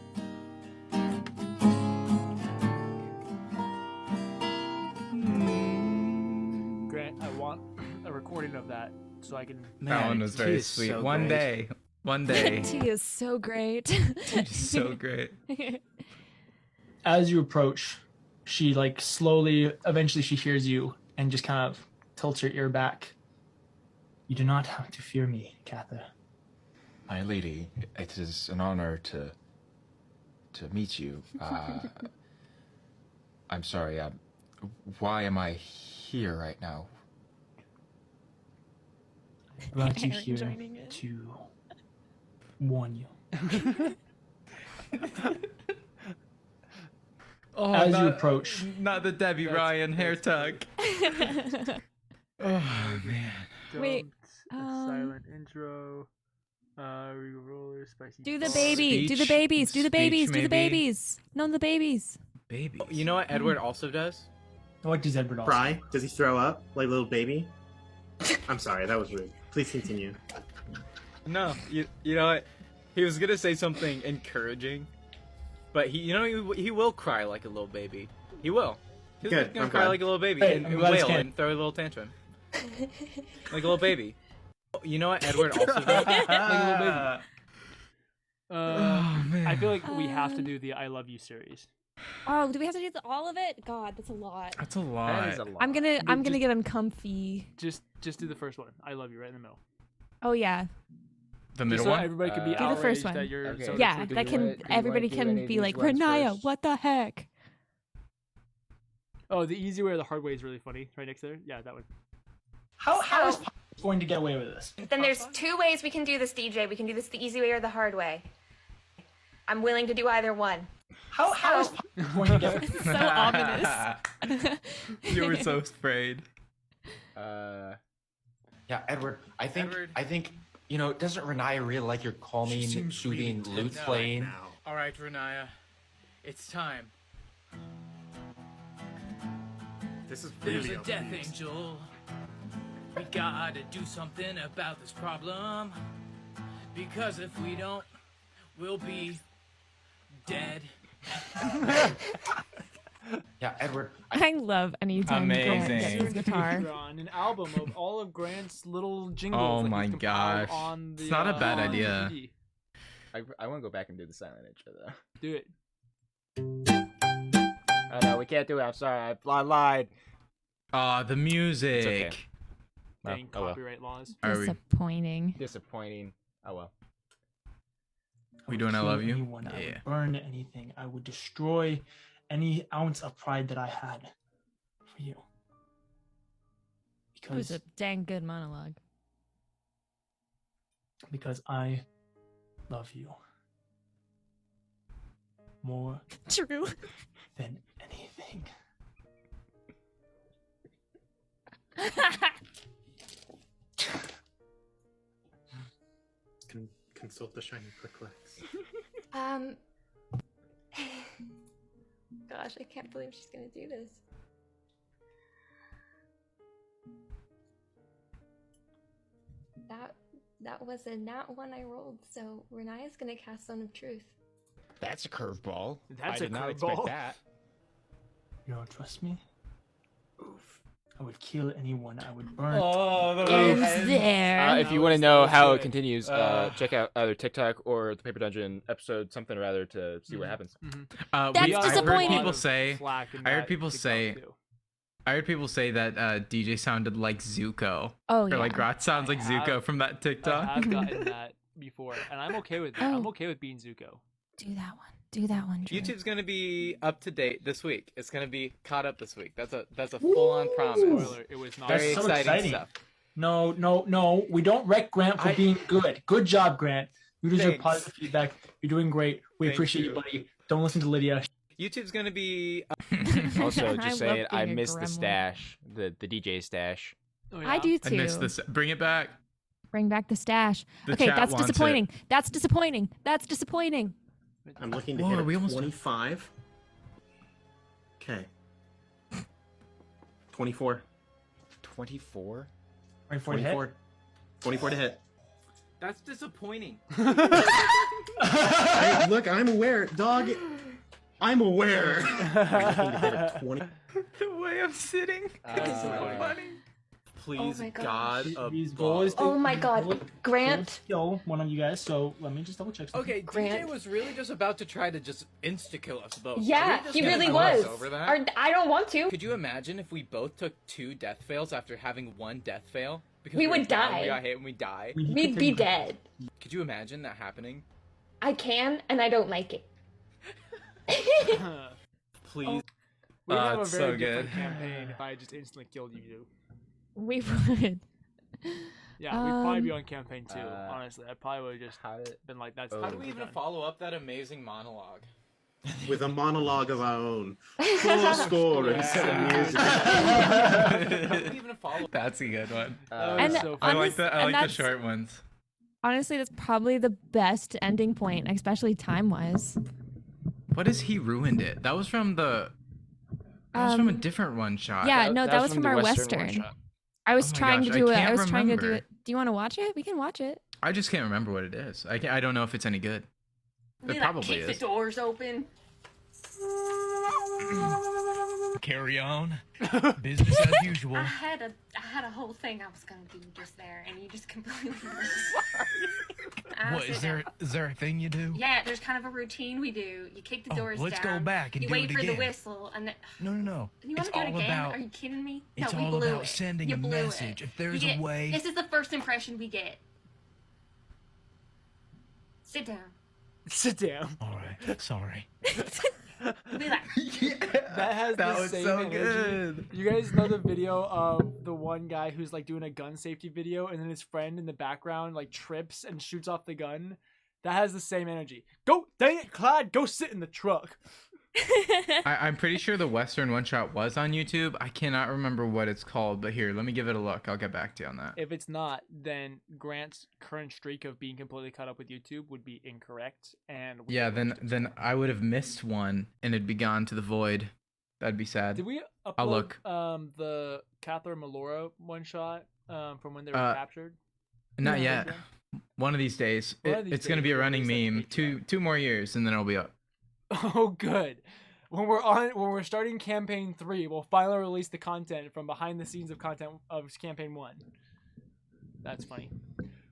Grant, I want a recording of that so I can. That one was very sweet. One day. Tea is so great. So great. As you approach, she like slowly, eventually she hears you and just kind of tilts her ear back. You do not have to fear me, Cather. My lady, it is an honor to meet you. I'm sorry. Why am I here right now? I brought you Aaron here joining in. to warn you. Oh, As you approach, not the Debbie Ryan hair tuck. Oh man. Wait, A silent intro. Roller, spicy. Do the sauce. baby. Do the babies. Do the babies. Do the babies. No, the babies. Baby. You know what Edward also does? what does Edward also? Cry? Does he throw up like little baby? I'm sorry, that was rude. Please continue. No, you know what? He was gonna say something encouraging, but he will cry like a little baby. He will. He's Good, gonna I'm cry glad. like a little baby Hey, and I'm glad it's wail canon. and throw a little tantrum, like a little baby. You know what Edward also does? Like a little baby. Oh man. I feel like we have to do the "I Love You" series. Oh, do we have to do all of it? God, that's a lot. That's a That lot. is a lot. I'm gonna just- get uncomfy. Just do the first one. "I Love You" right in the middle. Oh yeah, The Just middle so one. everybody can be Do the first outraged one. that you're. Okay. So yeah. do That you can wanna- do you everybody wanna do any can of be these like, ones Renaya, first? what the heck? Oh, the easy way or the hard way is really funny. Right next there. Yeah, that one. How is Pop going to get away with this? Then there's two ways we can do this, DJ. We can do this the easy way or the hard way. I'm willing to do either one. How is Pop going to get away with this? So ominous. You were so afraid. Yeah, Edward. I think you know. Doesn't Renaya really like your calming, soothing lute playing? All right, Renaya, it's time. This is There's really a death overused. angel. We gotta do something about this problem. Because if we don't, we'll be dead. Yeah, Edward. I love anytime Grant gets his Amazing. guitar. On an album of all of Grant's little jingles. Oh that he's my compiled gosh. On the, It's not a bad on idea. DVD. I want to go back and do the silent intro though. Do it. Oh no, we can't do it. I'm sorry. I lied. Ah, the music. okay. Well, Dang oh well. copyright laws. Are we? Disappointing. Disappointing. Oh well. We would doing I kill Love You? anyone. I Yeah. would burn anything. I would destroy any ounce of pride that I had for you. It was Because a dang good monologue. I love you more True. than anything. Consult the shiny Clicklex. Gosh, I can't believe she's gonna do this. That was a nat one I rolled, so Renaya's gonna cast Zone of Truth. That's a curveball. That's I a did not curveball. expect that. You don't trust me? Oof. I would kill anyone. I would burn. Oh, the Is there? If you want to know how it continues, check out either TikTok or the Paper Dungeon episode, something or other, to see what happens. That's I heard disappointing. people say. Flack in I heard that people TikTok say. too. I heard people say that DJ sounded like Zuko. Oh Or yeah. like Grot sounds like have- Zuko from that I TikTok. have gotten that before, and I'm okay with that. I'm Oh. okay with being Zuko. Do that one. Do that one. Drew. YouTube's gonna be up to date this week. It's gonna be caught up this week. That's a full-on promise. Spoiler, it was not. Very That's so exciting exciting. stuff. No. We don't wreck Grant for being good. Good job, Grant. You deserve Thanks. positive feedback. You're doing great. We Thank appreciate you, you. buddy. Don't listen to Lydia. YouTube's gonna be Also, I just love saying, I being a miss the gremlin. stash, the DJ stash. Oh, I do I too. missed this. Bring it back. Bring back the stash. The Okay, chat that's wants it. disappointing. That's disappointing. That's disappointing. I'm looking to Whoa, hit are we a almost- 25. Okay. 24. 24? 24 to hit? 24 to hit. That's disappointing. Look, I'm aware, dog. I'm aware. I'm looking to hit a 20. The way I'm sitting. It's so funny. Please, Oh my gosh. God These above. goals. Oh my God, Grant. Kill one of you guys. So let me just double check. something. Okay, Grant. DJ was really just about to try to just insta-kill us both. Are Yeah, we just he gonna really gloss was. Over that? I don't want to. Could you imagine if we both took 2 death fails after having 1 death fail? Because We were would down, die. We got hit and we die. We'd be dead. Could you imagine that happening? I can, and I don't like it. Please. We'd have a it's very so different good. campaign if I just instantly killed you two. We would. Yeah, we'd probably be on campaign 2, honestly. I probably would have just been like, that's How do we even follow up that amazing monologue? With a monologue of our own. Full score instead of music. How do we even follow? That's a good one. And so I like honest- the and the that's- short ones. Honestly, that's probably the best ending point, especially time-wise. What is he ruined it? That was from the. That was from a different one shot. Yeah, no, that was from the our Western Western. one-shot. I was Oh my trying gosh, to I do it. I can't was trying to do remember. it. Do you want to watch it? We can watch it. I just can't remember what it is. I don't know if it's any good. It probably Keep the is. doors open. Carry on. Business as usual. I had a whole thing I was gonna do just there, and you just completely. What is there? Is there a thing you do? Yeah, there's kind of a routine we do. You kick the doors let's down. go back and you do wait it for the again. whistle, and then. No. You It's want to do it all again? about. Are you kidding me? It's no, we all blew about it. sending You a blew message. It. If there's You a get- way. This is the first impression we get. Sit down. Sit down. All right. Sorry. Be like, That has That the was same so energy. good. You guys know the video of the one guy who's like doing a gun safety video, and then his friend in the background like trips and shoots off the gun? That has the same energy. Go, dang it, Clyde, go sit in the truck. I'm pretty sure the Western one shot was on YouTube. I cannot remember what it's called, but here, let me give it a look. I'll get back to you on that. If it's not, then Grant's current streak of being completely caught up with YouTube would be incorrect, and we Yeah, would then lose I would have missed one and it'd be gone to the void. That'd be it. sad. Did we upload I'll look. the Catherine Melora one shot from when they were captured? Not No. yet. One of these days. One of these It's gonna days be a we'll running release that meme. Two more years and then it'll be up. Oh, good. When we're starting campaign 3, we'll finally release the content from behind the scenes of content of campaign 1. That's funny.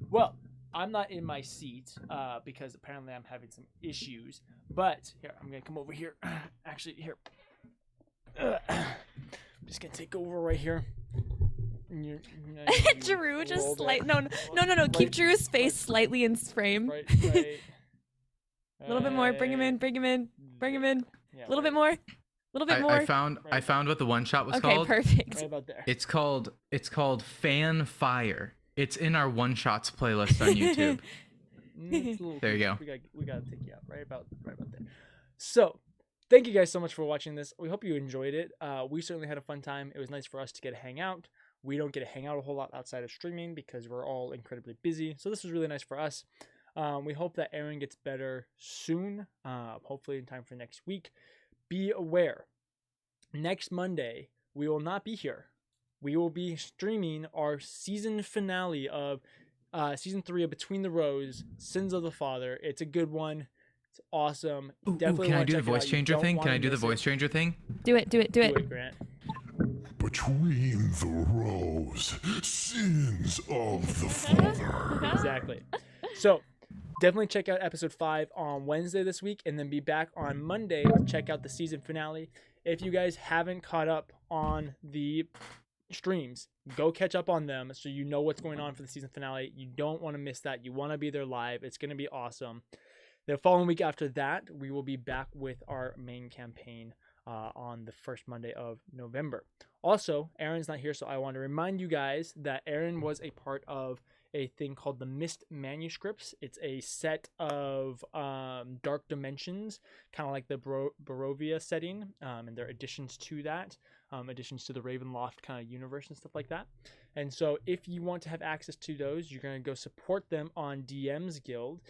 Well, I'm not in my seat because apparently I'm having some issues. But here, I'm gonna come over here. Actually, here. I'm just gonna take over right here. Drew just rolled slight. it. No. Keep Drew's face slightly in frame. Right. A little bit more. Bring him in. Yeah, A little bit more. A little bit more. I found what the one shot was Okay, called. perfect. Right about there. It's called Fan Fire. It's in our one shots playlist on YouTube. It's a little There you go. We gotta take you out right about there. So, thank you guys so much for watching this. We hope you enjoyed it. We certainly had a fun time. It was nice for us to get to hang out. We don't get to hang out a whole lot outside of streaming because we're all incredibly busy. So this was really nice for us. We hope that Aaron gets better soon. Hopefully in time for next week. Be aware. Next Monday, we will not be here. We will be streaming our season finale of season 3 of Between the Rows, Sins of the Father. It's a good one. It's awesome. Ooh, Definitely can I wanna do the check it voice out. You changer don't thing? Can wanna I do the miss it. voice changer thing? Do it. Do it, Grant. Between the rows, sins of the Father. Exactly. So, definitely check out episode 5 on Wednesday this week, and then be back on Monday to check out the season finale. If you guys haven't caught up on the streams, go catch up on them so you know what's going on for the season finale. You don't want to miss that. You want to be there live. It's going to be awesome. The following week after that, we will be back with our main campaign on the first Monday of November. Also, Aaron's not here, so I want to remind you guys that Aaron was a part of a thing called the Mist Manuscripts. It's a set of dark dimensions, kind of like the Barovia setting, and there are additions to that, additions to the Ravenloft kind of universe and stuff like that. And so if you want to have access to those, you're going to go support them on DM's Guild.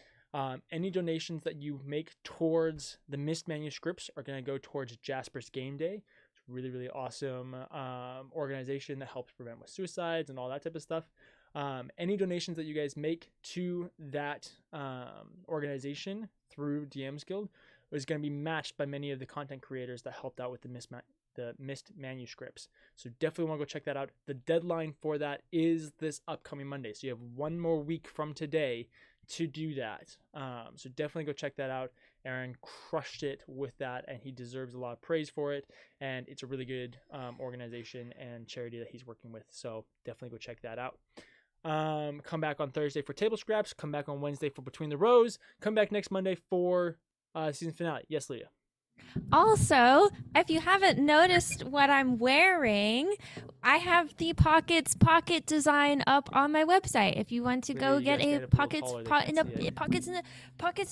Any donations that you make towards the Mist Manuscripts are going to go towards Jasper's Game Day. It's a really, really awesome organization that helps prevent with suicides and all that type of stuff. Any donations that you guys make to that organization through DM's Guild is going to be matched by many of the content creators that helped out with the Mist Manuscripts. So definitely want to go check that out. The deadline for that is this upcoming Monday. So you have one more week from today to do that. So definitely go check that out. Aaron crushed it with that, and he deserves a lot of praise for it. And it's a really good organization and charity that he's working with. So definitely go check that out. Come back on Thursday for Table Scraps. Come back on Wednesday for Between the Rows. Come back next Monday for season finale. Yes, Leah. Also, if you haven't noticed what I'm wearing, I have the pocket design up on my website. If you want to go get a pockets in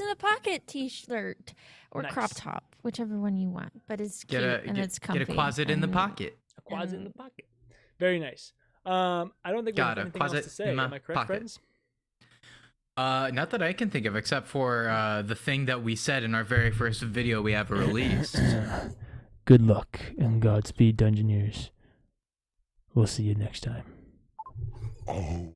a pocket t-shirt or crop top, whichever one you want. But it's cute and it's comfy. Get a closet in the pocket. A closet in the pocket. Very nice. I don't think we have anything else to say. Am I correct, friends? Not that I can think of, except for the thing that we said in our very first video we ever released. Good luck and Godspeed, Dungeoneers. We'll see you next time. Oh.